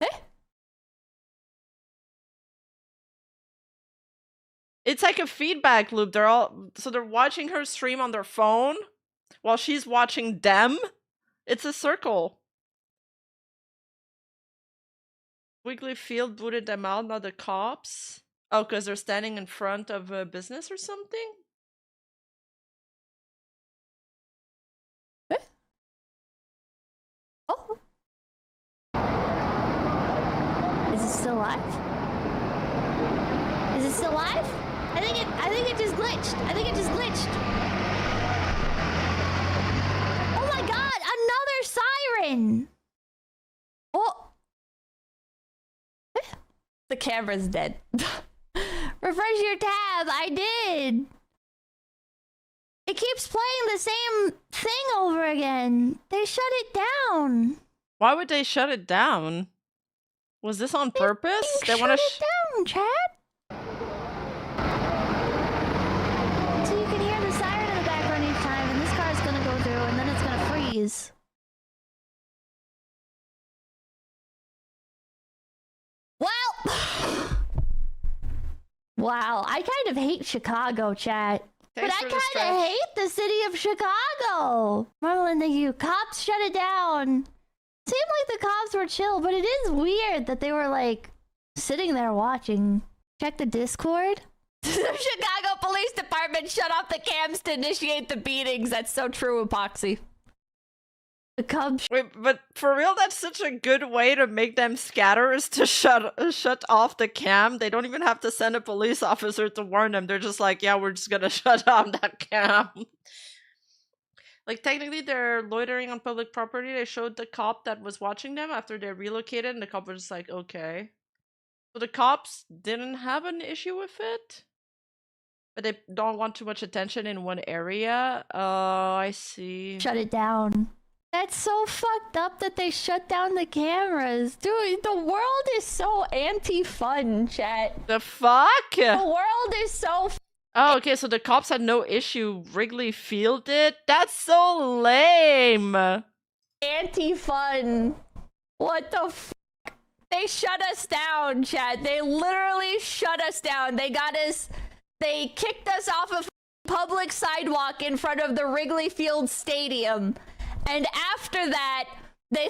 eh? It's like a feedback loop. They're watching her stream on their phone while she's watching them. It's a circle. Wiggly Field booted them out, not the cops. Oh, because they're standing in front of a business or something? Oh. Is it still live? Is it still live? I think it just glitched. I think it just glitched. Oh my god, another siren! Oh. The camera's dead. Refresh your tab. I did. It keeps playing the same thing over again. They shut it down. Why would they shut it down? Was this on purpose? They want Shut to. it down, chat. So you can hear the siren in the background each time, and this car's gonna go through, and then it's gonna freeze. Well, wow, I kind of hate Chicago, chat. Thanks But for I the kind stretch. of hate the city of Chicago. Marlon, thank you. Cops shut it down. Seemed like the cops were chill, but it is weird that they were like sitting there watching. Check the Discord. The Chicago Police Department shut off the cams to initiate the beatings. That's so true, Epoxy. The Cubs. Wait, but for real, that's such a good way to make them scatter is to shut off the cam. They don't even have to send a police officer to warn them. They're just like, yeah, we're just gonna shut off that cam. Like, technically, they're loitering on public property. They showed the cop that was watching them after they relocated, and the cop was just like, okay. So the cops didn't have an issue with it? But they don't want too much attention in one area? Oh, I see. Shut it down. That's so fucked up that they shut down the cameras. Dude, the world is so anti-fun, chat. The fuck? The world is so Oh, okay, so the cops had no issue. Wrigley Field did? That's so lame. anti-fun. What the fuck? They shut us down, chat. They literally shut us down. They kicked us off of public sidewalk in front of the Wrigley Field Stadium. And after that, they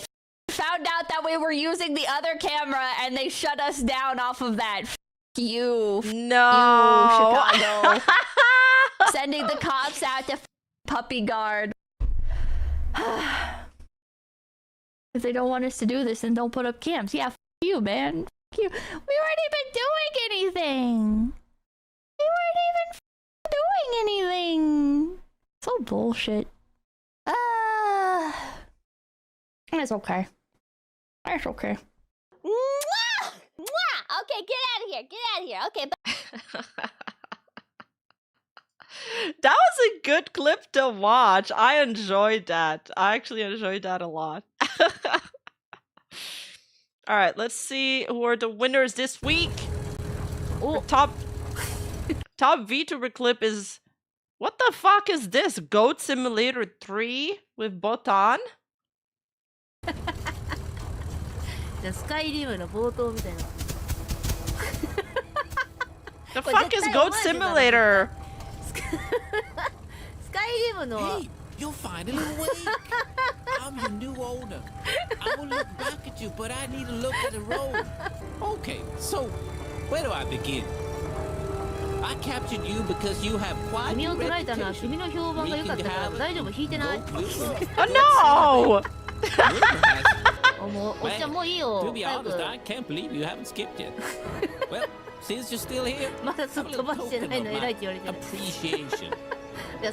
found out that we were using the other camera and they shut us down off of that. You. No. You, Chicago. Sending the cops out to puppy guard. If they don't want us to do this, then don't put up cams. Yeah, you, man. You. We weren't even doing anything. We weren't even doing anything. So bullshit. It's okay. That's okay. Mwah! Mwah! Okay, get out of here. Get out of here. Okay. That was a good clip to watch. I enjoyed that. I actually enjoyed that a lot. All right, let's see who are the winners this week. Oh, top VTuber clip is, what the fuck is this? Goat Simulator 3 with Botan? じゃあスカイリムの冒頭みたいな。 The fuck is Goat Simulator? スカイリムの Hey, you're finally awake. I'm your new owner. I will look back at you, but I need to look at the road. Okay, so where do I begin? I captured you because you have quite 君 a を捉えたのは reputation. 君の評判が良かったから大丈夫引いてない Oh no! Oh, もうおっちゃんもういいよ To be 早く honest, I can't believe you haven't skipped yet. Well, since you're still here, まだすっ have a 飛ば little してない token の of 偉い my って言われてる appreciation.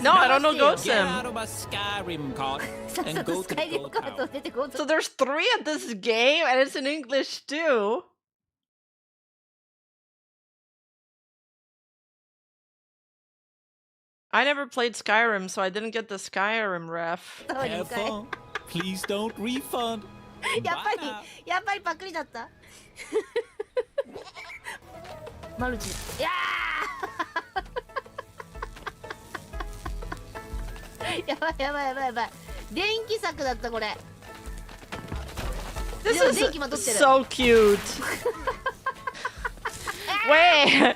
No, I don't know Goat Get Sim. out of my Skyrim card さっ and さと go ス to カ the イリム goat カード house. 出てこうと So there's 3 at this game and it's in English too. I never played Skyrim, so I didn't get the Skyrim ref. Have fun. Please don't refund. やっぱ Bye り now. やっぱりパクリだったマルチいやーやばいやばいやばいやばい電気柵だったこれ This でも電気まと is ってる so cute. Wait.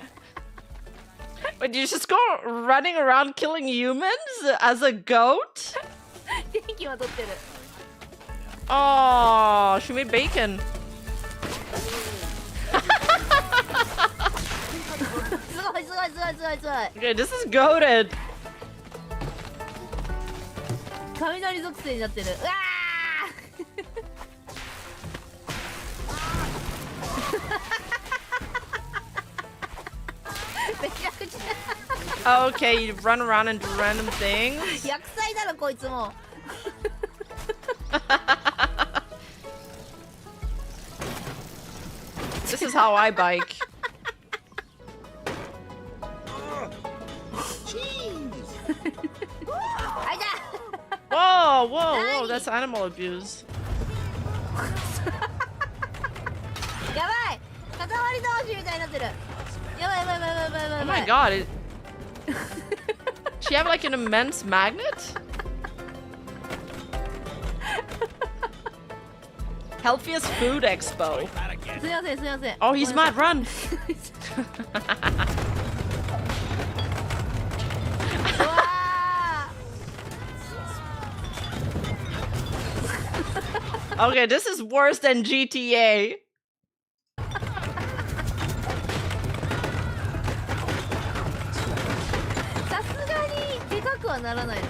Wait, you just go running around killing humans as a goat? 電気まとってる Oh, she made bacon. すごいすごいすごいすごいすごい Okay, this is goated. 雷属性になってるうわーめちゃくち Okay, you run around and do random things. ゃ薬剤だろこいつも This is how I bike. Whoa, whoa, whoa, that's animal abuse. やばい塊同士みたいになってるやばいやばいやばいやばいやばい Oh my god. She have like an immense magnet? Healthiest Food Expo. すみませんすみません Oh, he's mad, run! うわ Okay, this is worse than GTA. ーさすがにでかくはならないの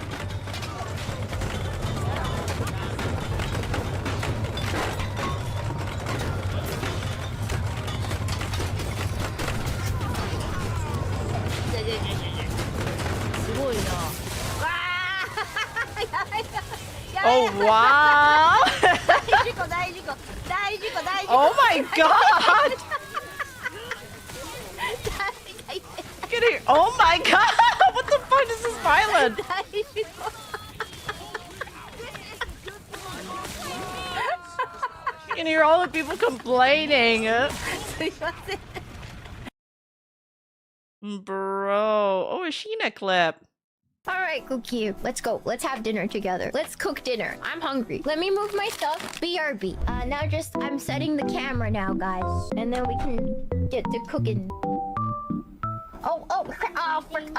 すごいなわーやばいやばいやばい Oh, wow! 大事故大事故大事故大事故 Oh my god! Look at here. Oh my god! What the fuck is this violent? 大事故 You can hear all the people complaining. すいません Bro. Oh, a Sheena clip. Alright, Cookie, let's go. Let's have dinner together. Let's cook dinner. I'm hungry. Let me move my stuff. BRB. Now just, I'm setting the camera now, guys. And then we can get to cooking. Frick.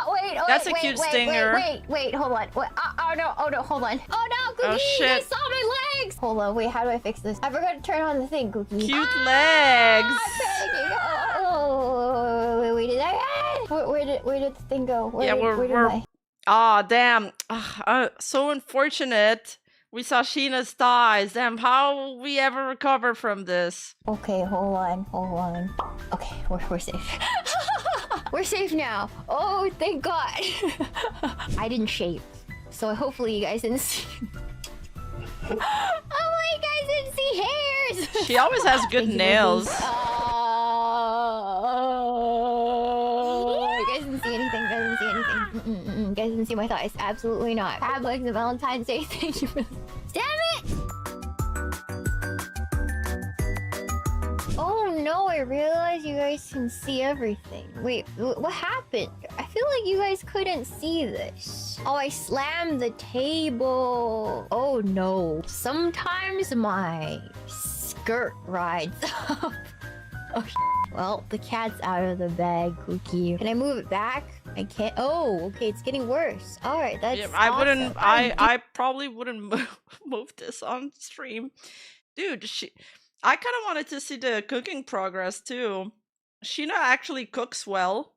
Wait. That's a wait, cute wait, stinger. Wait, hold on. Wait, oh no, hold on. Oh no, Cookie, Oh, shit. they saw my legs! Hold on, wait, how do I fix this? I forgot to turn on the thing, Cookie. Cute legs. Wait, did I? Where did the thing go? Where Yeah, did, we're- where did we're- I? Aw, damn. So unfortunate. We saw Sheena's thighs. Damn, how will we ever recover from this? Okay, hold on. Okay, we're safe. We're safe now. Oh, thank God. I didn't shave, so hopefully you guys didn't see. Oh, you guys didn't see She always has good Thank you, nails. Oh, you guys didn't see anything. You guys didn't see anything. You guys didn't see my thighs. Absolutely not. Crab legs and Valentine's Day. Thank you for this. Damn it! Oh no, I realized you guys can see everything. Wait, what happened? I feel like you guys couldn't see this. Oh, I slammed the table. Oh no. Sometimes my skirt rides up. Oh, well, the cat's out of the bag, Cookie. Can I move it back? I can't. Oh, okay, it's getting worse. All right, that's Yeah, I wouldn't. awesome. I probably wouldn't move this on stream, dude. I kind of wanted to see the cooking progress too. Sheena actually cooks well.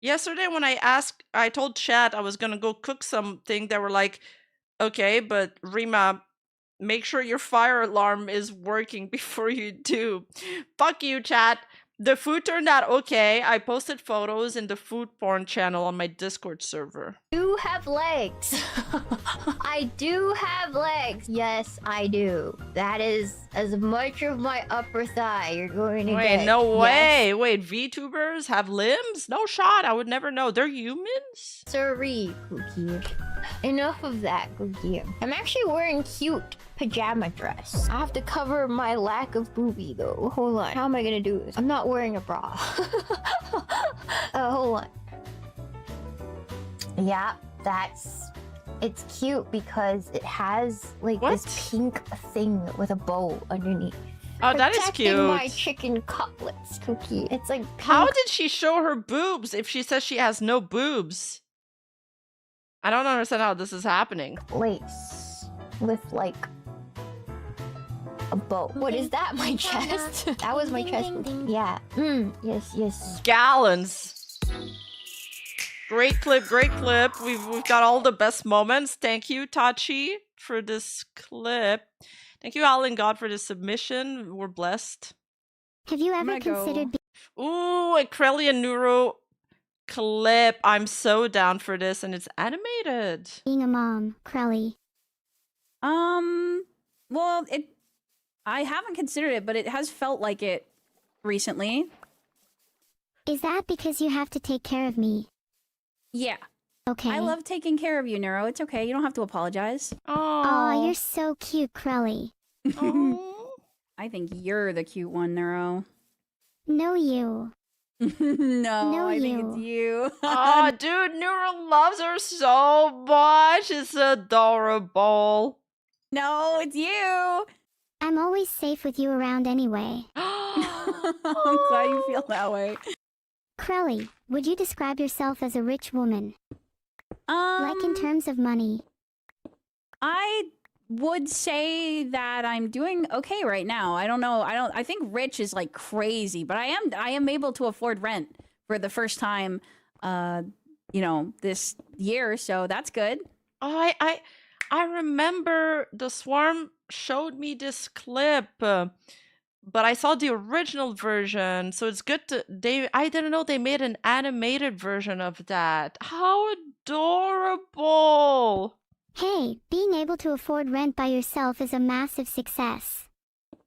Yesterday when I told chat I was gonna go cook something, they were like, "Okay, but Rima, make sure your fire alarm is working before you do." Fuck you, chat. The food turned out okay. I posted photos in the food porn channel on my Discord server. Do have legs. I do have legs. Yes, I do. That is as much of my upper thigh you're going to get. Wait, no Yes. way. Wait, VTubers have limbs? No shot. I would never know. They're humans? Sorry, Cookie. Enough of that, Cookie. I'm actually wearing cute pajama dress. I have to cover my lack of boobie though. Hold on. How am I gonna do this? I'm not wearing a bra. Hold on. Yeah, it's cute because it has like What? this pink thing with a bow underneath. Oh, that is Protecting cute. my chicken cutlets, Cookie. It's like pink. How did she show her boobs if she says she has no boobs? I don't understand how this is happening. lace with like a bow. What is that? My chest? That was my chest. Yeah. Yes. Gallons. Great clip, great clip. We've got all the best moments. Thank you, Tachi, for this clip. Thank you, Alan God, for this submission. We're blessed. Have you ever gonna go- considered Ooh, a Krelly and Nuro clip. I'm so down for this, and it's animated. being a mom, Crelly? Well, I haven't considered it, but it has felt like it recently. Is that because you have to take care of me? Yeah. Okay. I love taking care of you, Nuro. It's okay. You don't have to apologize. Aw, you're so cute, Crelly. Oh. I think you're the cute one, Nuro. No, you. No, I think you. it's you. Oh, dude, Nuro loves her so much. It's adorable. No, it's you. I'm always safe with you around anyway. I'm glad you feel that way. Crelly, would you describe yourself as a rich woman? Like in terms of money? I would say that I'm doing okay right now. I don't know. I think rich is like crazy, but I am able to afford rent for the first time this year, so that's good. Oh, I remember the Swarm showed me this clip, but I saw the original version, so it's good to I didn't know they made an animated version of that. How adorable! Hey, being able to afford rent by yourself is a massive success.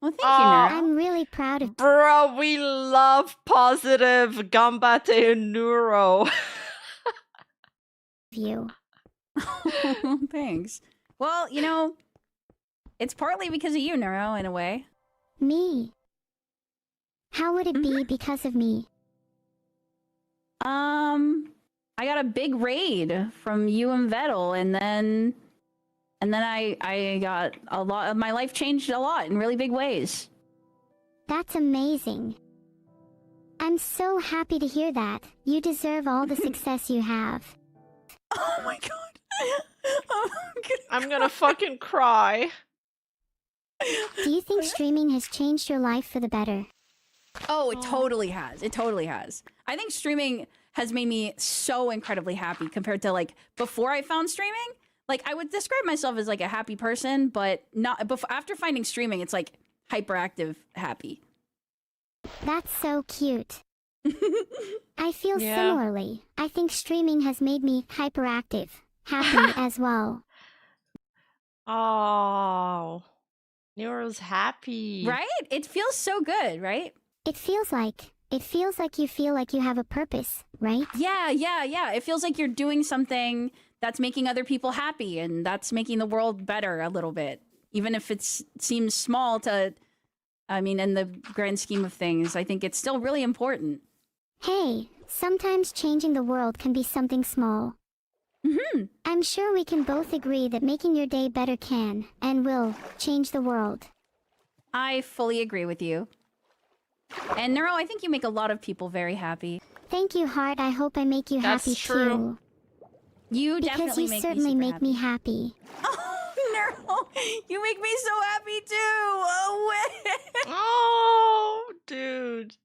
Well, thank Aw. you, Nuro. I'm really proud of Bro, we love positive Gambate Nuro. you. Thanks. Well, it's partly because of you, Nuro, in a way. Me. How would it be because of me? I got a big raid from you and Vettel, and then I got a lot of my life changed a lot in really big ways. That's amazing. I'm so happy to hear that. You deserve all the success you have. Oh my god. I'm gonna fucking cry. Do you think streaming has changed your life for the better? Oh, it totally has. It totally has. I think streaming has made me so incredibly happy compared to like before I found streaming. Like I would describe myself as like a happy person, but not after finding streaming, it's like hyperactive happy. That's so cute. I feel Yeah. similarly. I think streaming has made me hyperactive, happy as well. Oh. Nuro's happy. Right? It feels so good, right? It feels like you feel like you have a purpose, right? Yeah. It feels like you're doing something that's making other people happy and that's making the world better a little bit. Even if it seems small to, I mean, in the grand scheme of things, I think it's still really important. Hey, sometimes changing the world can be something small. I'm sure we can both agree that making your day better can, and will, change the world. I fully agree with you. And Nuro, I think you make a lot of people very happy. Thank you, Heart. I hope I make you That's happy true. too. You Because definitely you make certainly me make me happy. Oh, Nuro, you make me so happy too. Oh, Oh, dude.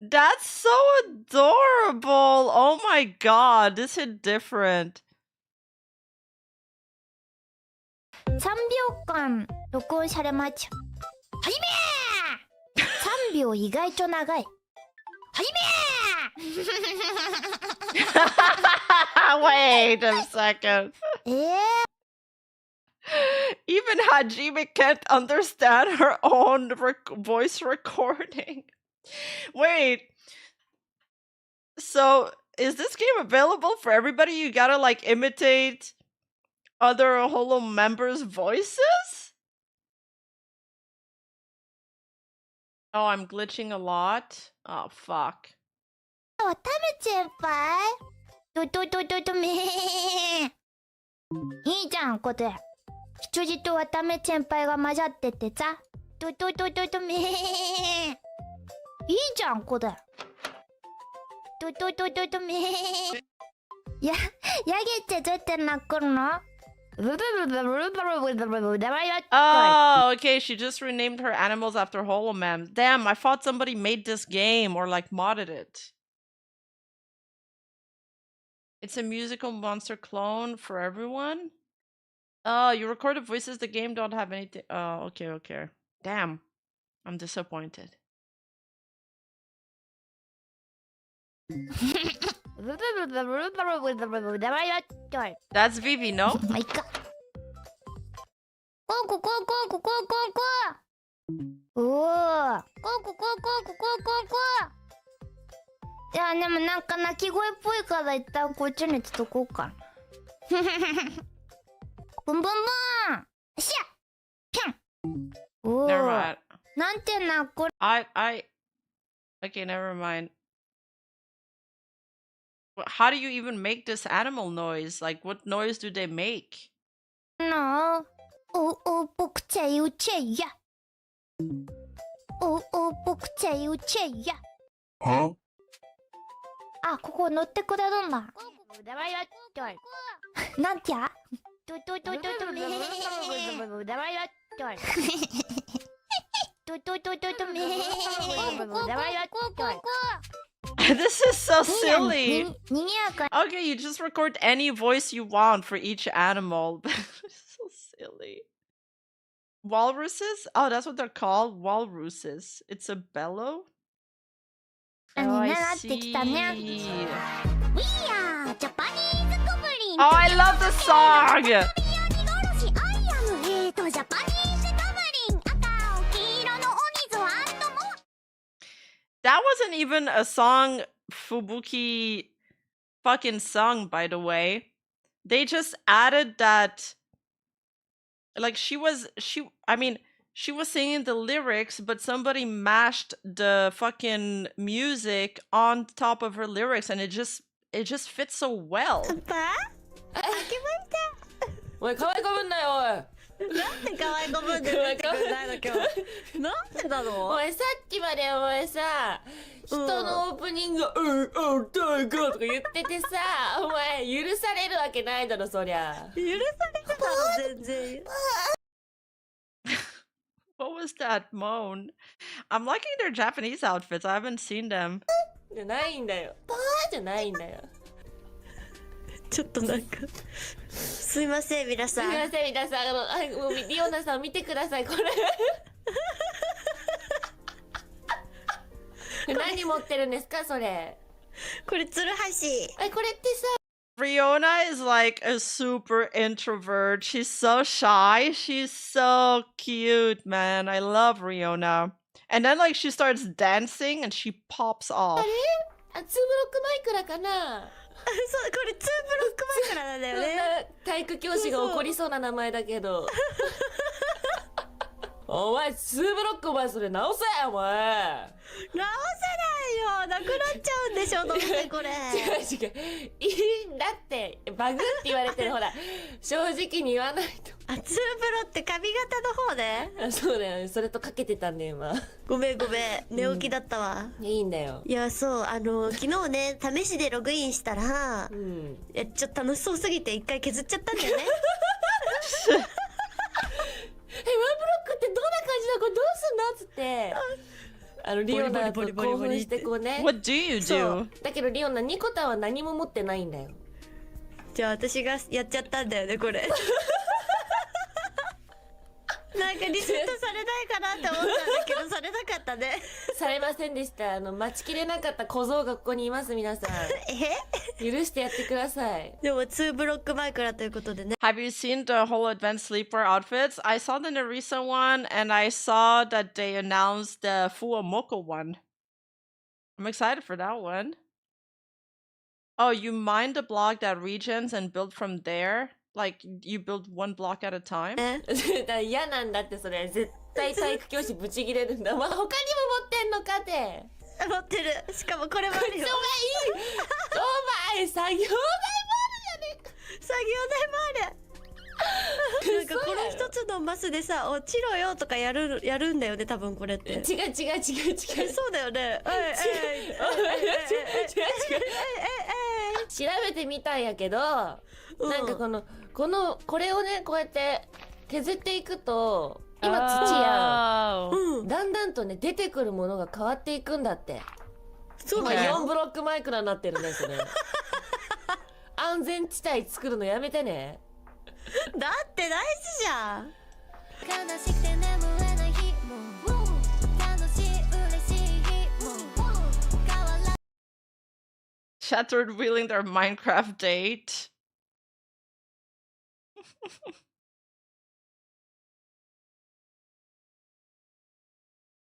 That's so adorable. Oh my god, this hit different. 3秒間録音されまちゃはじめー3秒意外と長いはじめー Wait a second. Even Hajime can't understand her own voice recording. Wait. So, is this game available for everybody? You gotta like imitate other Holo members' voices? Oh, I'm glitching a lot. Oh, fuck. わため先輩とめーいいじゃんこれ羊とわため先輩が混ざっててさとめーいいじゃんこれとめーやげってどうやって泣くの Oh, okay. She just renamed her animals after Holomem. Damn, I thought somebody made this game or like modded it. It's a musical monster clone for everyone. Oh, you recorded voices. The game don't have anything. Oh, okay. Damn, I'm disappointed. That's Vivi, no? Oh my god. Go. Go. いやでもなんか鳴き声っぽいから一旦こっちにつとこうかな。ブンブンブーン。しゃ。ピャン。お Never お。 mind. なんて鳴く。Okay, never mind. How do you even make this animal noise? Like, what noise do they make? No. Oh,僕ちゃいうちゃいや。僕ちゃいうちゃいや。Huh? あ、ここ乗ってくれるんだ。なんてやめThis is so silly. にぎやか Okay, you just record any voice you want for each animal. So silly. Walruses? Oh, that's what they're called? Walruses. It's a bellow? Oh, に I なってきたね。 see. We are Japanese Goblin. Oh, I love the song! I am Japanese Goblin. That wasn't even a song Fubuki fucking sung, by the way. They just added that. Like, she was singing the lyrics, but somebody mashed the fucking music on top of her lyrics, and it just fits so well. おい、可愛いこぶんなよ、なんで可愛いこぶんで出てくんないの今日。なんでだおい。ろおい、さっきまでお前さ、人のオープニング、どうかとか言っててさ、お前、許されるわけないだろ、そりゃ。許されてたの全然。What was that moan? I'm liking their Japanese outfits. I haven't seen them. じゃないんだよ。じゃないんだよ。ちょっとなんかすいません皆さん。すみません、皆さん、もうリオナさん見てください、これ。何持ってるんですか、それ。これツルハシ。これってさ、Riona is like a super introvert. She's so shy. She's so cute, man. I love Riona. And then like she starts dancing and she pops off. あ、2ブロックマイクラかな。そう、これ2ブロック前からなんだよそんね。な体育教師が怒りそうな名前だけど。お前2ブロックお前それ直せお前。直せないよ。なくなっちゃうんでしょ、どうせこれ。違う違う。いいんだってバグって言われてるほら正直に言わないと。あ、ツーブロって髪型の方で。あ、そうだよね。それとかけてたんだよ今。ごめんごめん、寝起きだったわ。いいんだよ。いや、そう、昨日ね、試しでログインしたら、うん。ちょっと楽しそうすぎて一回削っちゃったんだよね。ワンブロックってどんな感じだこれどうすんのっつって。リオナと興奮してこうね。 What do you そ do? うだけどリオナニコタンは何も持ってないんだよ。じゃあ私がやっちゃったんだよね、これ。なんかリセットされないかなって思ったんだけど、されなかったね。されませんでした。待ちきれなかった小僧がここにいます皆さん。許してやってください。でも2ブロック前からということでね。 Have you seen the whole advanced sleepwear outfits? I saw the recent one and I saw that they announced the Fuamoko one. I'm excited for that one. Oh, you mine the block that regions and build from there? Like, you build one block at a time? 嫌なんだってそれ。絶対体育教師ブチギレるんだ。他にも持ってんのかって。持ってる。しかもこれもあるよ。お前作業台もあるじゃねえか。作業台もある。なんかこの一つのマスでさ、落ちろよとかやるんだよね、多分これって。違う。そうだよね。調べてみたんやけど、なんかこれをねこうやって削っていくと今土やだんだんとね出てくるものが変わっていくんだって。そう今4ブロックマイクラになってるねそれ。安全地帯作るのやめてね。だって大事じゃん。 Chattered wheeling their Minecraft date.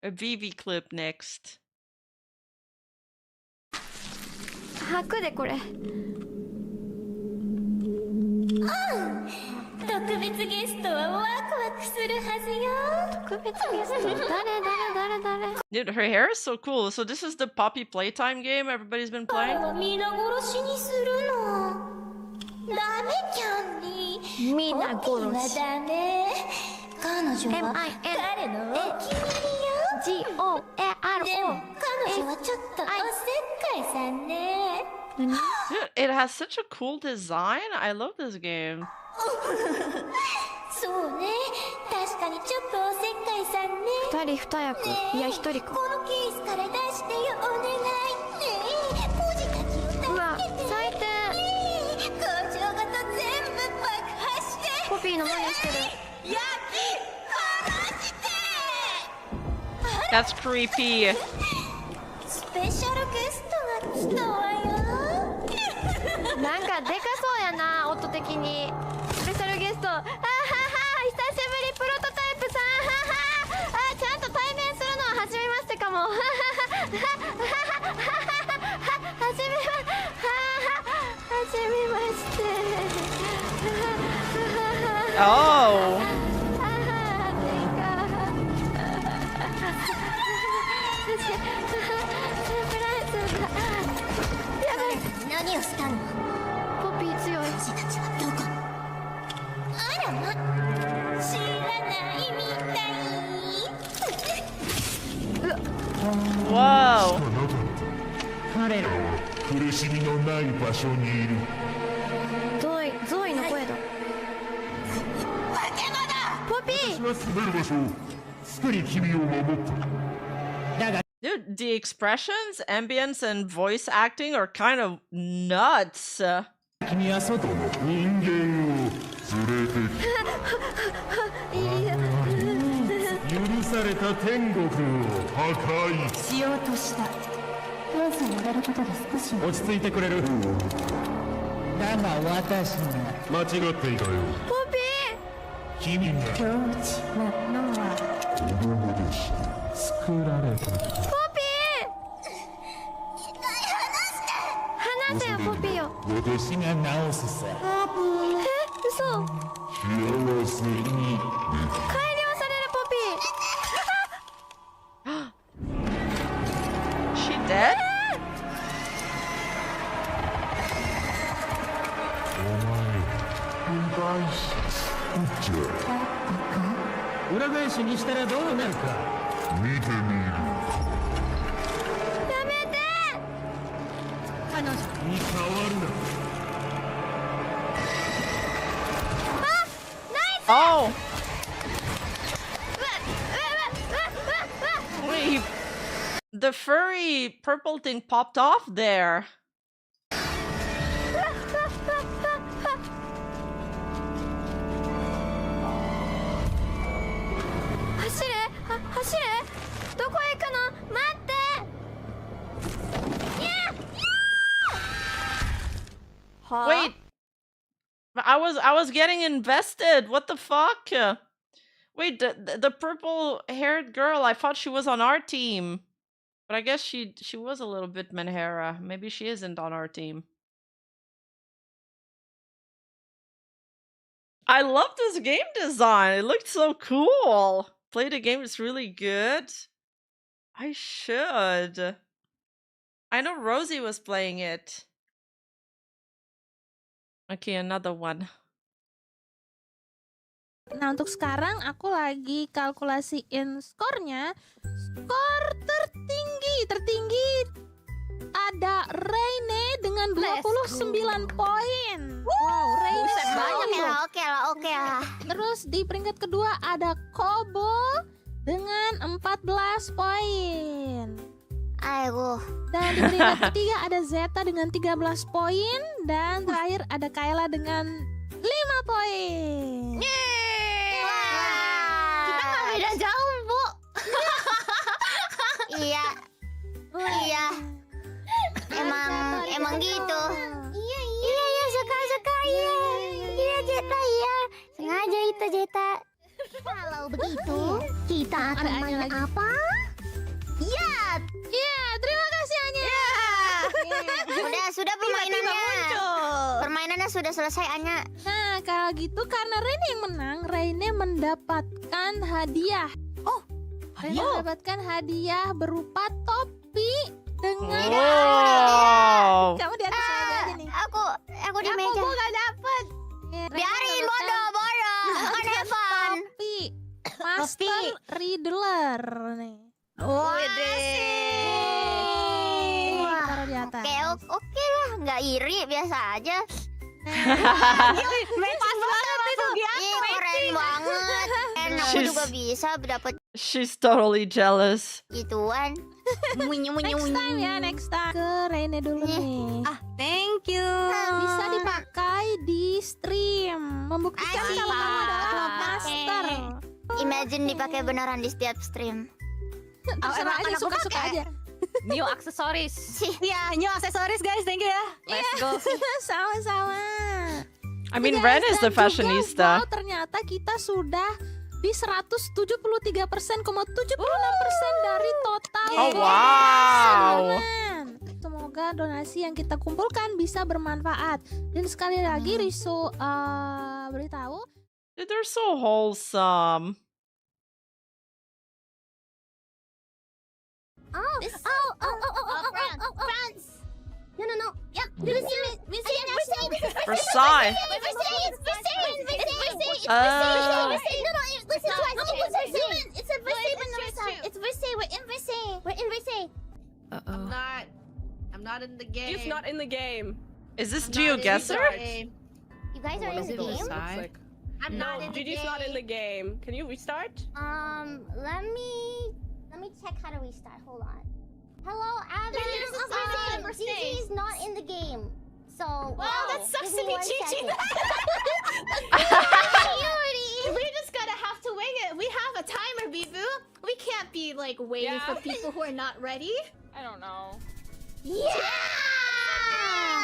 A VV clip next. 吐くでこれ。特別ゲストはワクワクするはずよ。特別ゲスト。誰。 Dude, her hair is so cool. So this is the Poppy Playtime game everybody's been playing? 皆殺しにするのダメキャンディ。皆殺し。ポピーはダメ。彼女は彼のお気に入りよ。 GOARO。 でも彼女はちょっとおせっかいさんね。 Dude, it has such a cool design. I love this game. そうね、確かにちょっとおせっかいさんね。二人二役。いや一人か。このケースから出してよお願い。ねえ、ポジたちを助けて。うわ、最低。工場ごと全部爆破して。ポピーの真似してる。焼き殺して。 That's creepy. スペシャルゲストが来たわよ。なんかでかそうやな、音的に。スペシャルゲスト。あはは、久しぶりプロトタイプさん。あ、ちゃんと対面するのは初めましてかも。はじめまして。Oh. 何をしたの？ポピー強い。私たちはどこ？あらま、知らないみたい。Whoa. 彼らは苦しみのない場所にいる。ゾイの声だ。ポピー。私は住める場所を作り君を守った。 Dude, the expressions, ambience, and voice acting are kind of nuts. 君は外の人間を連れて許された天国を破壊しようとした。ロンさんやれることで少し。落ち着いてくれる。だが私が間違っていたよ。ポピ君が子供でした作られた。ー話せよポピーよ。私が直すさ。嘘。幸せに。改良されるポピー。She dead? お前裏返しじゃ裏返しにしたらどうなるか見てみる。やめて。に変わるな。Oh! Wait, the furry purple thing popped off there. 走れどこへ行くの待っていや Wait, I was getting invested. What the fuck? Wait, the purple-haired girl. I thought she was on our team, but I guess she was a little bit Menhera. Maybe she isn't on our team. I love this game design. It looked so cool. Play the game is really good. I should. I know Rosie was playing it. Okay, another one. Nah, untuk sekarang aku lagi kalkulasiin skornya. Skor tertinggi ada Reine dengan 29 poin. Wow, Reine banyak ya. Oke lah. Terus di peringkat kedua ada Kobo dengan 14 poin. Aduh. Dan di peringkat ketiga ada Zeta dengan 13 poin. Dan terakhir ada Kayla dengan 5 poin. Kita nggak beda jauh, Bu. Iya. Emang gitu. Iya, suka. Iya, Zeta, iya. Sengaja itu, Zeta. Kalau begitu, kita akan main apa? Ya, terima kasih Anya. Sudah permainannya. Permainannya sudah selesai, Anya. Nah, kalau gitu karena Reine yang menang, Reine mendapatkan hadiah. Reine mendapatkan hadiah berupa topi dengan kamu di atas aja nih. Aku di meja. Aku gak dapet. Biarin bodoh. Kan Evan. Topi Master Riddler nih. Wah, Taruh di atas. Oke lah, nggak iri, biasa aja. Pas banget itu dia. Keren banget. Aku juga bisa dapat She's totally jealous. gituan. Next time ke Reine dulu nih. Thank you. Bisa dipakai di stream, membuktikan Asik. kalau kamu adalah master. Imagine dipakai beneran di setiap stream. Terserah aja, suka-suka aja. New aksesoris. Iya, new aksesoris guys, thank you ya. Let's go. Sama-sama. I mean, Guys, Ren is the dan fashionista. juga, wow, ternyata kita sudah di 173,76% dari total. Oh, wow. donasi. Semoga donasi yang kita kumpulkan bisa bermanfaat. Dan sekali lagi Riso beritahu. Dude, they're so wholesome. France. No. Yeah, Versailles. Versailles. It's Versailles. We're in Versailles. I'm not in the game. He's not in the game. Is this GeoGuessr? You guys are in the game. I'm not in the game. Gigi's not in the game. Can you restart? Let me check how to restart. Hold on. Hello, Gigi's not in the game. So Wow, that sucks to be Gigi. We just gotta have to wing it. We have a timer, Bibu. We can't be like waiting for people who are not ready. I don't know. Yeah!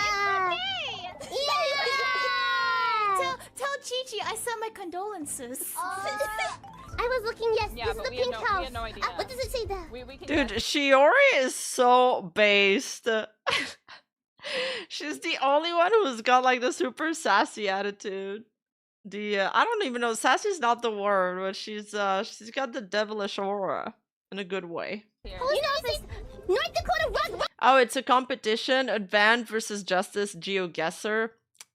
It's okay. Yeah! condolences. I was looking, yes, Yeah, this is but the we had pink no- we house. had no idea. What does it say there? We can Dude, Shiori is so based. She's the only one who's got like the super sassy attitude. I don't even know, sassy's not the word, but she's got the devilish aura in a good way. Post office, North Dakota Rock. Oh, it's a competition, Advance versus Justice GeoGuessr.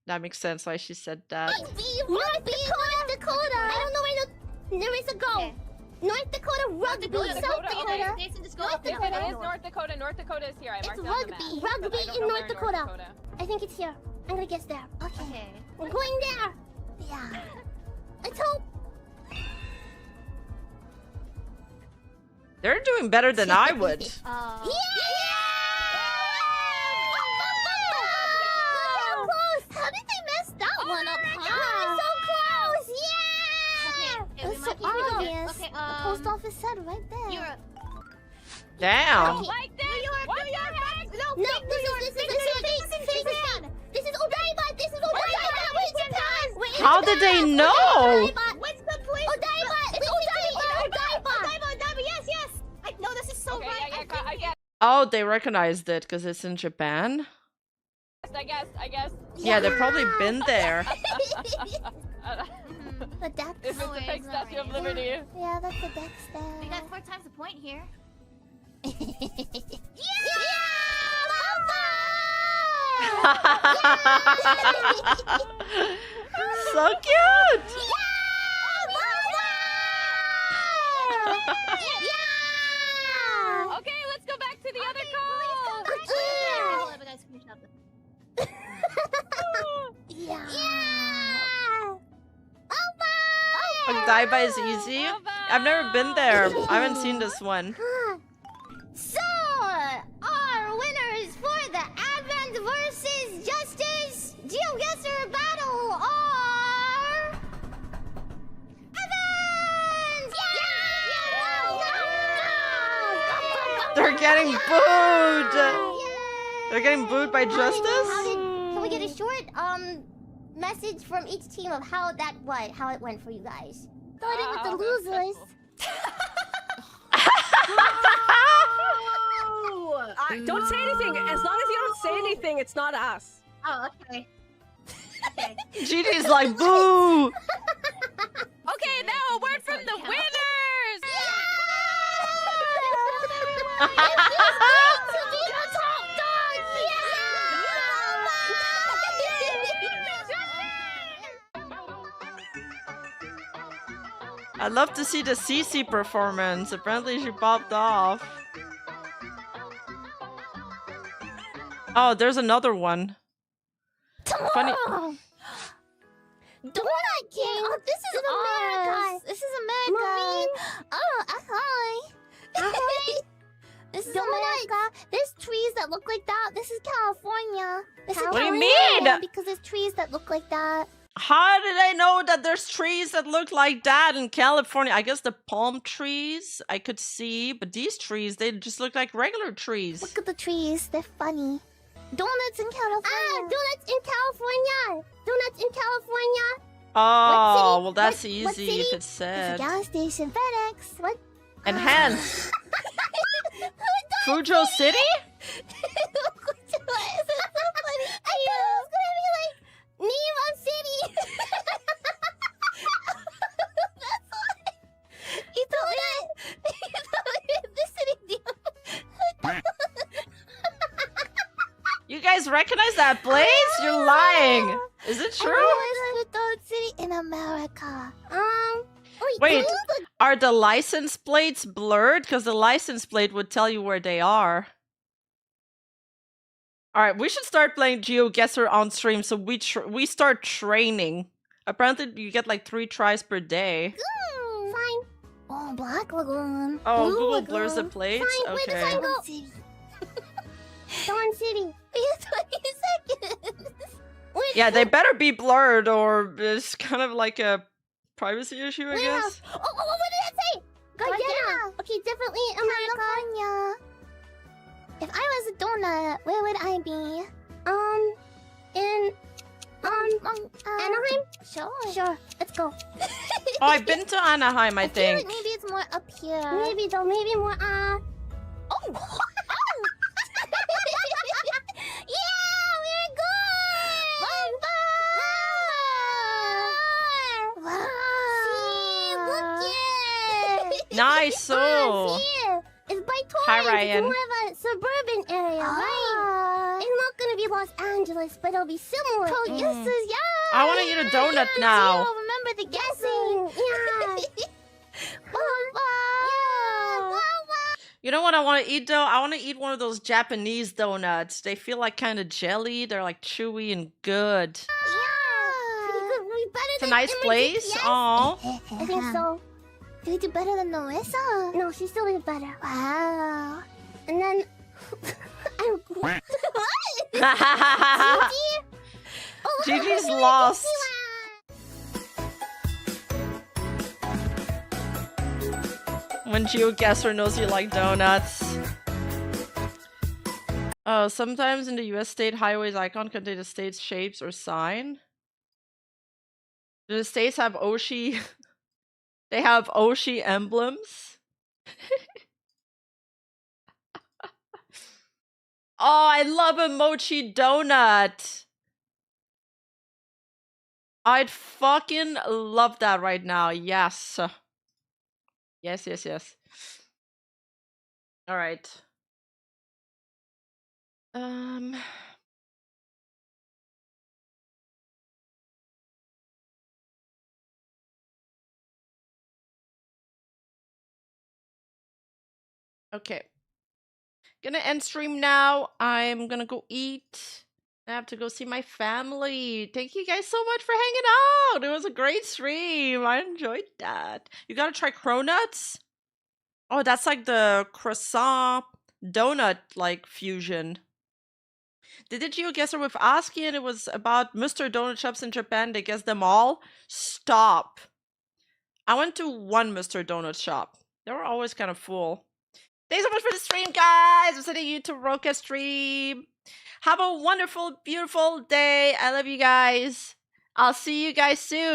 That makes sense why she said that. North Dakota. I don't know where there is a go. North Dakota Rugby. South Dakota. North Dakota. It is North Dakota. North Dakota is here. I It's marked it on the map. rugby. but I Rugby don't in know North where Dakota. I think it's here. I'm gonna guess there. Okay. We're going there. Yeah. Let's hope. They're doing better than I would. Yeah! How did they mess that one up? So close! Yeah! It's so obvious. The post office said right there. Damn. Like this? New York! No, this is fake. This is Odaiba! This is Odaiba! Wait, Japan! How did they know? What's the place? Odaiba! It's Odaiba! Yes! I know this is so Okay, right. yeah, I guess. Oh, they recognized it because it's in Japan. I guess. Yeah, they've probably been there. The deck. If it's a fake Statue of Liberty. Yeah, that's the deck stand. We got 4 times the point here. So cute! Okay, let's go back to the other call. Odaiba is easy. I've never been there. I haven't seen this one. So, our winners for the Advent versus Justice GeoGuessr battle are Advent! They're getting booed! They're getting booed by Justice? Can we get a short message from each team of how it went for you guys? Starting with the losers. Don't say anything. As long as you don't say anything, it's not us. Oh, okay. Gigi's like, boo! Okay, now a word from the winners. I'd love to see the CC performance. Apparently she popped off. Oh, there's another one. Funny. Donut King! Oh, this is America! This is America! Oh, hi! Hi! This is America. There's trees that look like that. This is California. This is What do you California mean? because there's trees that look like that. How did I know that there's trees that look like that in California? I guess the palm trees I could see, but these trees, they just look like regular trees. Look at the trees. They're funny. Donuts in California. Donuts in California. Donuts in California. Oh, well that's What easy city? if it's said. It's a gas station. FedEx. What? Enhance. Fujo City? This is so funny. I thought it was gonna be like Nemo City. That's why. He told me this city. You guys recognize that place? You're lying. Is it true? City in America. Wait, are the license plates blurred? Because the license plate would tell you where they are. Alright, we should start playing GeoGuessr on stream so we start training. Apparently you get like 3 tries per day. Fine. Oh, Black Lagoon. Oh, Blue Google Lagoon. blurs the plates? Fine, where does Okay. I go? Dawn City. We have 20 seconds. Yeah, they better be blurred or it's kind of like a privacy issue, I guess. Oh, what did it say? Gardena. Okay, definitely America. If I was a donut, where would I be? Anaheim? Sure. Let's go. Oh, I've been to Anaheim, I feel like think. maybe it's more up here. Maybe though. Maybe more. Oh. Yeah, we're good. Wow. See, look it. Nice. So. See, it's by Torrance. Hi, Ryan. It's more of a suburban area, right? It's not gonna be Los Angeles, but it'll be similar. Oh, yes, yeah. I want to eat a donut now. Yeah, remember the guessing. Yeah. You know what I want to eat though? I want to eat one of those Japanese donuts. They feel like kind of jelly. They're like chewy and good. It's a nice place. Aww. I think so. Did we do better than Noessa? No, she still did better. Wow. And then what? Gigi's lost. When GeoGuessr knows you like donuts. Oh, sometimes in the US state highways icon contain the state's shapes or sign. Do the states have Oshi? They have Oshi emblems? Oh, I love a mochi donut. I'd fucking love that right now. Yes. Yes. All right. Okay. Gonna end stream now. I'm gonna go eat. I have to go see my family. Thank you guys so much for hanging out. It was a great stream. I enjoyed that. You gotta try cronuts. Oh, that's like the croissant donut like fusion. Did the GeoGuessr with Aski and it was about Mr. Donut shops in Japan. They guessed them all. Stop. I went to one Mr. Donut shop. They were always kind of full. Thanks so much for the stream, guys. I'm sending you to Roka stream. Have a wonderful, beautiful day. I love you guys. I'll see you guys soon.